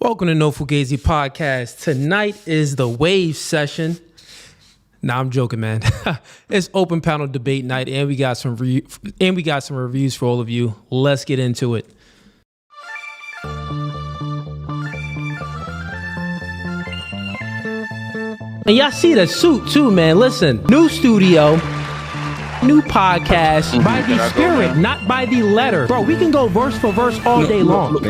Welcome to No Fugazee podcast. Tonight is the wave session. Nah, I'm joking, man. It's open panel debate night, and we got some reviews for all of you. Let's get into it. And y'all see the suit too, man. Listen, new studio, new podcast by the spirit, not by the letter. Bro, we can go verse for verse all day long.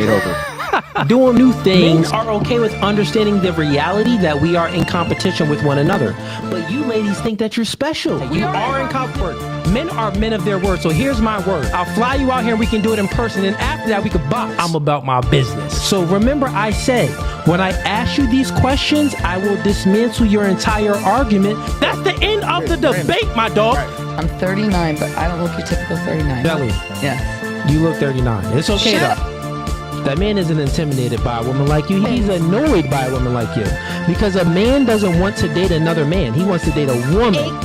Doing new things. Men are okay with understanding the reality that we are in competition with one another. But you ladies think that you're special. You are in comfort. Men are men of their word. So here's my word. I'll fly you out here and we can do it in person. And after that, we could box. I'm about my business. So remember I said, when I ask you these questions, I will dismantle your entire argument. That's the end of the debate, my dog. I'm 39, but I don't look your typical 39. Belly. Yeah. You look 39. It's okay though. That man isn't intimidated by a woman like you. He's annoyed by a woman like you. Because a man doesn't want to date another man. He wants to date a woman.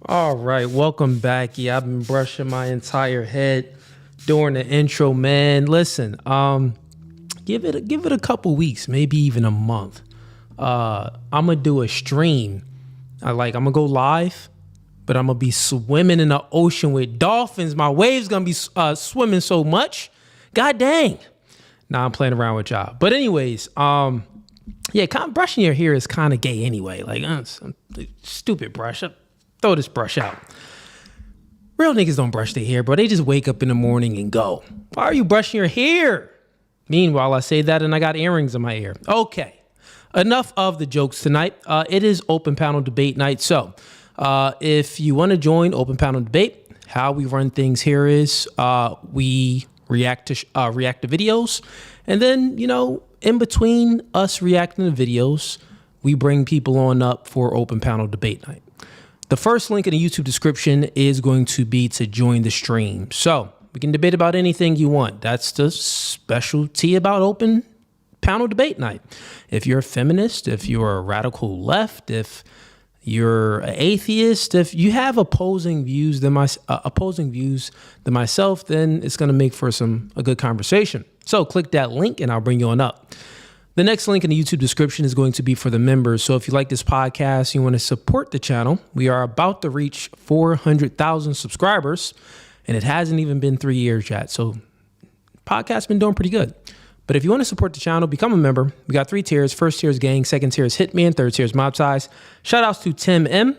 All right, welcome back. Yeah, I've been brushing my entire head during the intro, man. Listen, give it a couple weeks, maybe even a month. I'm gonna do a stream. I'm gonna go live, but I'm gonna be swimming in the ocean with dolphins. My waves gonna be swimming so much. God dang. Nah, I'm playing around with y'all. But anyways, kind of brushing your hair is kind of gay anyway. Some stupid brush. Throw this brush out. Real niggas don't brush their hair, bro. They just wake up in the morning and go. Why are you brushing your hair? Meanwhile, I say that and I got earrings in my ear. Okay. Enough of the jokes tonight. It is open panel debate night. So if you want to join open panel debate, how we run things here is we react to videos. And then, in between us reacting to videos, we bring people on up for open panel debate night. The first link in the YouTube description is going to be to join the stream. So we can debate about anything you want. That's the specialty about open panel debate night. If you're a feminist, if you're a radical left, if you're an atheist, if you have opposing views than myself, then it's going to make for a good conversation. So click that link and I'll bring you on up. The next link in the YouTube description is going to be for the members. So if you like this podcast, you want to support the channel, we are about to reach 400,000 subscribers and it hasn't even been 3 years yet. So podcast's been doing pretty good. But if you want to support the channel, become a member. We got 3 tiers. First tier is gang, second tier is hitman, third tier is mob size. Shout outs to Tim M.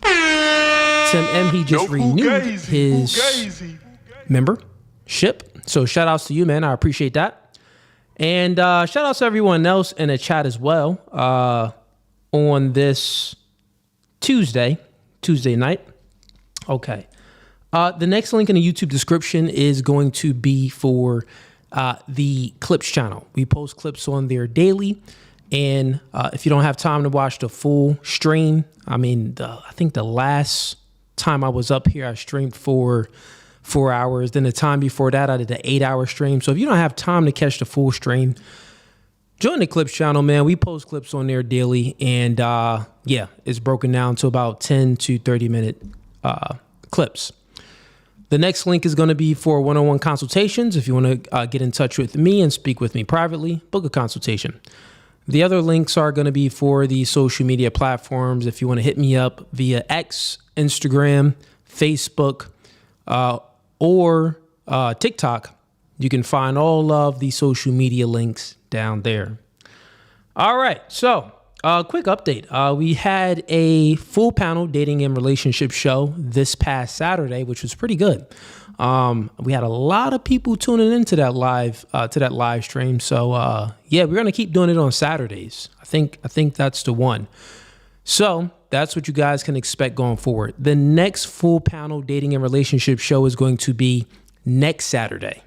Tim M, he just renewed his membership. So shout outs to you, man. I appreciate that. And shout outs to everyone else in the chat as well on this Tuesday night. Okay. The next link in the YouTube description is going to be for the Clips channel. We post clips on there daily. And if you don't have time to watch the full stream, I think the last time I was up here, I streamed for 4 hours. Then the time before that, I did an 8-hour stream. So if you don't have time to catch the full stream, join the Clips channel, man. We post clips on there daily. And it's broken down to about 10 to 30 minute clips. The next link is going to be for one-on-one consultations. If you want to get in touch with me and speak with me privately, book a consultation. The other links are going to be for the social media platforms. If you want to hit me up via X, Instagram, Facebook, or TikTok, you can find all of the social media links down there. All right. So quick update. We had a full panel dating and relationship show this past Saturday, which was pretty good. We had a lot of people tuning into that live stream. So we're going to keep doing it on Saturdays. I think that's the one. So that's what you guys can expect going forward. The next full panel dating and relationship show is going to be next Saturday.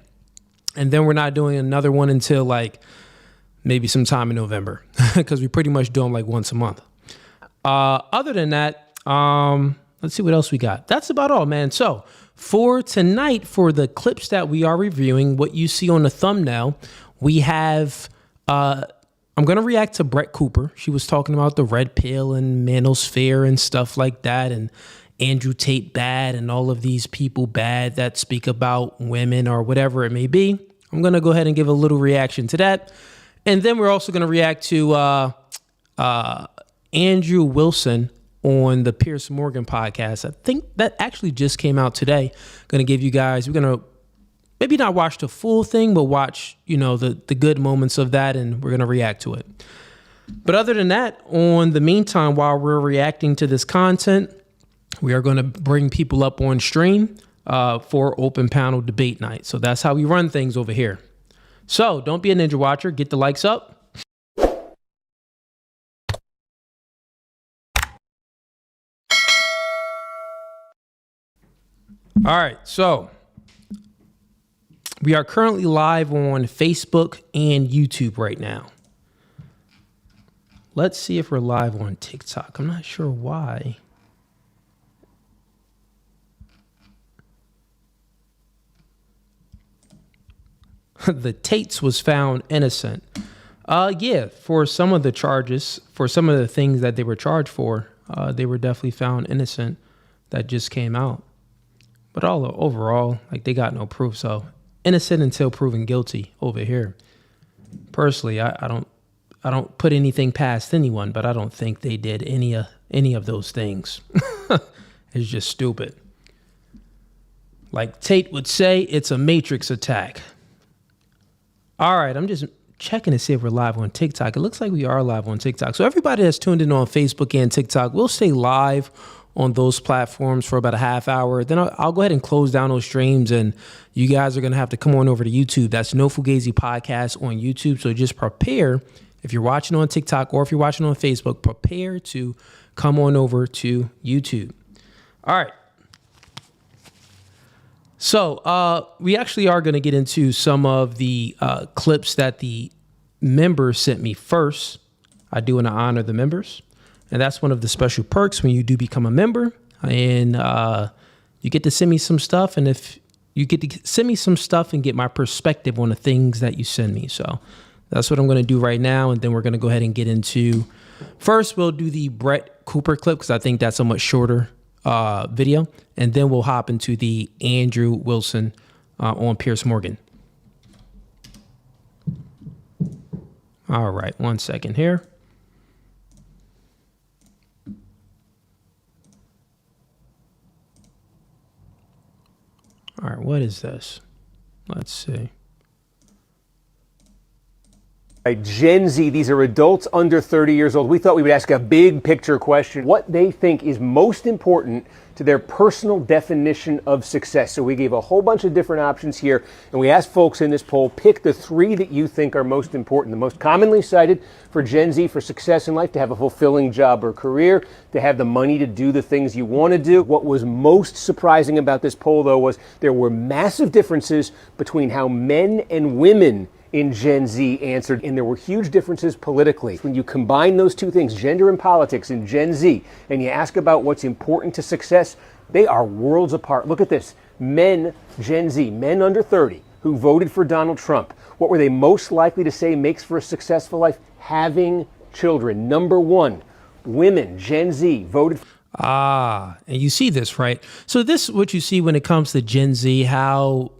And then we're not doing another one until maybe sometime in November because we pretty much do them once a month. Other than that, let's see what else we got. That's about all, man. So for tonight, for the clips that we are reviewing, what you see on the thumbnail, we have I'm going to react to Brett Cooper. She was talking about the red pill and manosphere and stuff like that, and Andrew Tate bad and all of these people bad that speak about women or whatever it may be. I'm going to go ahead and give a little reaction to that. And then we're also going to react to Andrew Wilson on the Pierson Morgan podcast. I think that actually just came out today. Going to give you guys, we're going to maybe not watch the full thing, but watch, the good moments of that, and we're going to react to it. But other than that, on the meantime, while we're reacting to this content, we are going to bring people up on stream for open panel debate night. So that's how we run things over here. So don't be a ninja watcher. Get the likes up. All right, so we are currently live on Facebook and YouTube right now. Let's see if we're live on TikTok. I'm not sure why. The Tates was found innocent. Yeah, for some of the charges, for some of the things that they were charged for, they were definitely found innocent. That just came out. But overall, like, they got no proof. So innocent until proven guilty over here. Personally, I don't put anything past anyone, but I don't think they did any of those things. It's just stupid. Like Tate would say, it's a matrix attack. All right, I'm just checking to see if we're live on TikTok. It looks like we are live on TikTok. So everybody that's tuned in on Facebook and TikTok, we'll stay live on those platforms for about a half hour. Then I'll go ahead and close down those streams, and you guys are going to have to come on over to YouTube. That's No Fugazee Podcast on YouTube. So just prepare, if you're watching on TikTok or if you're watching on Facebook, prepare to come on over to YouTube. All right. So we actually are going to get into some of the clips that the members sent me first. I do want to honor the members. And that's one of the special perks when you do become a member. And you get to send me some stuff. And if you get to send me some stuff and get my perspective on the things that you send me. So that's what I'm going to do right now. And then we're going to go ahead and get into, first we'll do the Brett Cooper clip, because I think that's a much shorter video. And then we'll hop into the Andrew Wilson on Pierson Morgan. All right, 1 second here. All right, what is this? Let's see. Gen Z, these are adults under 30 years old. We thought we would ask a big picture question, what they think is most important to their personal definition of success. So we gave a whole bunch of different options here, and we asked folks in this poll, pick the 3 that you think are most important. The most commonly cited for Gen Z for success in life: to have a fulfilling job or career, to have the money to do the things you want to do. What was most surprising about this poll, though, was there were massive differences between how men and women in Gen Z answered, and there were huge differences politically. When you combine those two things, gender and politics in Gen Z, and you ask about what's important to success, they are worlds apart. Look at this. Men, Gen Z, men under 30 who voted for Donald Trump, what were they most likely to say makes for a successful life? Having children. Number 1, women, Gen Z, voted for... And you see this, right? So this is what you see when it comes to Gen Z, how,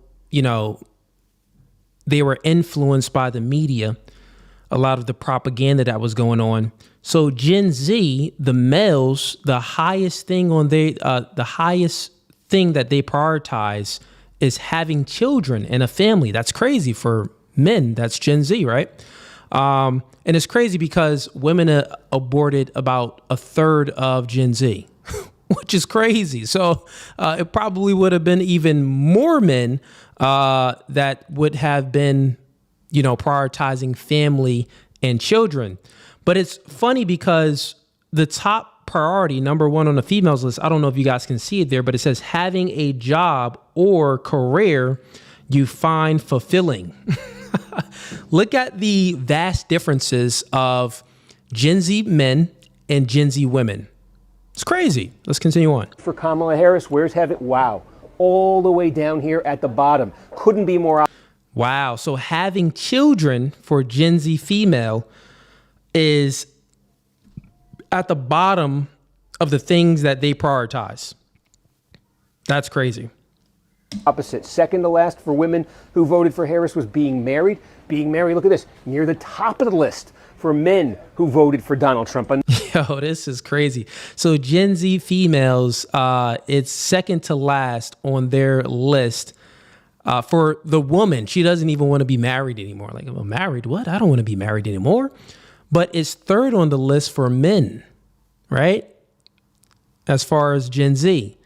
they were influenced by the media, a lot of the propaganda that was going on. So Gen Z, the males, the highest thing that they prioritize is having children and a family. That's crazy for men. That's Gen Z, right? And it's crazy because women aborted about a third of Gen Z, which is crazy. So it probably would have been even more men that would have been, prioritizing family and children. But it's funny because the top priority, number 1 on the females list, I don't know if you guys can see it there, but it says having a job or career you find fulfilling. Look at the vast differences of Gen Z men and Gen Z women. It's crazy. Let's continue on. For Kamala Harris, where's heaven? Wow. All the way down here at the bottom. Couldn't be more. Wow. So having children for Gen Z female, is at the bottom of the things that they prioritize. That's crazy. Opposite. Second to last for women who voted for Harris was being married. Being married, look at this, near the top of the list for men who voted for Donald Trump. Yo, this is crazy. So Gen Z females, it's second to last on their list. For the woman, she doesn't even want to be married anymore. Like, well, married? What? I don't want to be married anymore. But it's third on the list for men, right? As far as Gen Z.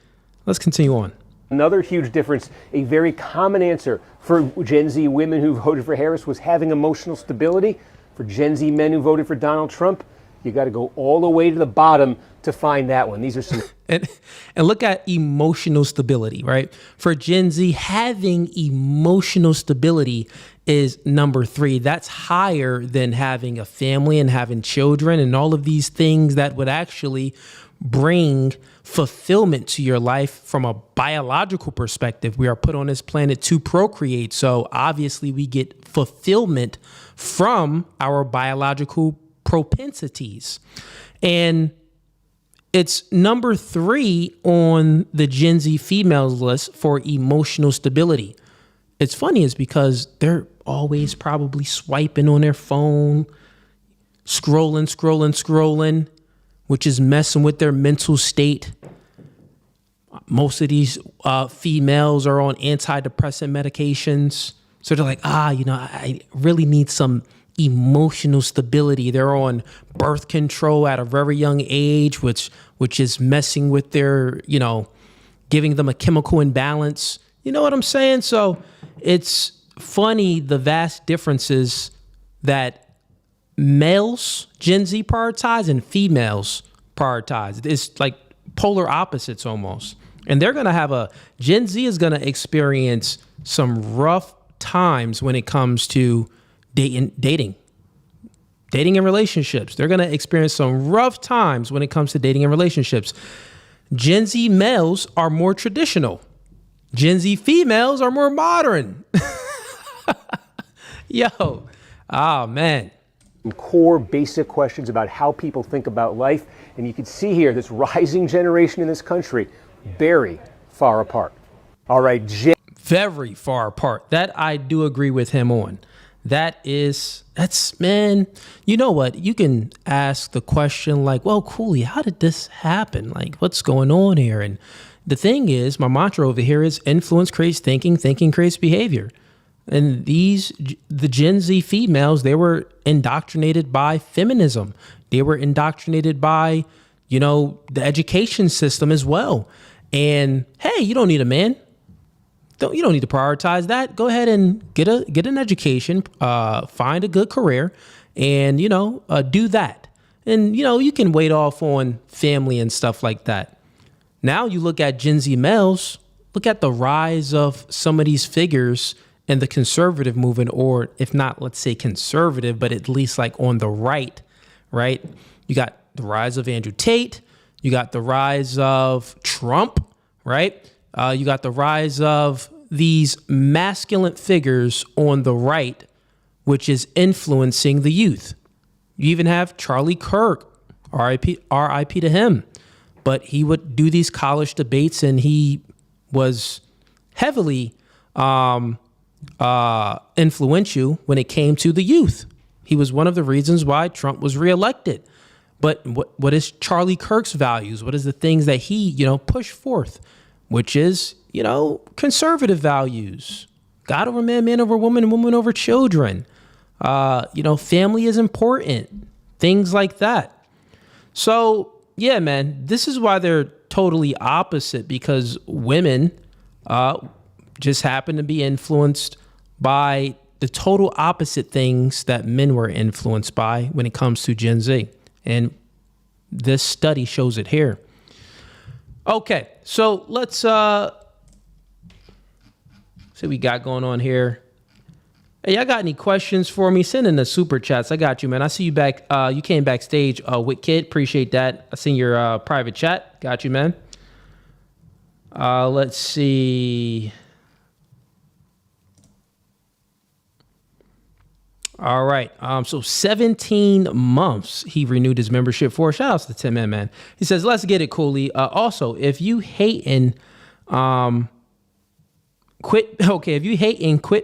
Let's continue on. Another huge difference, a very common answer for Gen Z women who voted for Harris was having emotional stability. For Gen Z men who voted for Donald Trump, you got to go all the way to the bottom to find that one. These are some... and look at emotional stability, right? For Gen Z, having emotional stability is number 3. That's higher than having a family and having children and all of these things that would actually bring fulfillment to your life from a biological perspective. We are put on this planet to procreate. So obviously we get fulfillment from our biological propensities. And it's number 3 on the Gen Z females list for emotional stability. It's funny is because they're always probably swiping on their phone, scrolling, which is messing with their mental state. Most of these females are on antidepressant medications. So they're like, I really need some emotional stability. They're on birth control at a very young age, which is messing with their, giving them a chemical imbalance. You know what I'm saying? So it's funny, the vast differences that males, Gen Z prioritize, and females prioritize. It's like polar opposites almost. And they're going to have Gen Z is going to experience some rough times when it comes to dating and relationships. They're going to experience some rough times when it comes to dating and relationships. Gen Z males are more traditional. Gen Z females are more modern. Yo, oh man. Core basic questions about how people think about life. And you can see here, this rising generation in this country, very far apart. All right, very far apart. That I do agree with him on. That's, man, you know what? You can ask the question like, well, Cooley, how did this happen? Like, what's going on here? And the thing is, my mantra over here is influence creates thinking, thinking creates behavior. And the Gen Z females, they were indoctrinated by feminism. They were indoctrinated by, the education system as well. And hey, you don't need a man. You don't need to prioritize that. Go ahead and get an education, find a good career, and, do that. And, you can wait off on family and stuff like that. Now you look at Gen Z males, look at the rise of some of these figures in the conservative movement, or if not, let's say conservative, but at least like on the right? You got the rise of Andrew Tate. You got the rise of Trump, right? You got the rise of these masculine figures on the right, which is influencing the youth. You even have Charlie Kirk, RIP to him. But he would do these college debates, and he was heavily influential when it came to the youth. He was one of the reasons why Trump was reelected. But what is Charlie Kirk's values? What is the things that he, pushed forth? Which is, conservative values. God over man over woman, and woman over children. Family is important. Things like that. So, yeah, man, this is why they're totally opposite, because women just happen to be influenced by the total opposite things that men were influenced by when it comes to Gen Z. And this study shows it here. Okay, so let's see what we got going on here. Hey, y'all got any questions for me? Send in the super chats. I got you, man. I see you back. You came backstage with Kid. Appreciate that. I seen your private chat. Got you, man. Let's see. All right. So 17 months he renewed his membership for. Shout outs to Tim M, man. He says, let's get it, Cooley. Also, if you hating, quit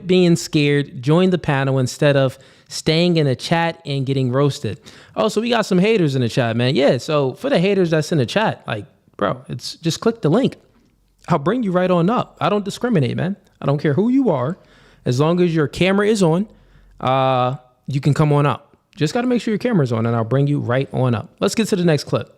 being scared, join the panel instead of staying in the chat and getting roasted. Oh, so we got some haters in the chat, man. Yeah. So for the haters that's in the chat, like, bro, it's just click the link. I'll bring you right on up. I don't discriminate, man. I don't care who you are. As long as your camera is on, you can come on up. Just got to make sure your camera's on and I'll bring you right on up. Let's get to the next clip.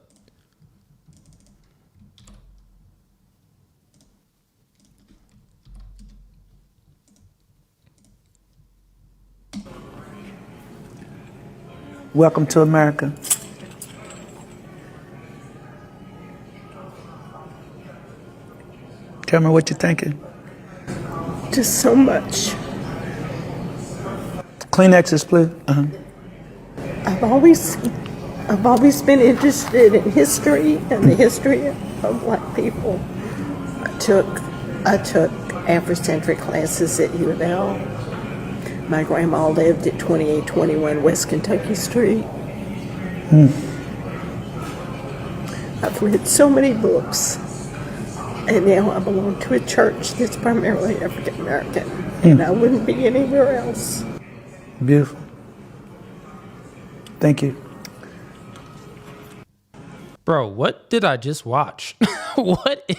Welcome to America. Tell me what you're thinking. Just so much. Kleenexes, please. I've always been interested in history and the history of Black people. I took Afrocentric classes at U of L. My grandma lived at 2821 West Kentucky Street. I've read so many books, and now I belong to a church that's primarily African American, and I wouldn't be anywhere else. Beautiful. Thank you. Bro, what did I just watch? What?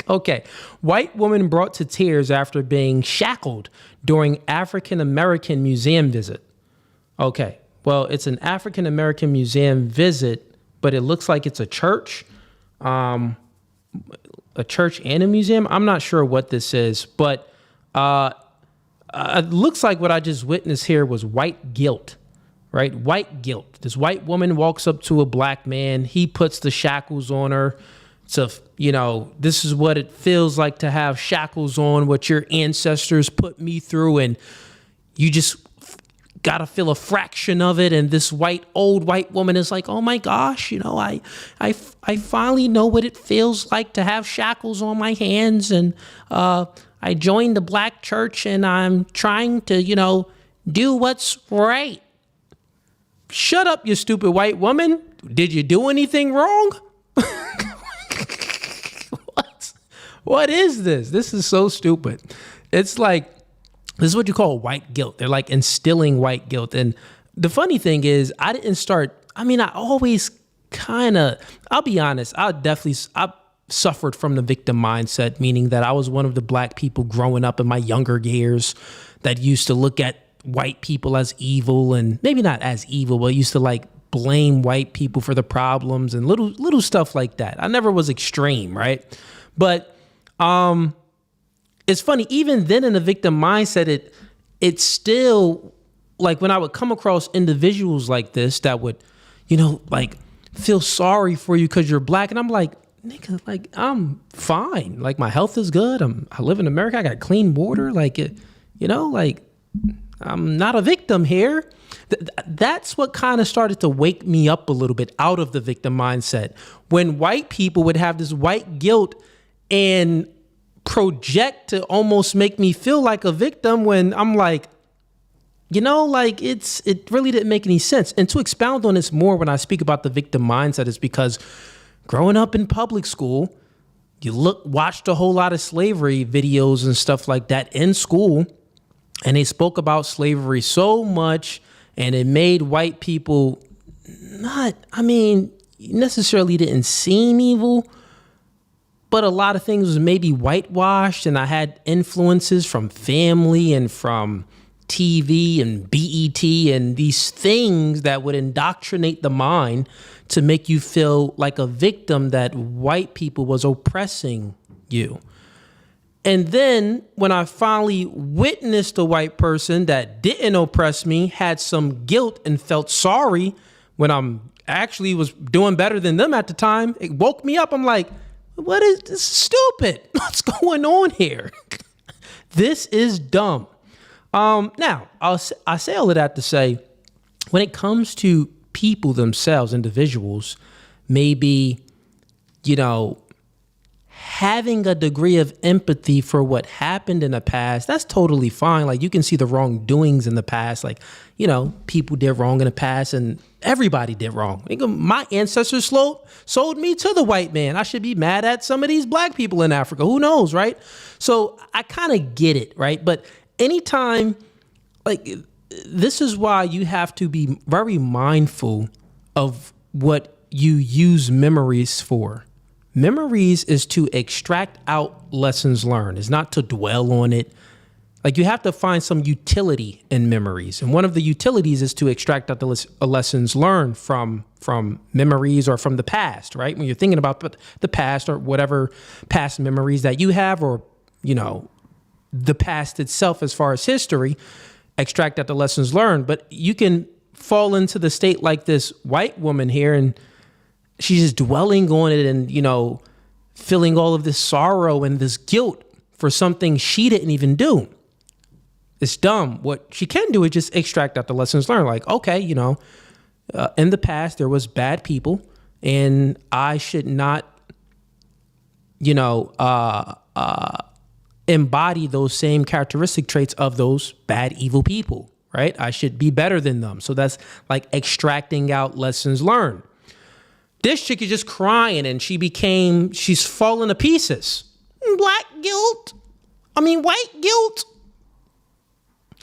Okay. White woman brought to tears after being shackled during African American museum visit. Okay. Well, it's an African American museum visit, but it looks like it's a church. A church and a museum. I'm not sure what this is, but it looks like what I just witnessed here was white guilt, right? White guilt. This white woman walks up to a Black man. He puts the shackles on her. So, this is what it feels like to have shackles on, what your ancestors put me through. And you just got to feel a fraction of it. And this old white woman is like, oh my gosh, I finally know what it feels like to have shackles on my hands. And I joined the Black church and I'm trying to, do what's right. Shut up, you stupid white woman. Did you do anything wrong? What is this? This is so stupid. It's like, this is what you call white guilt. They're like instilling white guilt. And the funny thing is, I always I'll be honest, I suffered from the victim mindset, meaning that I was one of the Black people growing up in my younger years that used to look at white people as evil, and maybe not as evil, but used to like blame white people for the problems and little stuff like that. I never was extreme, right? But it's funny, even then in the victim mindset, it's still like when I would come across individuals like this that would, like feel sorry for you because you're Black. And I'm like, nigga, like I'm fine. Like my health is good. I live in America. I got clean water. Like, like I'm not a victim here. That's what kind of started to wake me up a little bit out of the victim mindset. When white people would have this white guilt and project to almost make me feel like a victim when I'm like, it really didn't make any sense. And to expound on this more when I speak about the victim mindset is because growing up in public school, watched a whole lot of slavery videos and stuff like that in school. And they spoke about slavery so much and it made white people necessarily didn't seem evil, but a lot of things was maybe whitewashed. And I had influences from family and from TV and BET and these things that would indoctrinate the mind to make you feel like a victim that white people was oppressing you. And then when I finally witnessed a white person that didn't oppress me, had some guilt and felt sorry when I'm actually was doing better than them at the time, it woke me up. I'm like, what is this? Stupid. What's going on here? This is dumb. Now, I say all of that to say, when it comes to people themselves, individuals, maybe, having a degree of empathy for what happened in the past, that's totally fine. Like, you can see the wrongdoings in the past. Like, you know, people did wrong in the past and everybody did wrong. My ancestors sold me to the white man. I should be mad at some of these black people in Africa. Who knows, right? So I kind of get it, right? But anytime, like, this is why you have to be very mindful of what you use memories for. Memories is to extract out lessons learned. It's not to dwell on it. Like, you have to find some utility in memories. And one of the utilities is to extract out the lessons learned from memories or from the past, right? When you're thinking about the past or whatever past memories that you have, or, you know, the past itself as far as history, extract out the lessons learned. But you can fall into the state like this white woman here, and she's just dwelling on it and, you know, feeling all of this sorrow and this guilt for something she didn't even do. It's dumb. What she can do is just extract out the lessons learned. Like, okay, you know, in the past there was bad people, and I should not, you know, embody those same characteristic traits of those bad, evil people, right? I should be better than them. So that's like extracting out lessons learned. This chick is just crying and she's falling to pieces. White guilt.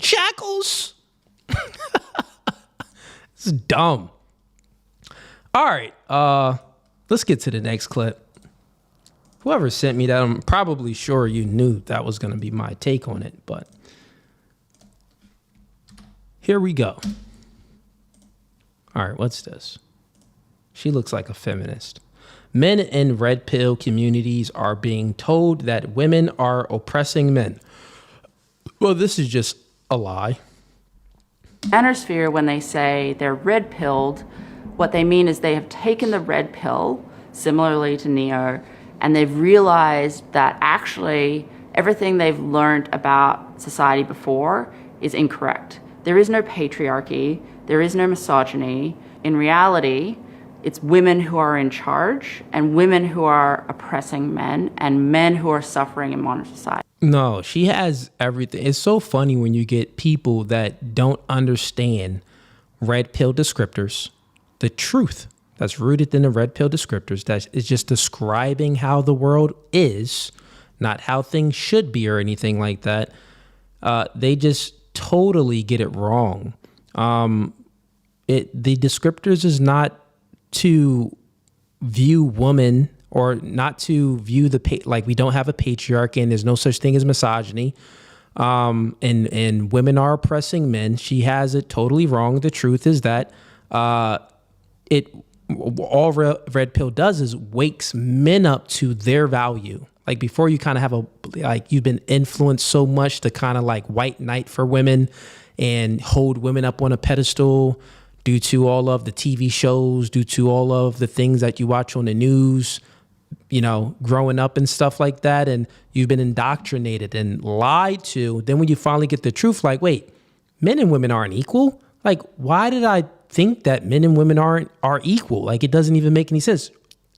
Shackles. It's dumb. All right. Let's get to the next clip. Whoever sent me that, I'm probably sure you knew that was going to be my take on it, but here we go. All right, what's this? She looks like a feminist. Men in red pill communities are being told that women are oppressing men. Well, this is just a lie. Manosphere, when they say they're red pilled, what they mean is they have taken the red pill, similarly to Neo, and they've realized that actually everything they've learned about society before is incorrect. There is no patriarchy, there is no misogyny. In reality, it's women who are in charge and women who are oppressing men and men who are suffering in modern society. No, she has everything. It's so funny when you get people that don't understand red pill descriptors, the truth that's rooted in the red pill descriptors that is just describing how the world is, not how things should be or anything like that. They just totally get it wrong. The descriptors is not to view women or not to view like we don't have a patriarchy and there's no such thing as misogyny. And women are oppressing men. She has it totally wrong. The truth is that all red pill does is wakes men up to their value. Like, before, you kind of have you've been influenced so much to kind of like white knight for women and hold women up on a pedestal due to all of the TV shows, due to all of the things that you watch on the news, you know, growing up and stuff like that. And you've been indoctrinated and lied to. Then when you finally get the truth, like, wait, men and women aren't equal. Like, why did I think that men and women are equal? Like, it doesn't even make any sense.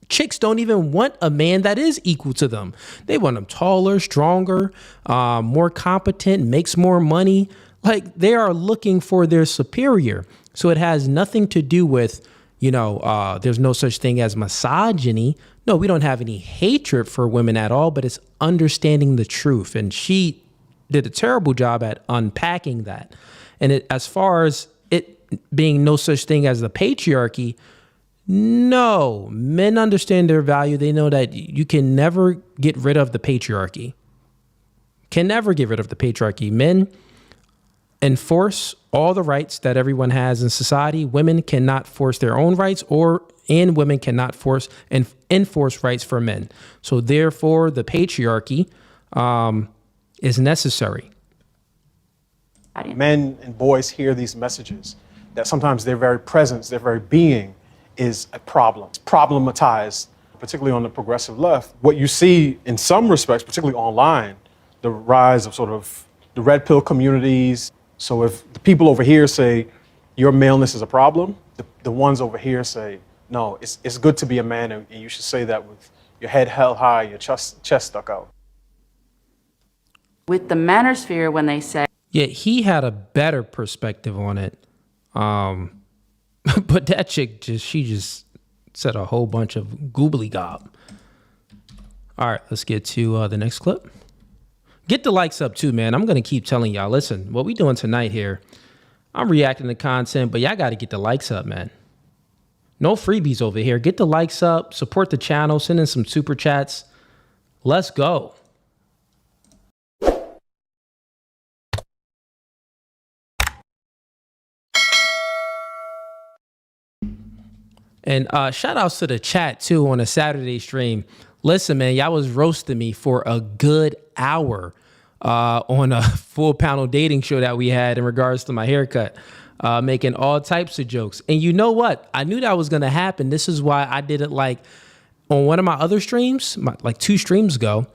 Chicks don't even want a man that is equal to them. They want them taller, stronger, more competent, makes more money. Like, they are looking for their superior. So it has nothing to do with, you know, there's no such thing as misogyny. No, we don't have any hatred for women at all, but it's understanding the truth. And she did a terrible job at unpacking that. And as far as it being no such thing as the patriarchy, no, men understand their value. They know that you can never get rid of the patriarchy. Can never get rid of the patriarchy. Men enforce all the rights that everyone has in society. Women cannot force their own rights, and women cannot force and enforce rights for men. So therefore, the patriarchy is necessary. Men and boys hear these messages that sometimes their very presence, their very being is a problem. It's problematized, particularly on the progressive left. What you see in some respects, particularly online, the rise of sort of the red pill communities. So if the people over here say your maleness is a problem, the ones over here say No, it's good to be a man, and you should say that with your head held high, your chest stuck out. With the manosphere, when they say, Yeah, he had a better perspective on it. But that chick she just said a whole bunch of goobly gob. All right, let's get to the next clip. Get the likes up too, man. I'm going to keep telling y'all, listen, what we doing tonight here, I'm reacting to content, but y'all got to get the likes up, man. No freebies over here. Get the likes up, support the channel, send in some super chats. Let's go. And shout outs to the chat too on a Saturday stream. Listen, man, y'all was roasting me for a good hour on a full panel dating show that we had in regards to my haircut, making all types of jokes. And you know what? I knew that was going to happen. This is why I did it like on one of my other streams, like 2 streams ago.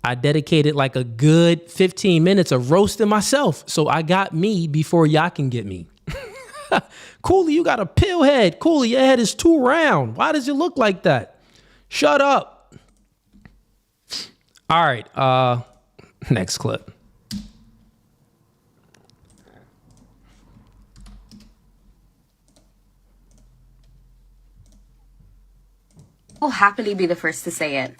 I dedicated like a good 15 minutes of roasting myself. So I got me before y'all can get me. Cooley, you got a pill head. Cooley, your head is too round. Why does it look like that? Shut up. All right. Next clip. I'll happily be the first to say it.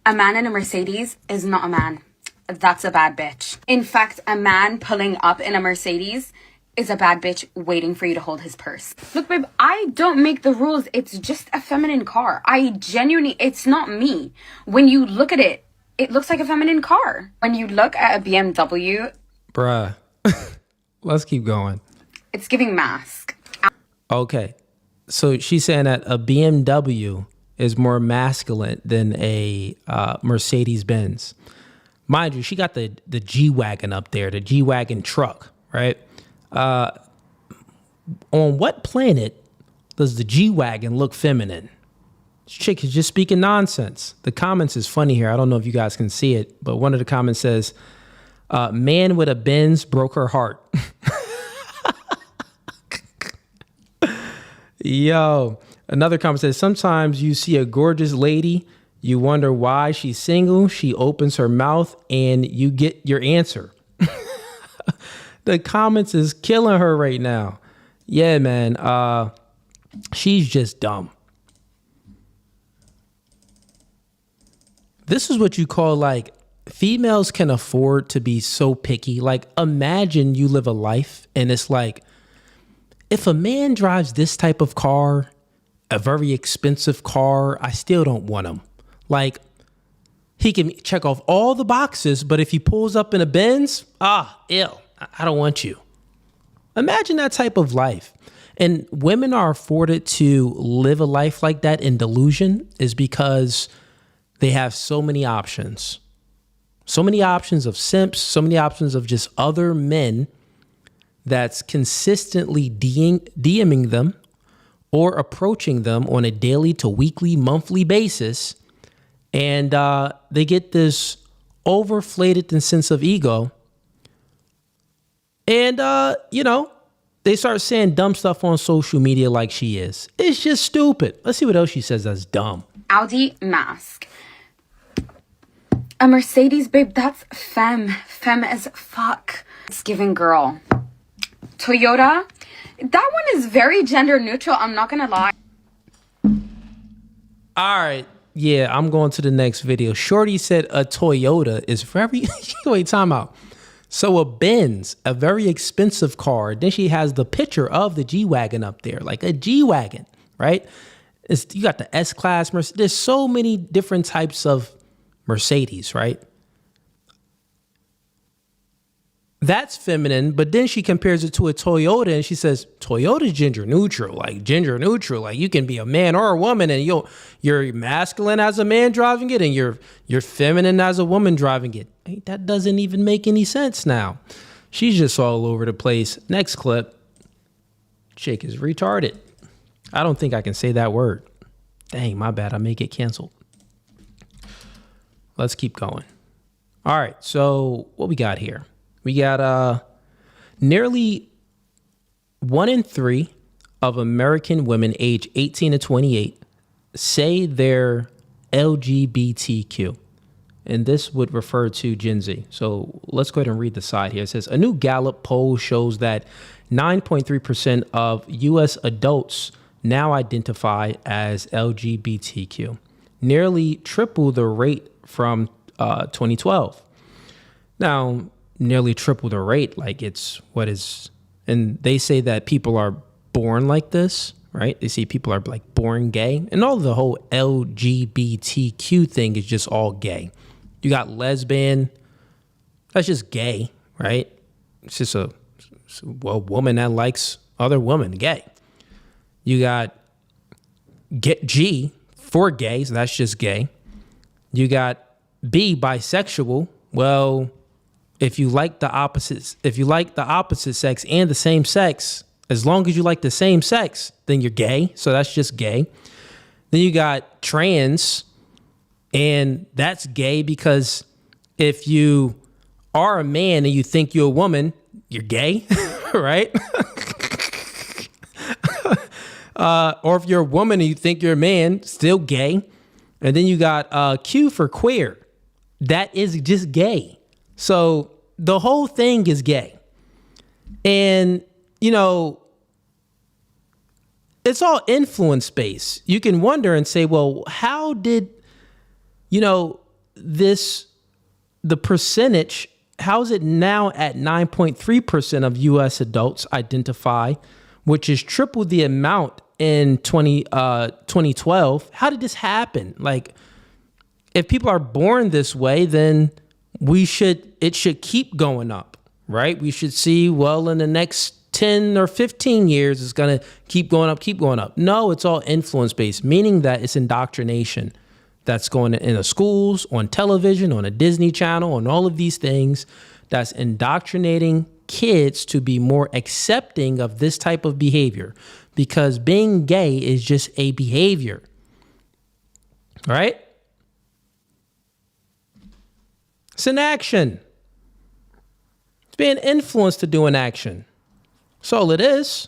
A man in a Mercedes is not a man. That's a bad bitch. In fact, a man pulling up in a Mercedes is a bad bitch waiting for you to hold his purse. Look, babe, I don't make the rules. It's just a feminine car. It's not me. When you look at it, it looks like a feminine car. When you look at a BMW... Bruh. Let's keep going. It's giving mask. Okay. So she's saying that a BMW is more masculine than a Mercedes-Benz. Mind you, she got the G-Wagon up there, the G-Wagon truck, right? On what planet does the G-Wagon look feminine? This chick is just speaking nonsense. The comments is funny here. I don't know if you guys can see it, but one of the comments says, man with a Benz broke her heart. Yo, another comment says, sometimes you see a gorgeous lady, you wonder why she's single. She opens her mouth and you get your answer. The comments is killing her right now. Yeah, man. She's just dumb. This is what you call like females can afford to be so picky. Like imagine you live a life and it's like, if a man drives this type of car, a very expensive car, I still don't want him. Like he can check off all the boxes, but if he pulls up in a Benz, ew. I don't want you. Imagine that type of life. And women are afforded to live a life like that in delusion is because they have so many options. So many options of simps, so many options of just other men that's consistently DMing them or approaching them on a daily to weekly, monthly basis. And they get this overinflated sense of ego. And, they start saying dumb stuff on social media like she is. It's just stupid. Let's see what else she says that's dumb. Audi mask. A Mercedes, babe, that's femme. Femme as fuck. It's giving girl. Toyota, that one is very gender neutral. I'm not gonna lie. All right. Yeah, I'm going to the next video. Shorty said a Toyota is very... Wait, time out. So a Benz, a very expensive car. Then she has the picture of the G-Wagon up there, like a G-Wagon, right? You got the S-Class. There's so many different types of Mercedes, right? That's feminine, but then she compares it to a Toyota and she says, Toyota's gender neutral. Like you can be a man or a woman and you're masculine as a man driving it and you're feminine as a woman driving it. That doesn't even make any sense now. She's just all over the place. Next clip. Chick is retarded. I don't think I can say that word. Dang, my bad. I may get canceled. Let's keep going. All right, so what we got here? We got nearly 1 in 3 of American women aged 18 to 28 say they're LGBTQ. And this would refer to Gen Z. So let's go ahead and read the side here. It says, a new Gallup poll shows that 9.3% of U.S. adults now identify as LGBTQ, nearly triple the rate from 2012. Now, nearly triple the rate, like it's what is, and they say that people are born like this, right? They say people are like born gay, and all the whole LGBTQ thing is just all gay. You got lesbian, that's just gay, right? It's just a woman that likes other women, gay. You got G for gay, so that's just gay. You got B, bisexual. Well, if you like the opposite sex and the same sex, as long as you like the same sex, then you're gay. So that's just gay. Then you got trans, and that's gay because if you are a man and you think you're a woman, you're gay, right? Or if you're a woman and you think you're a man, still gay. And then you got Q for queer. That is just gay. So the whole thing is gay. And, you know, it's all influence based. You can wonder and say, well, how did, you know, the percentage, how is it now at 9.3% of U.S. adults identify, which is triple the amount in 2012? How did this happen? Like, if people are born this way, then it should keep going up, right? We should see, well, in the next 10 or 15 years, it's going to keep going up. No, it's all influence-based, meaning that it's indoctrination that's going in the schools, on television, on a Disney Channel, on all of these things that's indoctrinating kids to be more accepting of this type of behavior, because being gay is just a behavior, right? It's an action. It's being influenced to do an action. That's all it is.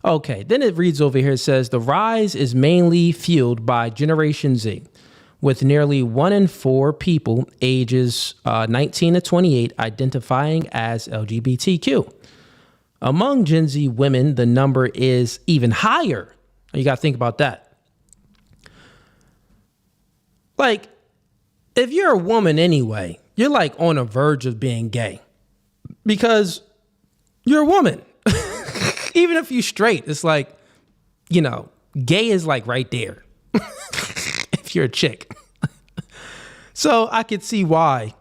Okay, then it reads over here, it says, the rise is mainly fueled by Generation Z, with nearly 1 in 4 people ages 19 to 28 identifying as LGBTQ. Among Gen Z women, the number is even higher. You got to think about that. Like, if you're a woman anyway, you're like on the verge of being gay because you're a woman. Even if you're straight, it's like, you know, gay is like right there. If you're a chick. So I could see why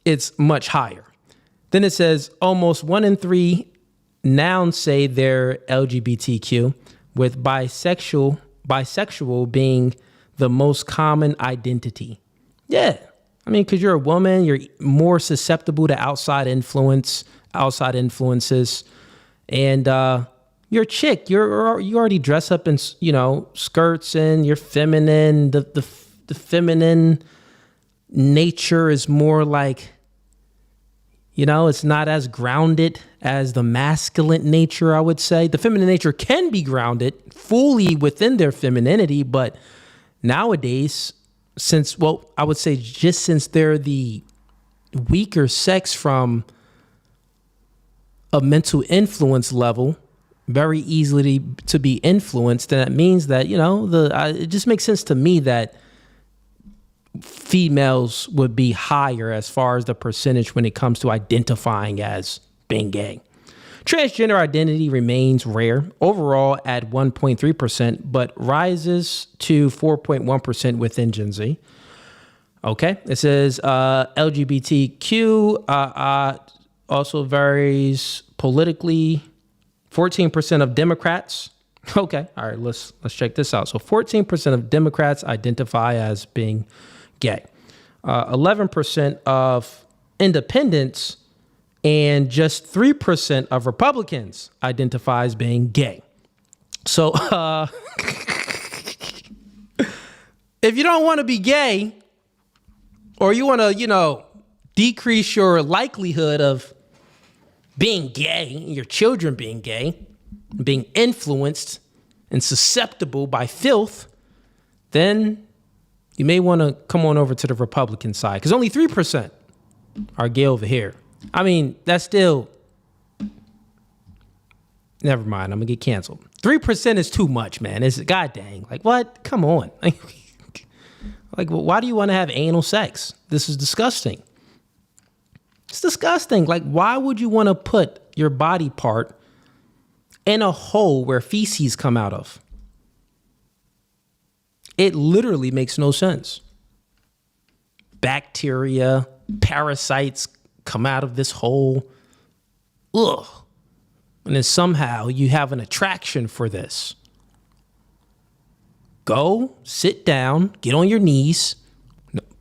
it's much higher. Then it says almost 1 in 3 now say they're LGBTQ, with bisexual being the most common identity. Yeah. I mean, because you're a woman, you're more susceptible to outside influences, and you're a chick. You already dress up in, you know, skirts, and you're feminine. The feminine nature is more like, you know, it's not as grounded as the masculine nature, I would say. The feminine nature can be grounded fully within their femininity, but nowadays, I would say just since they're the weaker sex from a mental influence level, very easily to be influenced, then that means that, you know, it just makes sense to me that females would be higher as far as the percentage when it comes to identifying as being gay. Transgender identity remains rare, overall at 1.3%, but rises to 4.1% within Gen Z. Okay, it says LGBTQ also varies politically. 14% of Democrats. Okay, all right, let's check this out. So 14% of Democrats identify as being gay. 11% of independents, and just 3% of Republicans identify as being gay. So if you don't want to be gay, or you want to, you know, decrease your likelihood of being gay, your children being gay, being influenced and susceptible by filth, then you may want to come on over to the Republican side, because only 3% are gay over here. I mean, that's still, never mind, I'm gonna get canceled. 3% is too much, man. It's god dang. Like, what? Come on. Like, why do you want to have anal sex? This is disgusting. It's disgusting. Like, why would you want to put your body part in a hole where feces come out of? It literally makes no sense. Bacteria, parasites come out of this hole. Ugh. And then somehow you have an attraction for this. Go, sit down, get on your knees,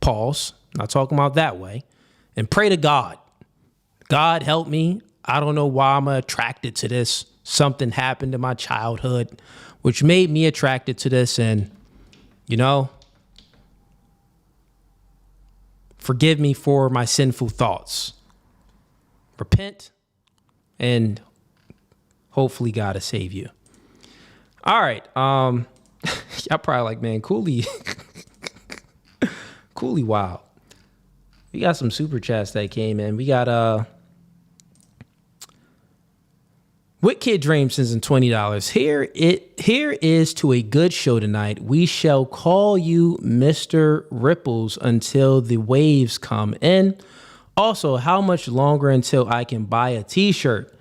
pause, not talking about that way, and pray to God. God, help me. I don't know why I'm attracted to this. Something happened in my childhood which made me attracted to this, and, you know, forgive me for my sinful thoughts. Repent, and hopefully God will save you. All right. Y'all probably like, man, Cooley wild. We got some super chats that came in. We got What Kid Dream sends in $20. Here is to a good show tonight. We shall call you Mr. Ripples until the waves come in. Also, how much longer until I can buy a t-shirt?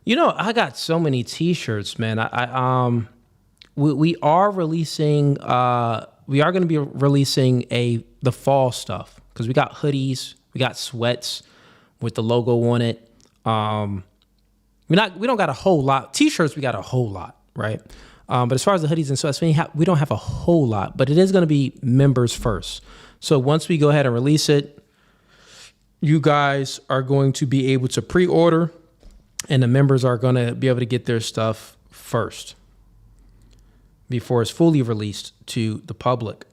You know, I got so many t-shirts, man. We are releasing we are going to be releasing the fall stuff, because we got hoodies, we got sweats with the logo on it. We don't got a whole lot. T-shirts, we got a whole lot, right? But as far as the hoodies and sweats, we don't have a whole lot, but it is going to be members first. So once we go ahead and release it, you guys are going to be able to pre-order, and the members are going to be able to get their stuff first before it's fully released to the public.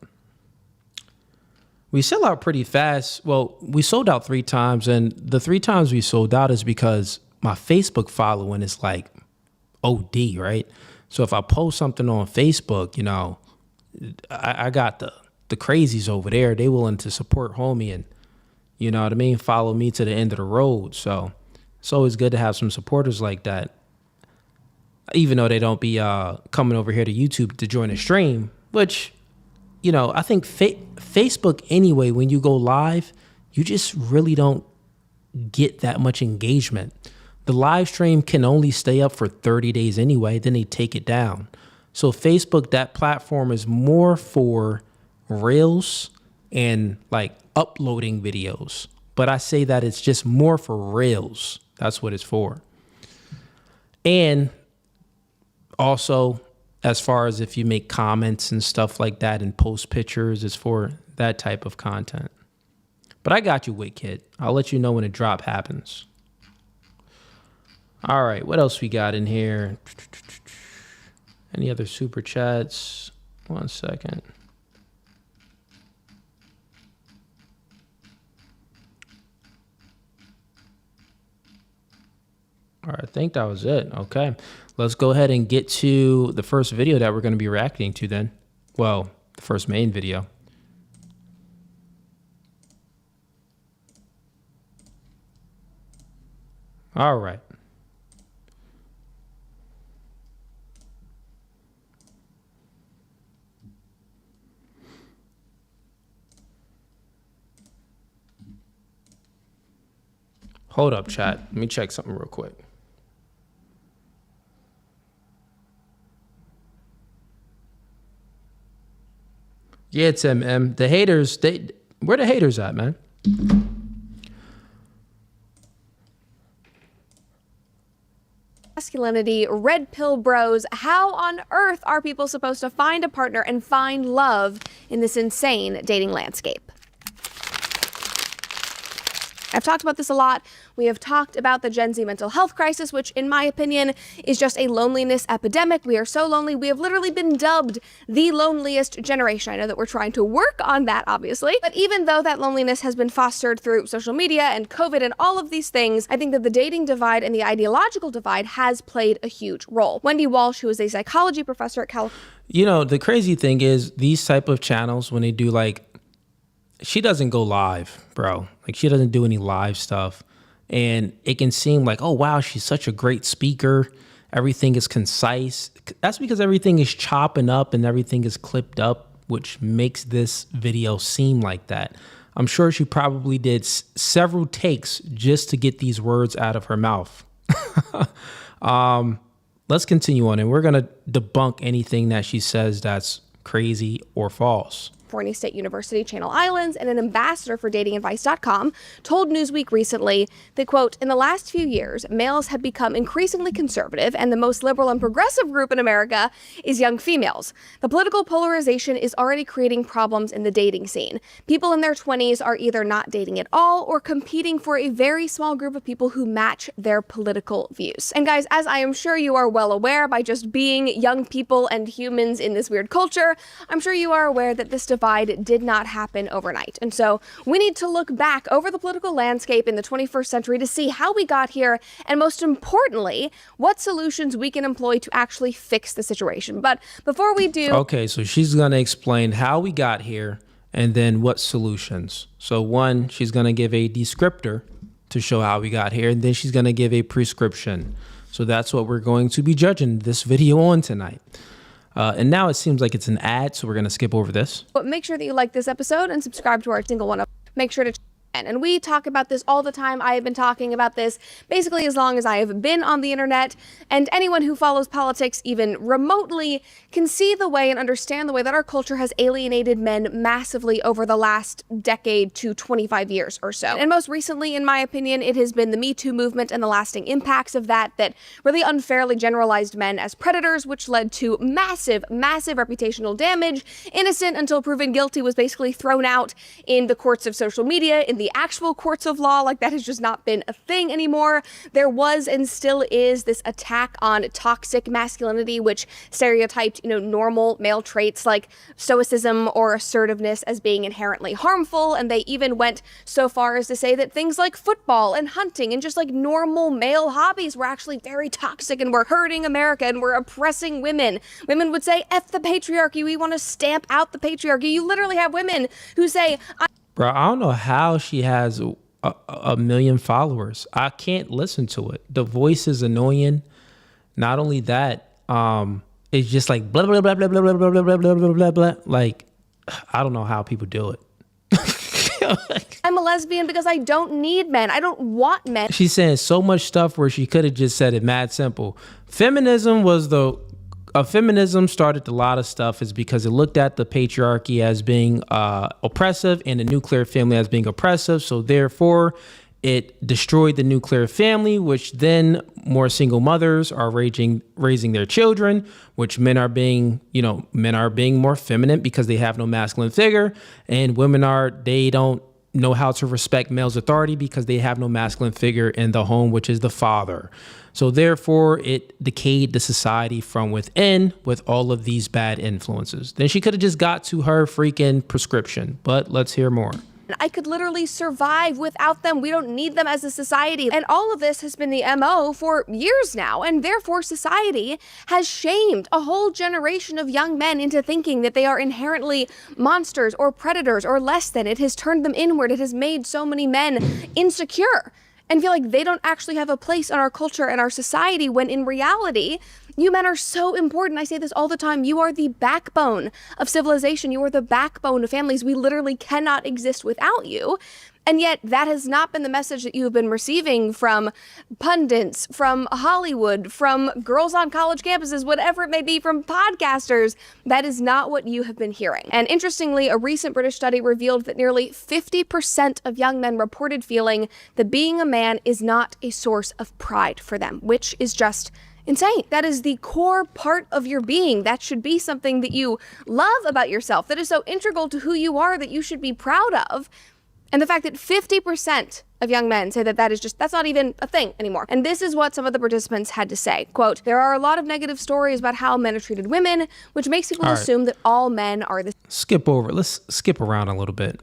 We sell out pretty fast. Well, we sold out 3 times, and the 3 times we sold out is because my Facebook following is like OD, right? So if I post something on Facebook, you know, I got the crazies over there. They willing to support homie and, you know what I mean, follow me to the end of the road. So it's always good to have some supporters like that, even though they don't be coming over here to YouTube to join a stream, which, you know, I think Facebook anyway, when you go live, you just really don't get that much engagement. The live stream can only stay up for 30 days anyway, then they take it down. So Facebook, that platform is more for reels and like uploading videos. But I say that it's just more for reels. That's what it's for. And also, as far as if you make comments and stuff like that and post pictures, it's for that type of content. But I got you, Wit Kid. I'll let you know when a drop happens. All right, what else we got in here? Any other super chats? 1 second. All right, I think that was it. Okay, let's go ahead and get to the first video that we're going to be reacting to then. Well, the first main video. All right. Hold up, chat. Let me check something real quick. Yeah, Tim M. The haters, where the haters at, man? Masculinity, red pill bros. How on earth are people supposed to find a partner and find love in this insane dating landscape? I've talked about this a lot. We have talked about the Gen Z mental health crisis, which in my opinion is just a loneliness epidemic. We are so lonely. We have literally been dubbed the loneliest generation. I know that we're trying to work on that, obviously, but even though that loneliness has been fostered through social media and COVID and all of these things, I think that the dating divide and the ideological divide has played a huge role. Wendy Walsh, who is a psychology professor at California. You know, the crazy thing is these type of channels, when they do like, she doesn't go live, bro. Like she doesn't do any live stuff. And it can seem like, oh, wow, she's such a great speaker. Everything is concise. That's because everything is chopping up and everything is clipped up, which makes this video seem like that. I'm sure she probably did several takes just to get these words out of her mouth. Let's continue on, and we're going to debunk anything that she says that's crazy or false. California State University Channel Islands and an ambassador for datingadvice.com told Newsweek recently that, quote, in the last few years, males have become increasingly conservative and the most liberal and progressive group in America is young females. The political polarization is already creating problems in the dating scene. People in their 20s are either not dating at all or competing for a very small group of people who match their political views. And guys, as I am sure you are well aware by just being young people and humans in this weird culture, I'm sure you are aware that this divide did not happen overnight. And so we need to look back over the political landscape in the 21st century to see how we got here, and most importantly, what solutions we can employ to actually fix the situation. But before we do... Okay, so she's going to explain how we got here and then what solutions. So one, she's going to give a descriptor to show how we got here, and then she's going to give a prescription. So that's what we're going to be judging this video on tonight. And now it seems like it's an ad, so we're going to skip over this. But make sure that you like this episode and subscribe to our single one. Make sure to and we talk about this all the time. I have been talking about this basically as long as I have been on the internet, and anyone who follows politics even remotely can see the way and understand the way that our culture has alienated men massively over the last decade to 25 years or so. And most recently, in my opinion, it has been the Me Too movement and the lasting impacts of that really unfairly generalized men as predators, which led to massive reputational damage. Innocent until proven guilty was basically thrown out in the courts of social media, in the actual courts of law. Like, that has just not been a thing anymore. There was and still is this attack on toxic masculinity, which stereotyped, normal male traits like stoicism or assertiveness as being inherently harmful. And they even went so far as to say that things like football and hunting and just like normal male hobbies were actually very toxic and were hurting America and were oppressing women. Women would say, F the patriarchy. We want to stamp out the patriarchy. You literally have women who say, Bro, I don't know how she has a million followers. I can't listen to it. The voice is annoying. Not only that, it's just like blah, blah, blah, blah, blah, blah, blah, blah, blah, blah, blah, blah. Like, I don't know how people do it. I'm a lesbian because I don't need men. I don't want men. She's saying so much stuff where she could have just said it mad simple. Feminism started a lot of stuff is because it looked at the patriarchy as being oppressive and the nuclear family as being oppressive. So therefore, it destroyed the nuclear family, which then more single mothers are raising their children, which men are being more feminine because they have no masculine figure, and they don't know how to respect male's authority because they have no masculine figure in the home, which is the father. So therefore, it decayed the society from within with all of these bad influences. Then she could have just got to her freaking prescription, but let's hear more. I could literally survive without them. We don't need them as a society. And all of this has been the MO for years now. And therefore, society has shamed a whole generation of young men into thinking that they are inherently monsters or predators or less than. It has turned them inward. It has made so many men insecure and feel like they don't actually have a place in our culture and our society, when in reality, you men are so important. I say this all the time. You are the backbone of civilization. You are the backbone of families. We literally cannot exist without you. And yet that has not been the message that you have been receiving from pundits, from Hollywood, from girls on college campuses, whatever it may be, from podcasters. That is not what you have been hearing. And interestingly, a recent British study revealed that nearly 50% of young men reported feeling that being a man is not a source of pride for them, which is just insane. That is the core part of your being. That should be something that you love about yourself, that is so integral to who you are, that you should be proud of. And the fact that 50% of young men say that that's not even a thing anymore. And this is what some of the participants had to say. Quote, there are a lot of negative stories about how men have treated women, which makes people assume that all men are the Let's skip around a little bit.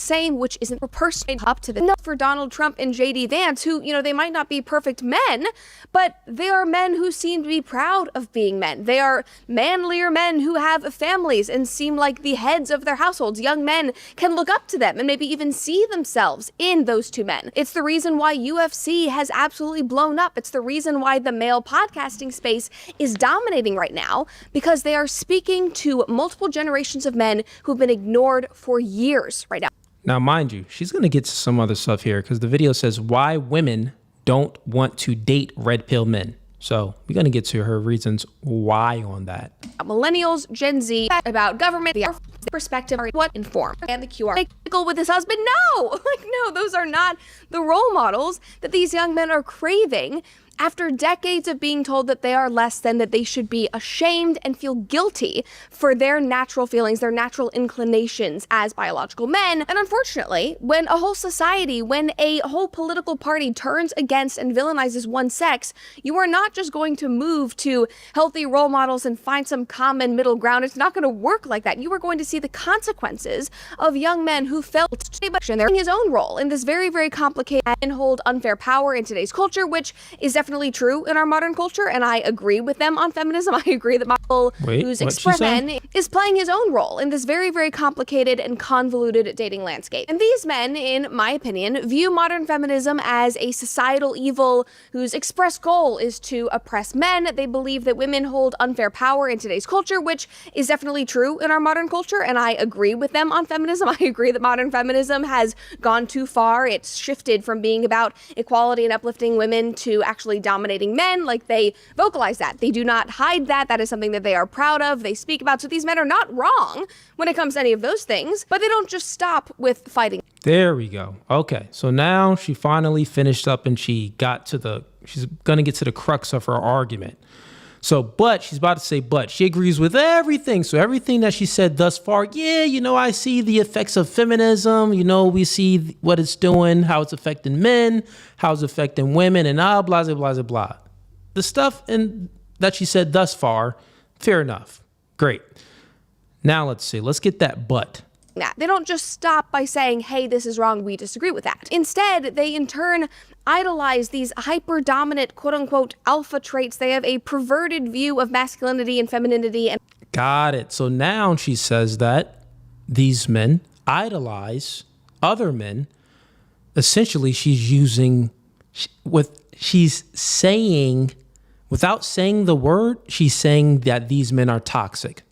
same, which isn't proportionate up to the no for Donald Trump and JD Vance, who, they might not be perfect men, but they are men who seem to be proud of being men. They are manlier men who have families and seem like the heads of their households. Young men can look up to them and maybe even see themselves in those two men. It's the reason why UFC has absolutely blown up. It's the reason why the male podcasting space is dominating right now, because they are speaking to multiple generations of men who've been ignored for years right now. Now, mind you, she's going to get to some other stuff here because the video says why women don't want to date red pill men. So we're going to get to her reasons why on that. Millennials, Gen Z, about government, the perspective, what informed, and the QR with his husband. No, no, those are not the role models that these young men are craving. After decades of being told that they are less than, that they should be ashamed and feel guilty for their natural feelings, their natural inclinations as biological men. And unfortunately, when a whole society, when a whole political party turns against and villainizes one sex, you are not just going to move to healthy role models and find some common middle ground. It's not going to work like that. You are going to see the consequences of young men who felt they're in his own role in this very, very complicated and hold unfair power in today's culture, which is definitely true in our modern culture, and I agree with them on feminism. I agree that Michael, who's expressed men, is playing his own role in this very, very complicated and convoluted dating landscape. And these men, in my opinion, view modern feminism as a societal evil whose express goal is to oppress men. They believe that women hold unfair power in today's culture, which is definitely true in our modern culture, and I agree with them on feminism. I agree that modern feminism has gone too far. It's shifted from being about equality and uplifting women to actually dominating men. Like, they vocalize that. They do not hide that. That is something that they are proud of. They speak about. So these men are not wrong when it comes to any of those things, but they don't just stop with fighting. There we go. Okay. So now she finally finished up and she's going to get to the crux of her argument. So, but she's about to say, but she agrees with everything. So everything that she said thus far, I see the effects of feminism. We see what it's doing, how it's affecting men, how it's affecting women, and blah, blah, blah, blah. The stuff that she said thus far, fair enough. Great. Now let's see. Let's get that but. They don't just stop by saying, hey, this is wrong, we disagree with that. Instead, they in turn idolize these hyper-dominant, quote-unquote, alpha traits. They have a perverted view of masculinity and femininity. And got it. So now she says that these men idolize other men. Essentially, she's saying, without saying the word, she's saying that these men are toxic.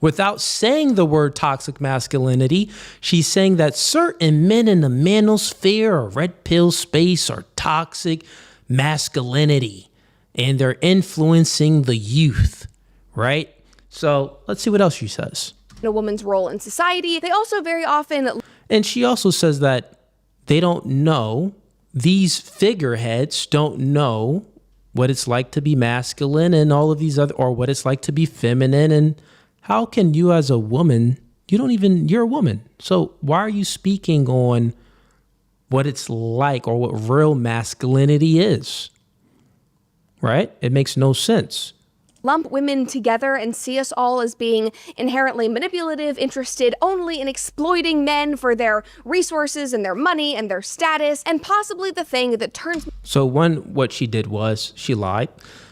Without saying the word toxic masculinity, she's saying that certain men in the manosphere or red pill space are toxic masculinity and they're influencing the youth, right? So let's see what else she says. A woman's role in society. They also very often... And she also says that they don't know, these figureheads don't know what it's like to be masculine and all of these other, or what it's like to be feminine. And how can you as a woman, you're a woman. So why are you speaking on what it's like or what real masculinity is? Right? It makes no sense. Lump women together and see us all as being inherently manipulative, interested only in exploiting men for their resources and their money and their status, and possibly the thing that turns... So what she did was she lied.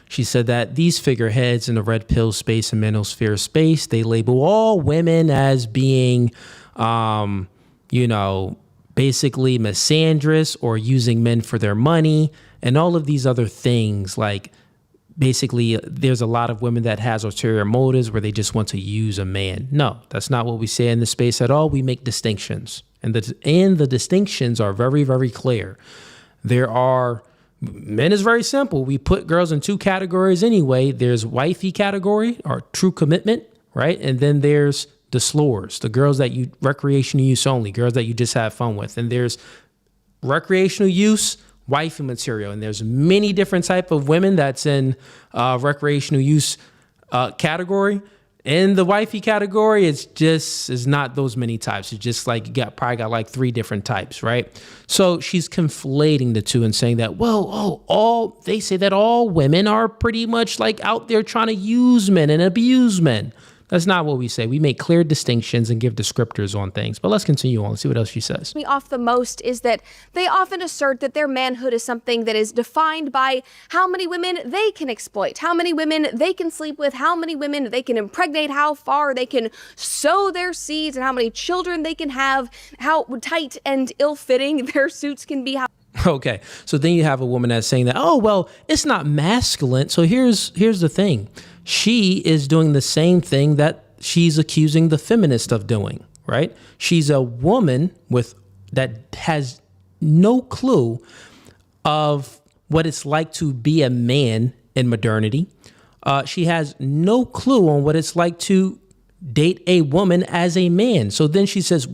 She said that these figureheads in the red pill space and manosphere space, they label all women as being, basically misandrous or using men for their money and all of these other things. Like, basically, there's a lot of women that has ulterior motives where they just want to use a man. No, that's not what we say in the space at all. We make distinctions, and the distinctions are very, very clear. Men is very simple. We put girls in two categories anyway. There's wifey category or true commitment, right? And then there's the slores, the girls that you recreational use only, girls that you just have fun with. And there's recreational use, wifey material. And there's many different type of women that's in recreational use category. In the wifey category, it's not those many types. It's just like you probably got like 3 different types, right? So she's conflating the two and saying that, they say that all women are pretty much like out there trying to use men and abuse men. That's not what we say. We make clear distinctions and give descriptors on things. But let's continue on. Let's see what else she says. Me off the most is that they often assert that their manhood is something that is defined by how many women they can exploit, how many women they can sleep with, how many women they can impregnate, how far they can sow their seeds, and how many children they can have, how tight and ill-fitting their suits can be. Okay, so then you have a woman that's saying that, it's not masculine. So here's the thing. She is doing the same thing that she's accusing the feminist of doing, right? She's a woman that has no clue of what it's like to be a man in modernity. She has no clue on what it's like to date a woman as a man. So then she says,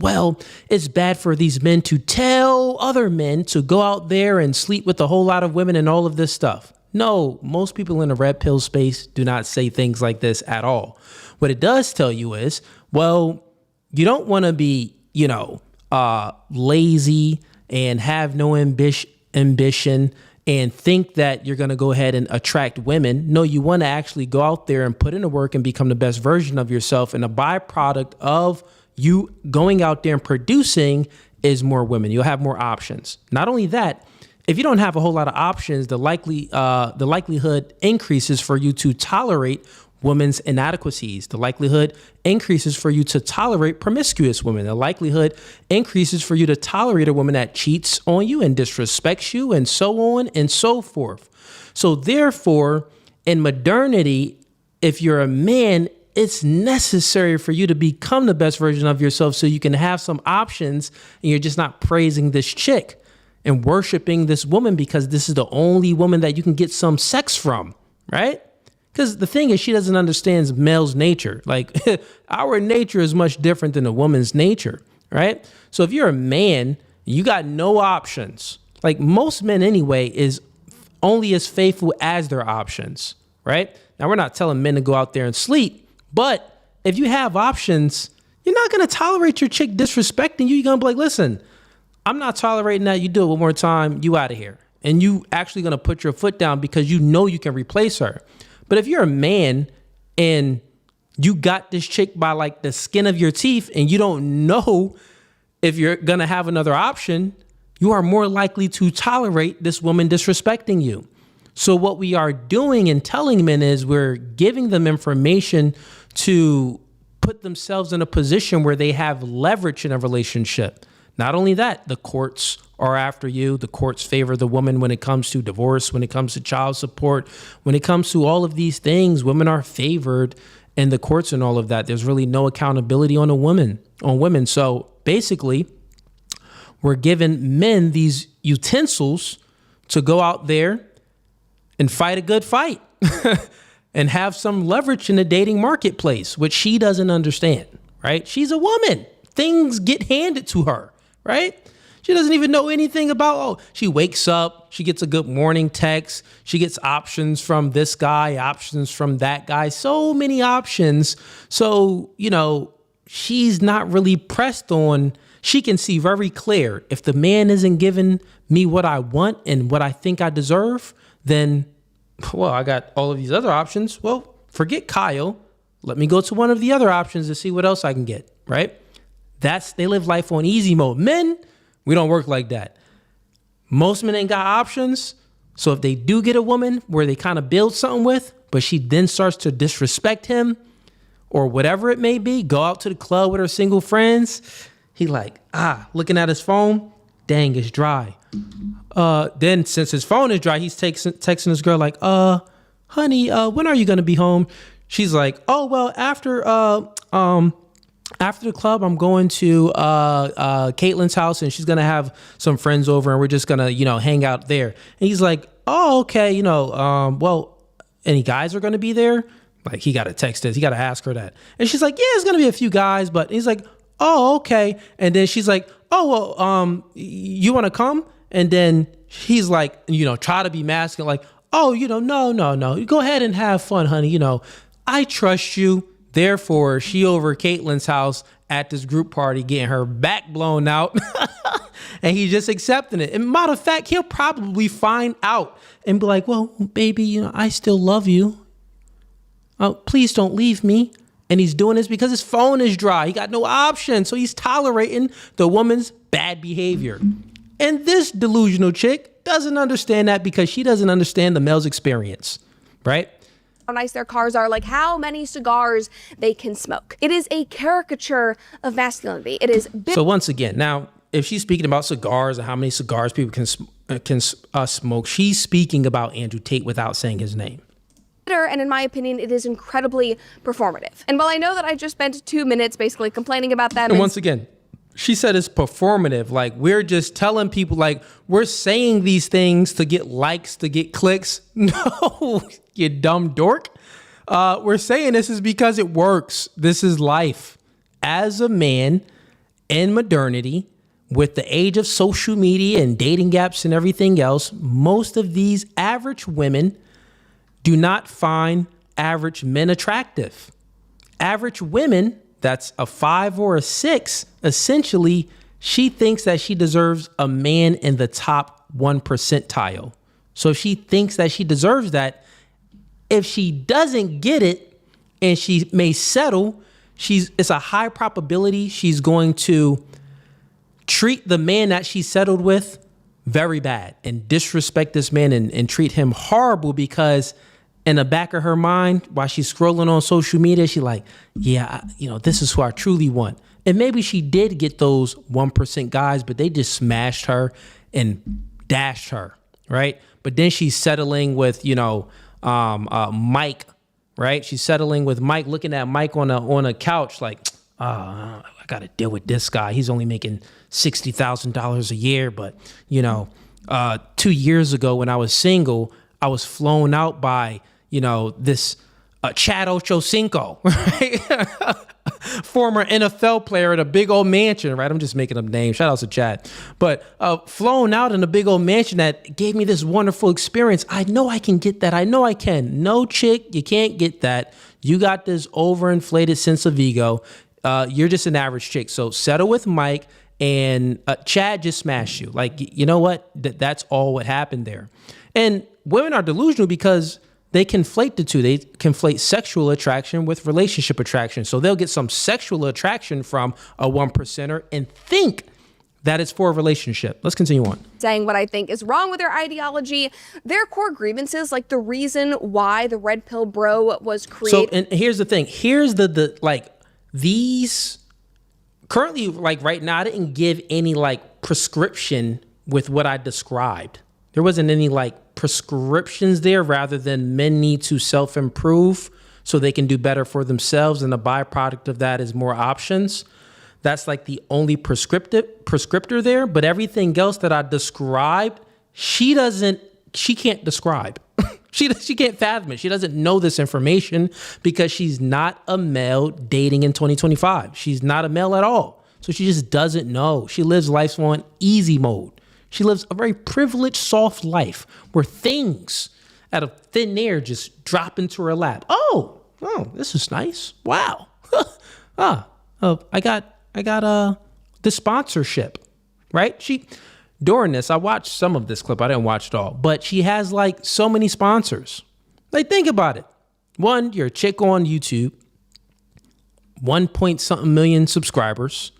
it's bad for these men to tell other men to go out there and sleep with a whole lot of women and all of this stuff. No, most people in the red pill space do not say things like this at all. What it does tell you is, you don't want to be, lazy and have no ambition and think that you're going to go ahead and attract women. No, you want to actually go out there and put in the work and become the best version of yourself. And a byproduct of you going out there and producing is more women. You'll have more options. Not only that, if you don't have a whole lot of options, the likelihood increases for you to tolerate women's inadequacies. The likelihood increases for you to tolerate promiscuous women. The likelihood increases for you to tolerate a woman that cheats on you and disrespects you and so on and so forth. So therefore, in modernity, if you're a man, it's necessary for you to become the best version of yourself so you can have some options and you're just not praising this chick and worshiping this woman because this is the only woman that you can get some sex from, right? Because the thing is, she doesn't understand male's nature. Like, our nature is much different than a woman's nature, right? So if you're a man, you got no options. Like, most men anyway is only as faithful as their options, right? Now, we're not telling men to go out there and sleep, but if you have options, you're not going to tolerate your chick disrespecting you. You're going to be like, listen, I'm not tolerating that. You do it one more time, you out of here. And you actually going to put your foot down because you know you can replace her. But if you're a man and you got this chick by like the skin of your teeth and you don't know if you're going to have another option, you are more likely to tolerate this woman disrespecting you. So what we are doing and telling men is we're giving them information to put themselves in a position where they have leverage in a relationship. Not only that, the courts are after you. The courts favor the woman when it comes to divorce, when it comes to child support, when it comes to all of these things. Women are favored in the courts and all of that. There's really no accountability on women. So basically, we're giving men these utensils to go out there and fight a good fight and have some leverage in the dating marketplace, which she doesn't understand, right? She's a woman. Things get handed to her. Right? She doesn't even know anything about, she wakes up, she gets a good morning text, she gets options from this guy, options from that guy, so many options. So, she's not really pressed on, she can see very clear, if the man isn't giving me what I want and what I think I deserve, then, I got all of these other options. Well, forget Kyle. Let me go to one of the other options to see what else I can get, right? They live life on easy mode. Men, we don't work like that. Most men ain't got options. So if they do get a woman where they kind of build something with, but she then starts to disrespect him or whatever it may be, go out to the club with her single friends, he like, looking at his phone, dang, it's dry. Then since his phone is dry, he's texting his girl like, honey, when are you going to be home? She's like, after the club, I'm going to Caitlin's house and she's going to have some friends over and we're just going to, hang out there. And he's like, oh, okay, any guys are going to be there? Like, he got to text this. He got to ask her that. And she's like, yeah, there's going to be a few guys. But he's like, oh, okay. And then she's like, oh, well, you want to come? And then he's like, try to be masculine. Like, oh, no. You go ahead and have fun, honey. I trust you. Therefore, she over Caitlin's house at this group party getting her back blown out. And he's just accepting it. And matter of fact, he'll probably find out and be like, well, baby, I still love you. Please don't leave me. And he's doing this because his phone is dry. He got no option. So he's tolerating the woman's bad behavior. And this delusional chick doesn't understand that because she doesn't understand the male's experience, right? How nice their cars are, like how many cigars they can smoke. It is a caricature of masculinity. It is So once again, now, if she's speaking about cigars and how many cigars people can smoke, she's speaking about Andrew Tate without saying his name. And in my opinion, it is incredibly performative. And while I know that I just spent 2 minutes basically complaining about them. And once again, she said it's performative. Like, we're just telling people, like, we're saying these things to get likes, to get clicks. No, you dumb dork. We're saying this is because it works. This is life. As a man in modernity, with the age of social media and dating apps and everything else, most of these average women do not find average men attractive. Average women, that's a 5 or a 6, essentially, she thinks that she deserves a man in the top 1 percentile. So if she thinks that she deserves that, if she doesn't get it and she may settle, it's a high probability she's going to treat the man that she settled with very bad and disrespect this man and treat him horrible, because in the back of her mind, while she's scrolling on social media, she's like, yeah, this is who I truly want. And maybe she did get those 1% guys, but they just smashed her and dashed her, right? But then she's settling with, Mike, right? She's settling with Mike, looking at Mike on a couch like, I got to deal with this guy. He's only making $60,000 a year. But, 2 years ago when I was single, I was flown out by, this Chad Ochocinco, right? Former NFL player at a big old mansion, right? I'm just making up names. Shout out to Chad. But flown out in a big old mansion that gave me this wonderful experience. I know I can get that. I know I can. No, chick, you can't get that. You got this overinflated sense of ego. You're just an average chick. So settle with Mike, and Chad just smashed you. Like, you know what? That's all what happened there. And women are delusional because they conflate the two. They conflate sexual attraction with relationship attraction. So they'll get some sexual attraction from a 1%er and think that it's for a relationship. Let's continue on. Saying what I think is wrong with their ideology, their core grievances, like the reason why the red pill bro was created. So, and here's the thing. Here's these currently, like right now, I didn't give any like prescription with what I described. There wasn't any like prescriptions there, rather than men need to self-improve so they can do better for themselves. And the byproduct of that is more options. That's like the only prescriptor there. But everything else that I described, she can't describe. She can't fathom it. She doesn't know this information because she's not a male dating in 2025. She's not a male at all. So she just doesn't know. She lives life on easy mode. She lives a very privileged, soft life where things out of thin air just drop into her lap. Oh, this is nice. Wow. I got the sponsorship, right? During this, I watched some of this clip. I didn't watch it all, but she has like so many sponsors. Like, think about it. One, you're a chick on YouTube, 1-point-something million subscribers.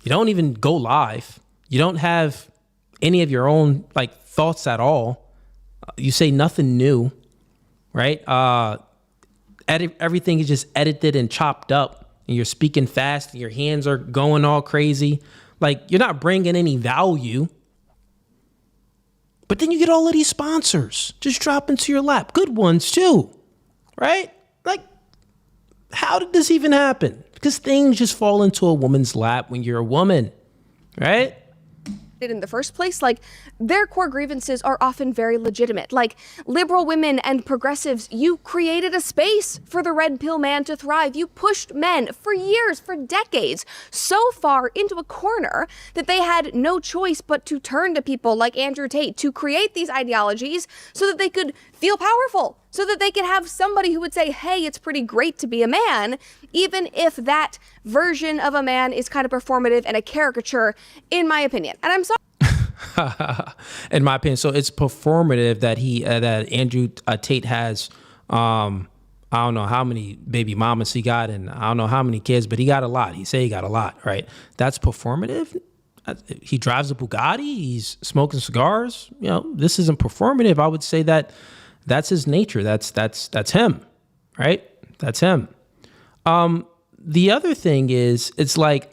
You don't even go live. You don't have any of your own like thoughts at all. You say nothing new, right? Everything is just edited and chopped up, and you're speaking fast and your hands are going all crazy. Like, you're not bringing any value. But then you get all of these sponsors just drop into your lap. Good ones too, right? Like, how did this even happen? Because things just fall into a woman's lap when you're a woman, right? In the first place, like, their core grievances are often very legitimate. Like, liberal women and progressives, you created a space for the red pill man to thrive. You pushed men for years, for decades, so far into a corner that they had no choice but to turn to people like Andrew Tate to create these ideologies so that they could feel powerful so that they could have somebody who would say, hey, it's pretty great to be a man, even if that version of a man is kind of performative and a caricature, in my opinion. And I'm sorry. In my opinion, so it's performative that that Andrew Tate has, I don't know how many baby mamas he got, and I don't know how many kids, but he got a lot. He say he got a lot, right? That's performative. He drives a Bugatti. He's smoking cigars. You know, this isn't performative. I would say that that's his nature. That's him, right? That's him. The other thing is, it's like,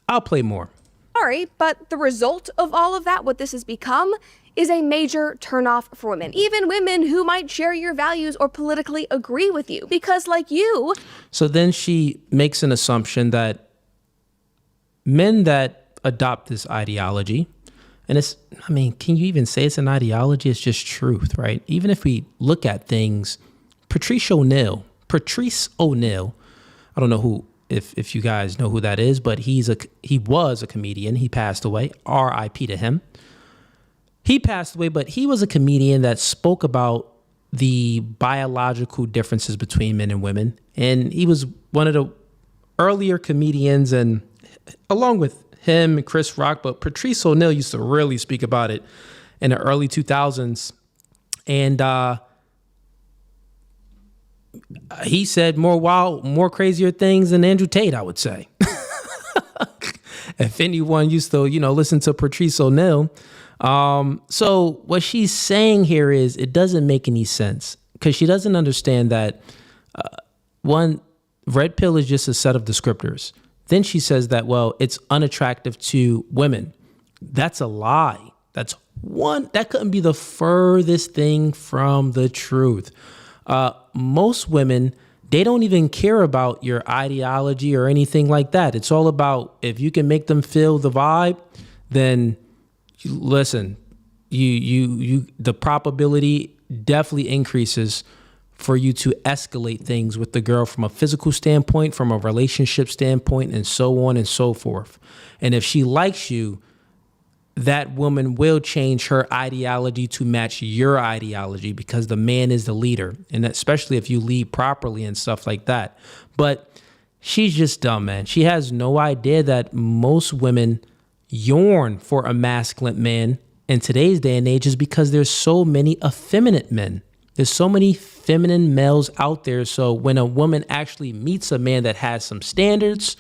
I'll play more. Sorry, but the result of all of that, what this has become, is a major turnoff for women. Even women who might share your values or politically agree with you. Because like you... So then she makes an assumption that men that adopt this ideology, and it's, I mean, can you even say it's an ideology? It's just truth, right? Even if we look at things, Patrice O'Neill, I don't know who, if you guys know who that is, but he was a comedian. He passed away. R.I.P. to him. He passed away, but he was a comedian that spoke about the biological differences between men and women. And he was one of the earlier comedians, and along with him and Chris Rock, but Patrice O'Neill used to really speak about it in the early 2000s. And he said more crazier things than Andrew Tate, I would say. If anyone used to, listen to Patrice O'Neill. So what she's saying here is it doesn't make any sense, because she doesn't understand that one, red pill is just a set of descriptors. Then she says that, well, it's unattractive to women. That's a lie. That couldn't be the furthest thing from the truth. Most women, they don't even care about your ideology or anything like that. It's all about, if you can make them feel the vibe, then listen, the probability definitely increases for you to escalate things with the girl from a physical standpoint, from a relationship standpoint, and so on and so forth. And if she likes you, that woman will change her ideology to match your ideology, because the man is the leader. And especially if you lead properly and stuff like that. But she's just dumb, man. She has no idea that most women yearn for a masculine man in today's day and age, is because there's so many effeminate men. There's so many feminine males out there. So when a woman actually meets a man that has some standards,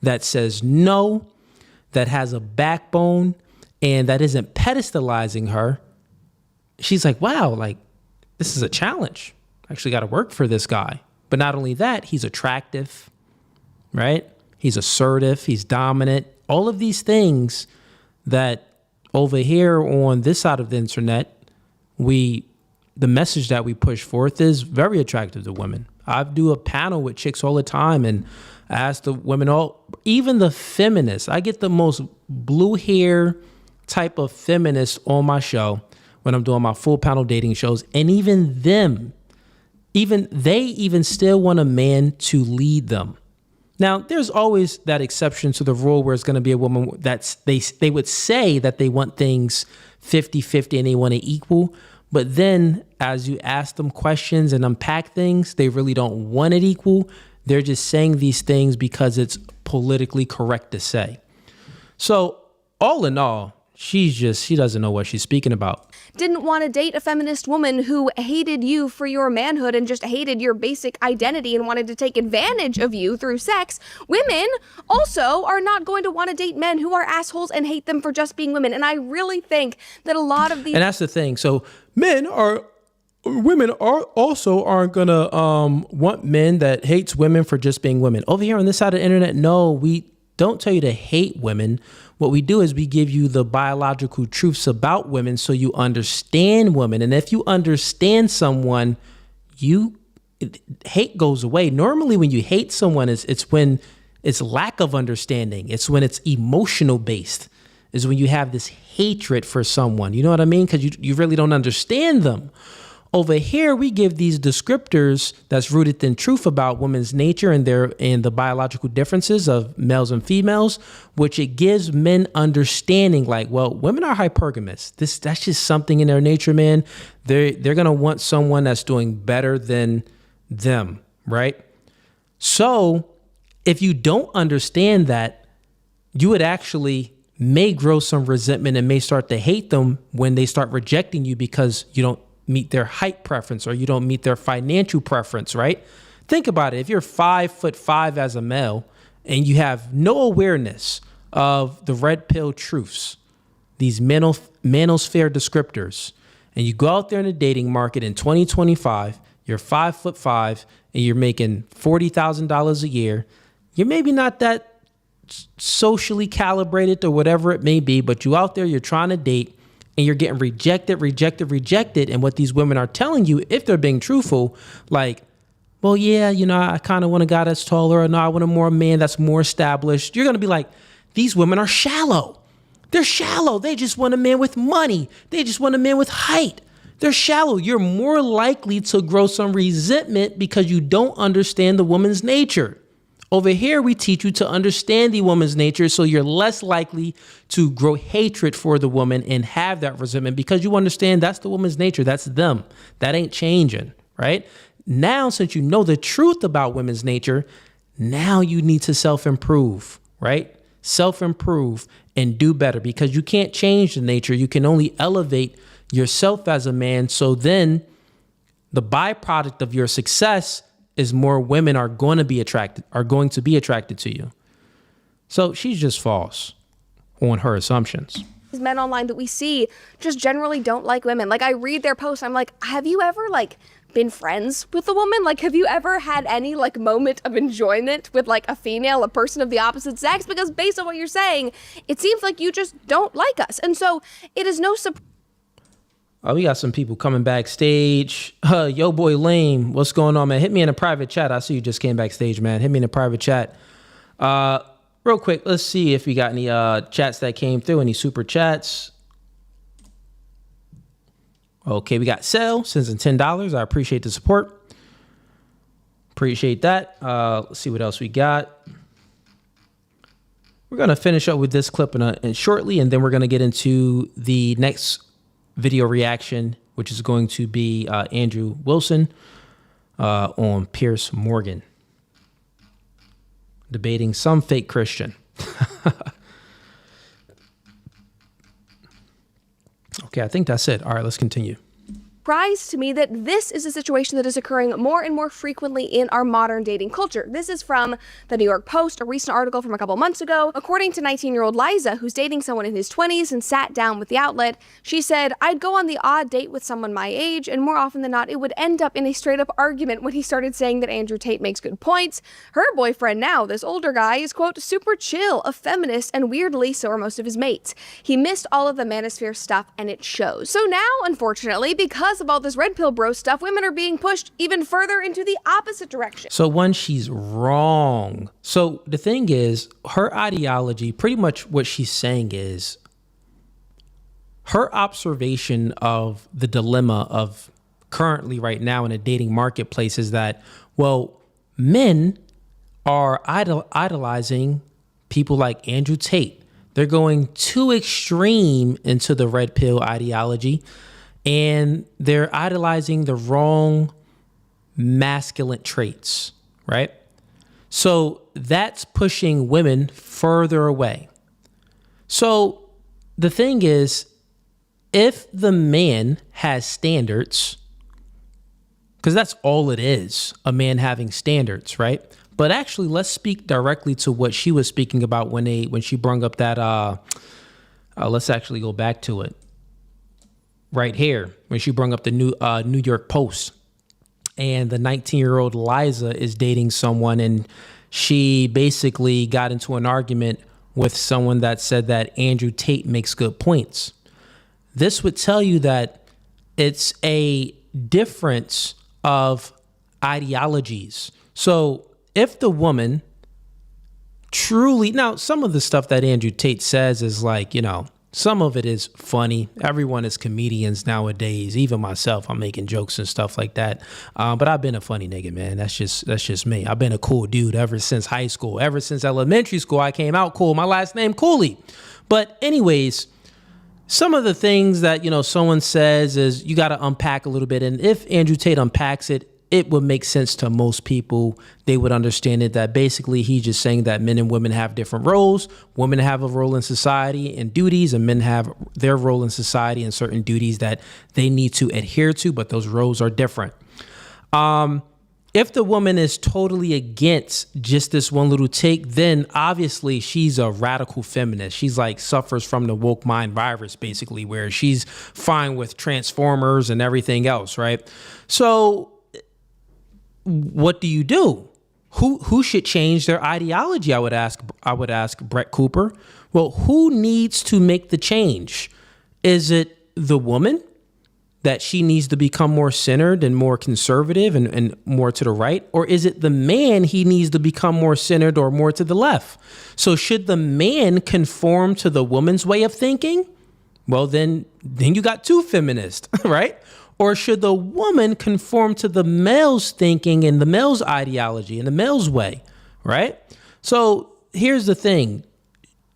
that says no, that has a backbone, and that isn't pedestalizing her, she's like, wow, like, this is a challenge. I actually got to work for this guy. But not only that, he's attractive, right? He's assertive, he's dominant. All of these things that over here on this side of the internet, the message that we push forth is very attractive to women. I do a panel with chicks all the time, and I ask the women, even the feminists, I get the most blue hair type of feminists on my show when I'm doing my full panel dating shows. And even they still want a man to lead them. Now, there's always that exception to the rule where it's going to be a woman that's they would say that they want things 50-50 and they want it equal. But then as you ask them questions and unpack things, they really don't want it equal. They're just saying these things because it's politically correct to say. So all in all, she doesn't know what she's speaking about. Didn't want to date a feminist woman who hated you for your manhood and just hated your basic identity and wanted to take advantage of you through sex. Women also are not going to want to date men who are assholes and hate them for just being women. And I really think that a lot of these... And that's the thing. So women aren't going to want men that hates women for just being women. Over here on this side of the internet, no, we don't tell you to hate women. What we do is we give you the biological truths about women so you understand women. And if you understand someone, hate goes away. Normally when you hate someone, it's when it's lack of understanding. It's when it's emotional based, is when you have this hatred for someone. You know what I mean? Because you really don't understand them. Over here, we give these descriptors that's rooted in truth about women's nature and the biological differences of males and females, which it gives men understanding like, well, women are hypergamous. That's just something in their nature, man. They're gonna want someone that's doing better than them, right? So if you don't understand that, you would actually may grow some resentment and may start to hate them when they start rejecting you because you don't meet their height preference or you don't meet their financial preference, right? Think about it. If you're 5'5" as a male and you have no awareness of the red pill truths, these manosphere descriptors, and you go out there in the dating market in 2025, you're 5'5" and you're making $40,000 a year, you're maybe not that socially calibrated or whatever it may be, but you out there, you're trying to date, and you're getting rejected. And what these women are telling you, if they're being truthful, like, well, yeah, I kind of want a guy that's taller, or no, I want a man that's more established. You're going to be like, these women are shallow. They're shallow. They just want a man with money. They just want a man with height. They're shallow. You're more likely to grow some resentment because you don't understand the woman's nature. Over here, we teach you to understand the woman's nature, so you're less likely to grow hatred for the woman and have that resentment because you understand that's the woman's nature. That's them. That ain't changing, right? Now, since you know the truth about women's nature, now you need to self-improve, right? Self-improve and do better because you can't change the nature. You can only elevate yourself as a man. So then the byproduct of your success is more women are going to be attracted to you. So she's just false on her assumptions. These men online that we see just generally don't like women. Like I read their posts, I'm like, have you ever been friends with a woman? Like, have you ever had any moment of enjoyment with a female, a person of the opposite sex? Because based on what you're saying, it seems like you just don't like us. And so it is no surprise. Oh, we got some people coming backstage. Yo, boy, Lame, what's going on, man? Hit me in a private chat. I see you just came backstage, man. Hit me in a private chat. Real quick, let's see if we got any chats that came through, any super chats. Okay, we got Sel sends in $10. I appreciate the support. Appreciate that. Let's see what else we got. We're going to finish up with this clip shortly, and then we're going to get into the next video reaction, which is going to be Andrew Wilson on Piers Morgan debating some fake Christian. Okay, I think that's it. All right, let's continue. Surprise to me that this is a situation that is occurring more and more frequently in our modern dating culture. This is from the New York Post, a recent article from a couple months ago. According to 19-year-old Liza, who's dating someone in his 20s and sat down with the outlet, she said, I'd go on the odd date with someone my age, and more often than not, it would end up in a straight-up argument when he started saying that Andrew Tate makes good points. Her boyfriend now, this older guy, is, quote, super chill, a feminist, and weirdly, so are most of his mates. He missed all of the manosphere stuff, and it shows. So now, unfortunately, because of all this red pill bro stuff, women are being pushed even further into the opposite direction. So one, she's wrong. So the thing is, her ideology, pretty much what she's saying is, her observation of the dilemma of currently right now in a dating marketplace is that, well, men are idolizing people like Andrew Tate. They're going too extreme into the red pill ideology, and they're idolizing the wrong masculine traits, right? So that's pushing women further away. So the thing is, if the man has standards, because that's all it is, a man having standards, right? But actually, let's speak directly to what she was speaking about when she brought up that, let's actually go back to it. Right here, when she brought up the New York Post, and the 19-year-old Liza is dating someone, and she basically got into an argument with someone that said that Andrew Tate makes good points. This would tell you that it's a difference of ideologies. So if the woman truly, now some of the stuff that Andrew Tate says is Some of it is funny. Everyone is comedians nowadays. Even myself, I'm making jokes and stuff like that. But I've been a funny nigga, man. That's just me. I've been a cool dude ever since high school. Ever since elementary school, I came out cool. My last name, Cooley. But anyways, some of the things that, someone says is you got to unpack a little bit. And if Andrew Tate unpacks it, it would make sense to most people. They would understand it that basically he's just saying that men and women have different roles. Women have a role in society and duties, and men have their role in society and certain duties that they need to adhere to, but those roles are different. If the woman is totally against just this one little take, then obviously she's a radical feminist. She's like suffers from the woke mind virus, basically, where she's fine with Transformers and everything else, right? So what do you do? Who should change their ideology? I would ask Brett Cooper. Well, who needs to make the change? Is it the woman? That she needs to become more centered and more conservative and more to the right? Or is it the man, he needs to become more centered or more to the left? So should the man conform to the woman's way of thinking? Well, then you got two feminists, right? Or should the woman conform to the male's thinking and the male's ideology and the male's way, right? So here's the thing.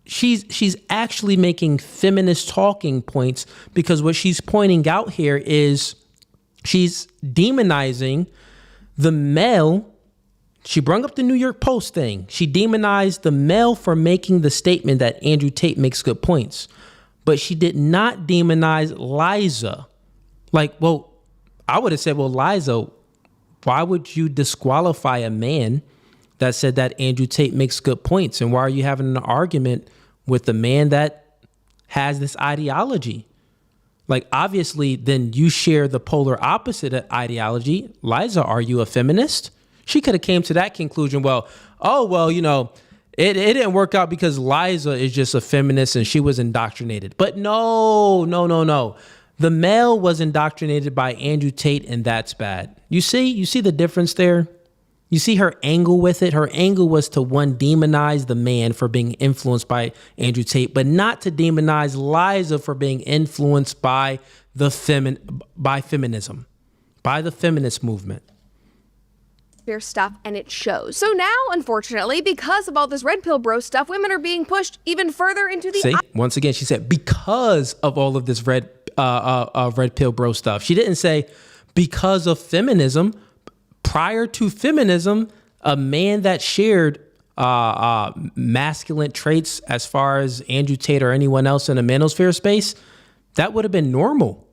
She's actually making feminist talking points, because what she's pointing out here is she's demonizing the male. She brought up the New York Post thing. She demonized the male for making the statement that Andrew Tate makes good points, but she did not demonize Liza. Well, I would have said, well, Liza, why would you disqualify a man that said that Andrew Tate makes good points? And why are you having an argument with the man that has this ideology? Obviously, then you share the polar opposite ideology. Liza, are you a feminist? She could have came to that conclusion. It didn't work out because Liza is just a feminist and she was indoctrinated. But no. The male was indoctrinated by Andrew Tate, and that's bad. You see the difference there? You see her angle with it? Her angle was to, one, demonize the man for being influenced by Andrew Tate, but not to demonize Liza for being influenced by by feminism, by the feminist movement. Stuff, and it shows. So now, unfortunately, because of all this red pill bro stuff, women are being pushed even further into the... See, once again, she said because of all of this red pill bro stuff. She didn't say because of feminism. Prior to feminism, a man that shared masculine traits as far as Andrew Tate or anyone else in the manosphere space, that would have been normal.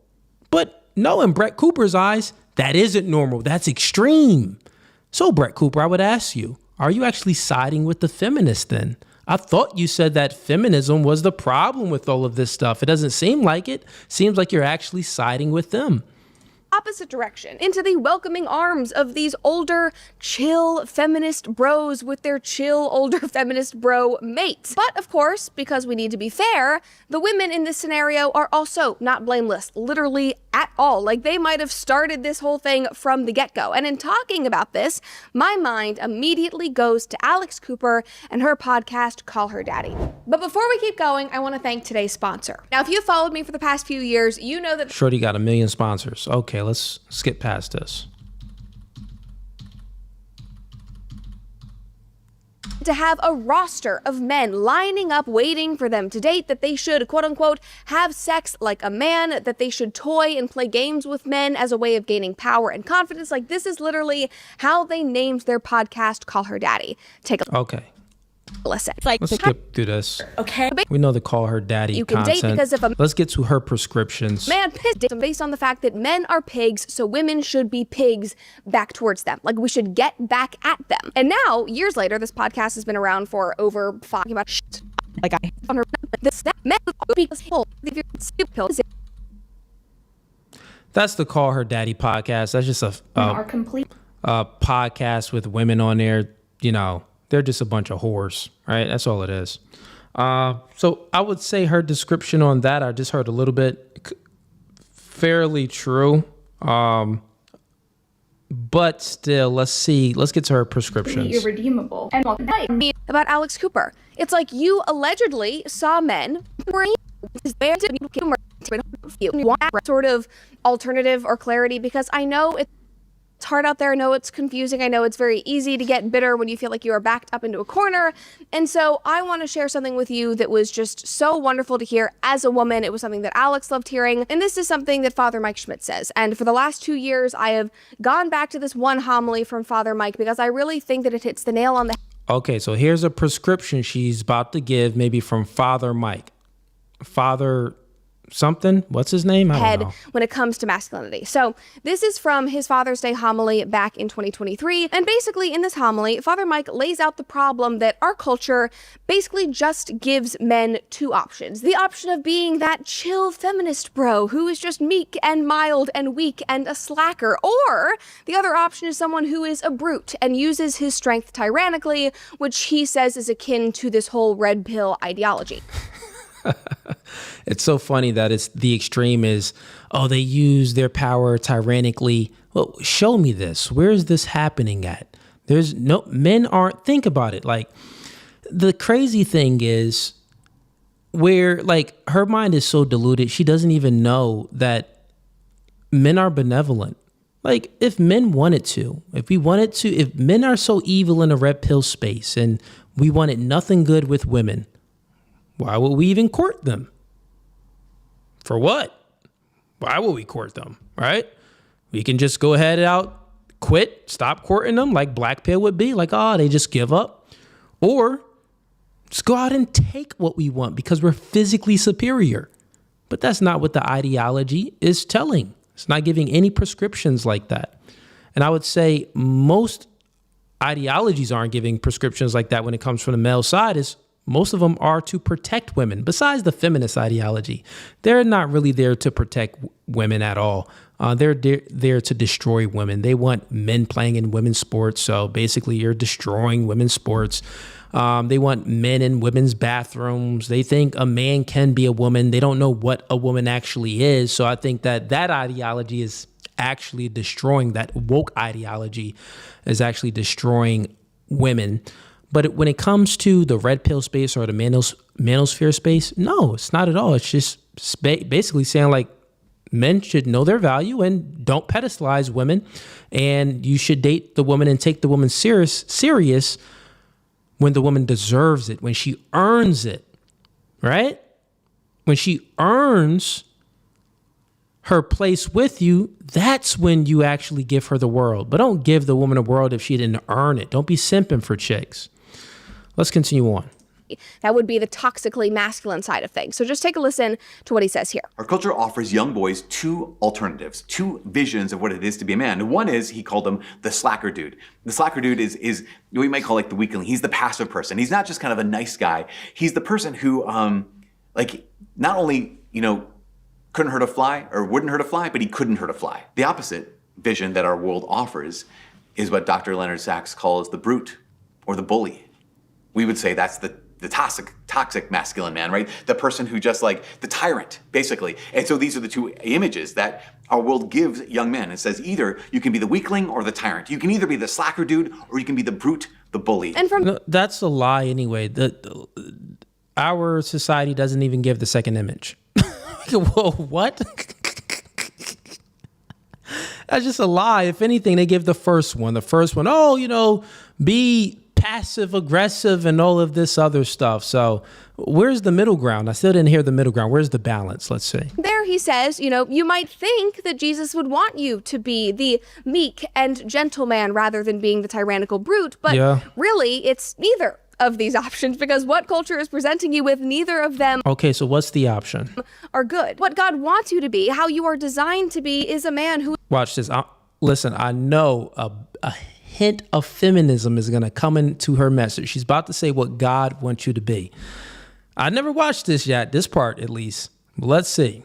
But no, in Brett Cooper's eyes, that isn't normal. That's extreme. So, Brett Cooper, I would ask you, are you actually siding with the feminists then? I thought you said that feminism was the problem with all of this stuff. It doesn't seem like it. Seems like you're actually siding with them. Opposite direction, into the welcoming arms of these older, chill feminist bros with their chill, older feminist bro mates. But of course, because we need to be fair, the women in this scenario are also not blameless, literally at all. They might have started this whole thing from the get-go. And in talking about this, my mind immediately goes to Alex Cooper and her podcast, Call Her Daddy. But before we keep going, I want to thank today's sponsor. Now, if you followed me for the past few years, you know that... Shorty got 1 million sponsors. Okay, let's skip past this. To have a roster of men lining up waiting for them to date, that they should, quote unquote, have sex like a man, that they should toy and play games with men as a way of gaining power and confidence. This is literally how they named their podcast, Call Her Daddy. Take a listen. Let's skip through this. Okay. We know the Call Her Daddy you can content. date because if a Let's get to her prescriptions. man pissed based on the fact that men are pigs, so women should be pigs back towards them. We should get back at them. And now, years later, this podcast has been around for over 5 about shit. I on her this that men because That's the Call Her Daddy podcast. That's just a podcast with women on there. They're just a bunch of whores, right? That's all it is. So I would say her description on that, I just heard a little bit, fairly true. But still, let's get to her prescriptions. Irredeemable. And about Alex Cooper. It's you allegedly saw men sort of alternative or clarity, because I know it's hard out there. I know it's confusing. I know it's very easy to get bitter when you feel like you are backed up into a corner. And so I want to share something with you that was just so wonderful to hear as a woman. It was something that Alex loved hearing. And this is something that Father Mike Schmidt says. And for the last 2 years, I have gone back to this one homily from Father Mike because I really think that it hits the nail on the Okay, so here's a prescription she's about to give, maybe from Father Mike. Father something? What's his name? I don't know. When it comes to masculinity. So this is from his Father's Day homily back in 2023. And basically in this homily, Father Mike lays out the problem that our culture basically just gives men two options. The option of being that chill feminist bro who is just meek and mild and weak and a slacker. Or the other option is someone who is a brute and uses his strength tyrannically, which he says is akin to this whole red pill ideology. It's so funny that it's the extreme is, oh, they use their power tyrannically. Well, show me this. Where is this happening at? There's no, men aren't, think about it. Like, the crazy thing is where, like, her mind is so diluted, she doesn't even know that men are benevolent. Like, if men wanted to, if men are so evil in a red pill space and we wanted nothing good with women, why would we even court them? For what? Why would we court them, right? We can just go ahead out, quit, stop courting them like black pill would be. Like, oh, they just give up. Or just go out and take what we want because we're physically superior. But that's not what the ideology is telling. It's not giving any prescriptions like that. And I would say most ideologies aren't giving prescriptions like that when it comes from the male side. Is most of them are to protect women. Besides the feminist ideology, they're not really there to protect women at all. They're there to destroy women. They want men playing in women's sports. So basically you're destroying women's sports. They want men in women's bathrooms. They think a man can be a woman. They don't know what a woman actually is. So I think that ideology is actually destroying, that woke ideology is actually destroying women. But when it comes to the red pill space or the manosphere space, no, it's not at all. It's just basically saying like men should know their value and don't pedestalize women. And you should date the woman and take the woman serious when the woman deserves it, when she earns it, right? When she earns her place with you, that's when you actually give her the world. But don't give the woman a world if she didn't earn it. Don't be simping for chicks. Let's continue on. That would be the toxically masculine side of things. So just take a listen to what he says here. Our culture offers young boys two alternatives, two visions of what it is to be a man. One is, he called him the slacker dude. The slacker dude is what we might call like the weakling. He's the passive person. He's not just kind of a nice guy. He's the person who, not only, couldn't hurt a fly or wouldn't hurt a fly, but he couldn't hurt a fly. The opposite vision that our world offers is what Dr. Leonard Sachs calls the brute or the bully. We would say that's the toxic masculine man, right? The person who just like the tyrant, basically. And so these are the two images that our world gives young men. It says either you can be the weakling or the tyrant. You can either be the slacker dude or you can be the brute, the bully. And no, that's a lie anyway. Our society doesn't even give the second image. Whoa, what? That's just a lie. If anything, they give the first one. Be passive aggressive and all of this other stuff. So where's the middle ground? I still didn't hear the middle ground. Where's the balance? Let's see. There he says, you might think that Jesus would want you to be the meek and gentle man rather than being the tyrannical brute. But really, it's neither of these options, because what culture is presenting you with, neither of them. Okay, so what's the option? Are good. What God wants you to be, how you are designed to be, is a man who... Watch this. Listen, I know a hint of feminism is going to come into her message. She's about to say what God wants you to be. I never watched this yet, this part at least. But let's see.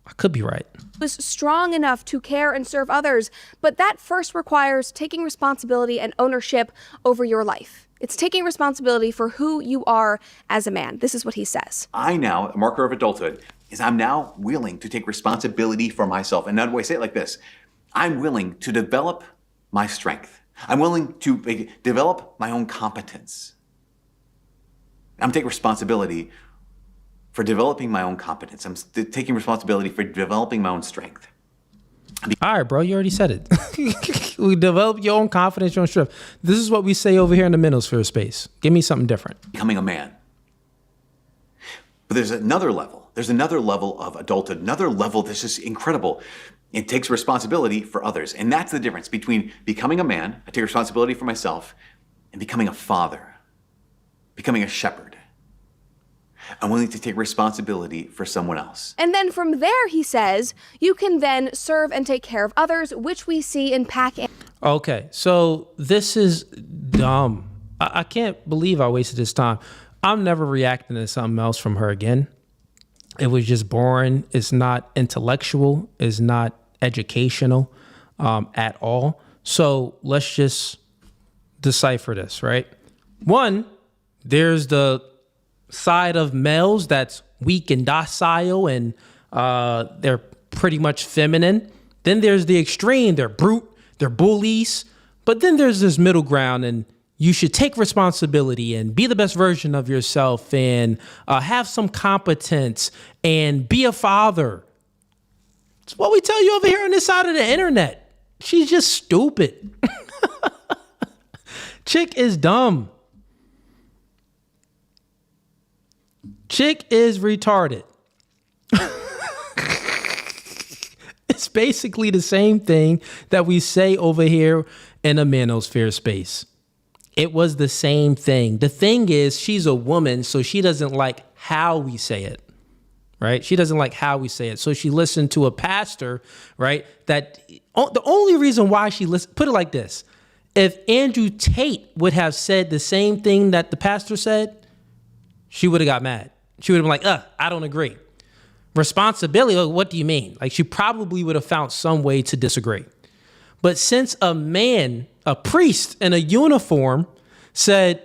I could be right. Was strong enough to care and serve others, but that first requires taking responsibility and ownership over your life. It's taking responsibility for who you are as a man. This is what he says. I now, a marker of adulthood, is I'm now willing to take responsibility for myself. And now do I say it like this? I'm willing to develop my strength. I'm willing to develop my own competence. I'm taking responsibility for developing my own competence. I'm taking responsibility for developing my own strength. All right, bro, you already said it. We develop your own confidence, your own strength. This is what we say over here in the manosphere space. Give me something different. Becoming a man. But there's another level. There's another level of adulthood, another level that's just incredible. It takes responsibility for others. And that's the difference between becoming a man, I take responsibility for myself, and becoming a father, becoming a shepherd. I'm willing to take responsibility for someone else. And then from there, he says, you can then serve and take care of others, which we see in Pac. Okay, so this is dumb. I can't believe I wasted this time. I'm never reacting to something else from her again. It was just boring. It's not intellectual. It's not educational at all. So let's just decipher this, right? One, there's the side of males that's weak and docile and they're pretty much feminine. Then there's the extreme. They're brute. They're bullies. But then there's this middle ground, and you should take responsibility and be the best version of yourself and have some competence and be a father. It's what we tell you over here on this side of the internet. She's just stupid. Chick is dumb. Chick is retarded. It's basically the same thing that we say over here in a manosphere space. It was the same thing. The thing is, she's a woman, so she doesn't like how we say it, right? She doesn't like how we say it. So she listened to a pastor, right? That the only reason why she listened, put it like this. If Andrew Tate would have said the same thing that the pastor said, she would have got mad. She would have been like, I don't agree. Responsibility, what do you mean? Like, she probably would have found some way to disagree. But since a man, a priest in a uniform, said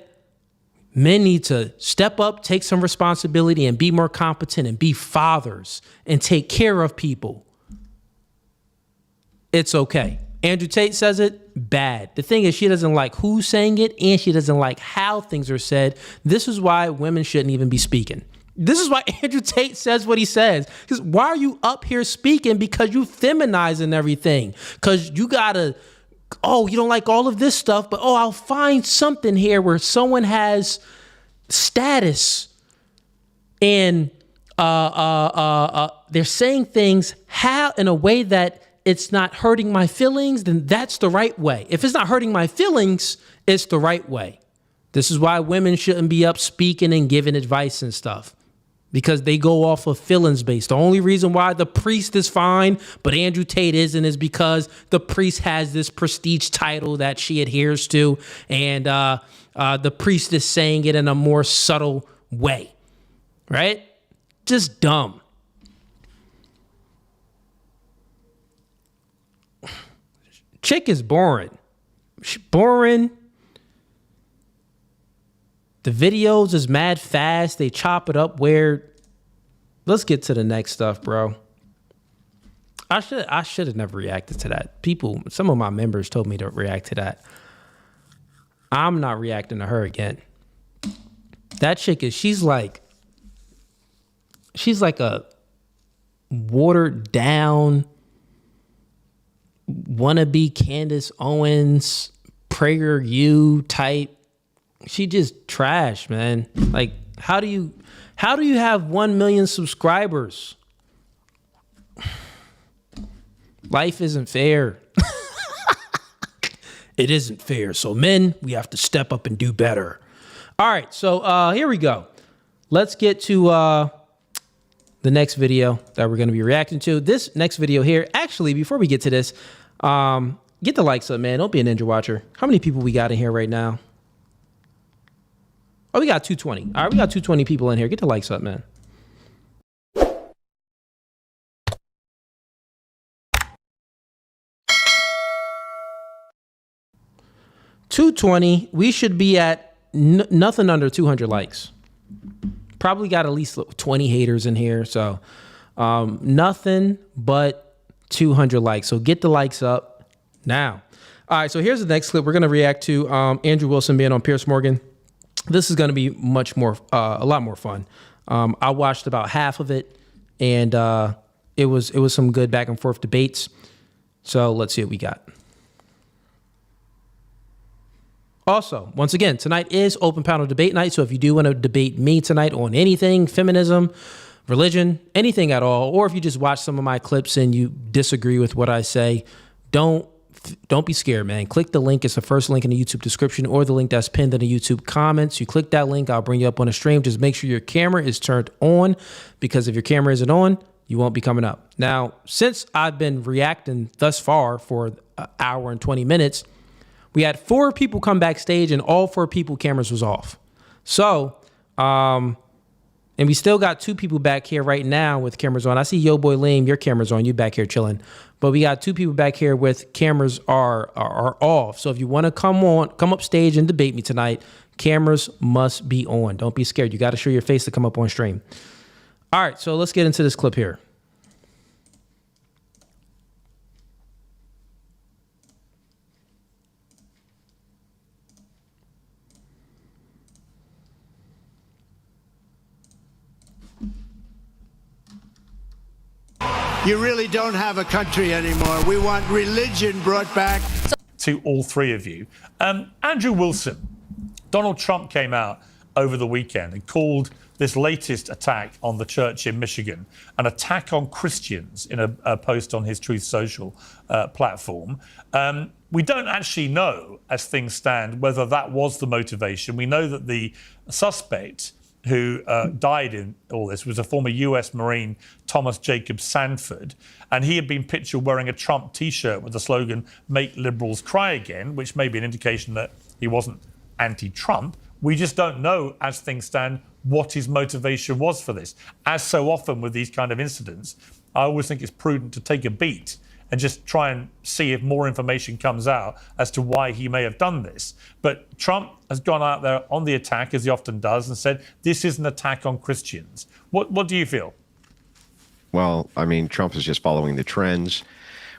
men need to step up, take some responsibility, and be more competent and be fathers and take care of people, it's okay. Andrew Tate says it, bad. The thing is, she doesn't like who's saying it, and she doesn't like how things are said. This is why women shouldn't even be speaking. This is why Andrew Tate says what he says. Because why are you up here speaking? Because you feminizing everything. Because you gotta, you don't like all of this stuff, but I'll find something here where someone has status and they're saying things in a way that it's not hurting my feelings, then that's the right way. If it's not hurting my feelings, it's the right way. This is why women shouldn't be up speaking and giving advice and stuff, because they go off of feelings based. The only reason why the priest is fine, but Andrew Tate isn't, is because the priest has this prestige title that she adheres to, and the priest is saying it in a more subtle way, right? Just dumb. Chick is boring. She's boring. The videos is mad fast. They chop it up weird. Let's get to the next stuff, bro. I should have never reacted to that. Some of my members told me to react to that. I'm not reacting to her again. That chick she's like a watered down wannabe Candace Owens, PragerU type. She just trash, man. Like, how do you have 1 million subscribers? Life isn't fair. It isn't fair. So men, we have to step up and do better. All right, so here we go. Let's get to the next video that we're going to be reacting to. This next video here, actually, before we get to this, get the likes up, man. Don't be a ninja watcher. How many people we got in here right now? Oh, we got 220. All right, we got 220 people in here. Get the likes up, man. $220. We should be at nothing under 200 likes. Probably got at least 20 haters in here. So nothing but 200 likes. So get the likes up now. All right, so here's the next clip. We're going to react to Andrew Wilson being on Piers Morgan. this is going to be a lot more fun. I watched about half of it, and it was some good back and forth debates. So let's see what we got. Also, once again, tonight is open panel debate night. So if you do want to debate me tonight on anything, feminism, religion, anything at all, or if you just watch some of my clips and you disagree with what I say, don't be scared, man. Click the link. It's the first link in the YouTube description or the link that's pinned in the YouTube comments. You click that link, I'll bring you up on a stream. Just make sure your camera is turned on, because if your camera isn't on, you won't be coming up. Now, since I've been reacting thus far for an hour and 20 minutes, we had 4 people come backstage and all 4 people cameras was off. So, and we still got 2 people back here right now with cameras on. I see Yo Boy Lame, your camera's on. You back here chilling. But we got 2 people back here with cameras are off. So if you want to come up stage and debate me tonight, cameras must be on. Don't be scared. You got to show your face to come up on stream. All right, so let's get into this clip here. You really don't have a country anymore. We want religion brought back. To all 3 of you. Andrew Wilson, Donald Trump came out over the weekend and called this latest attack on the church in Michigan an attack on Christians in a post on his Truth Social platform. We don't actually know, as things stand, whether that was the motivation. We know that the suspect who died in all this was a former US Marine, Thomas Jacob Sanford, and he had been pictured wearing a Trump T-shirt with the slogan, "Make liberals cry again," which may be an indication that he wasn't anti-Trump. We just don't know, as things stand, what his motivation was for this. As so often with these kind of incidents, I always think it's prudent to take a beat and just try and see if more information comes out as to why he may have done this. But Trump has gone out there on the attack, as he often does, and said, this is an attack on Christians. What do you feel? Well, I mean, Trump is just following the trends.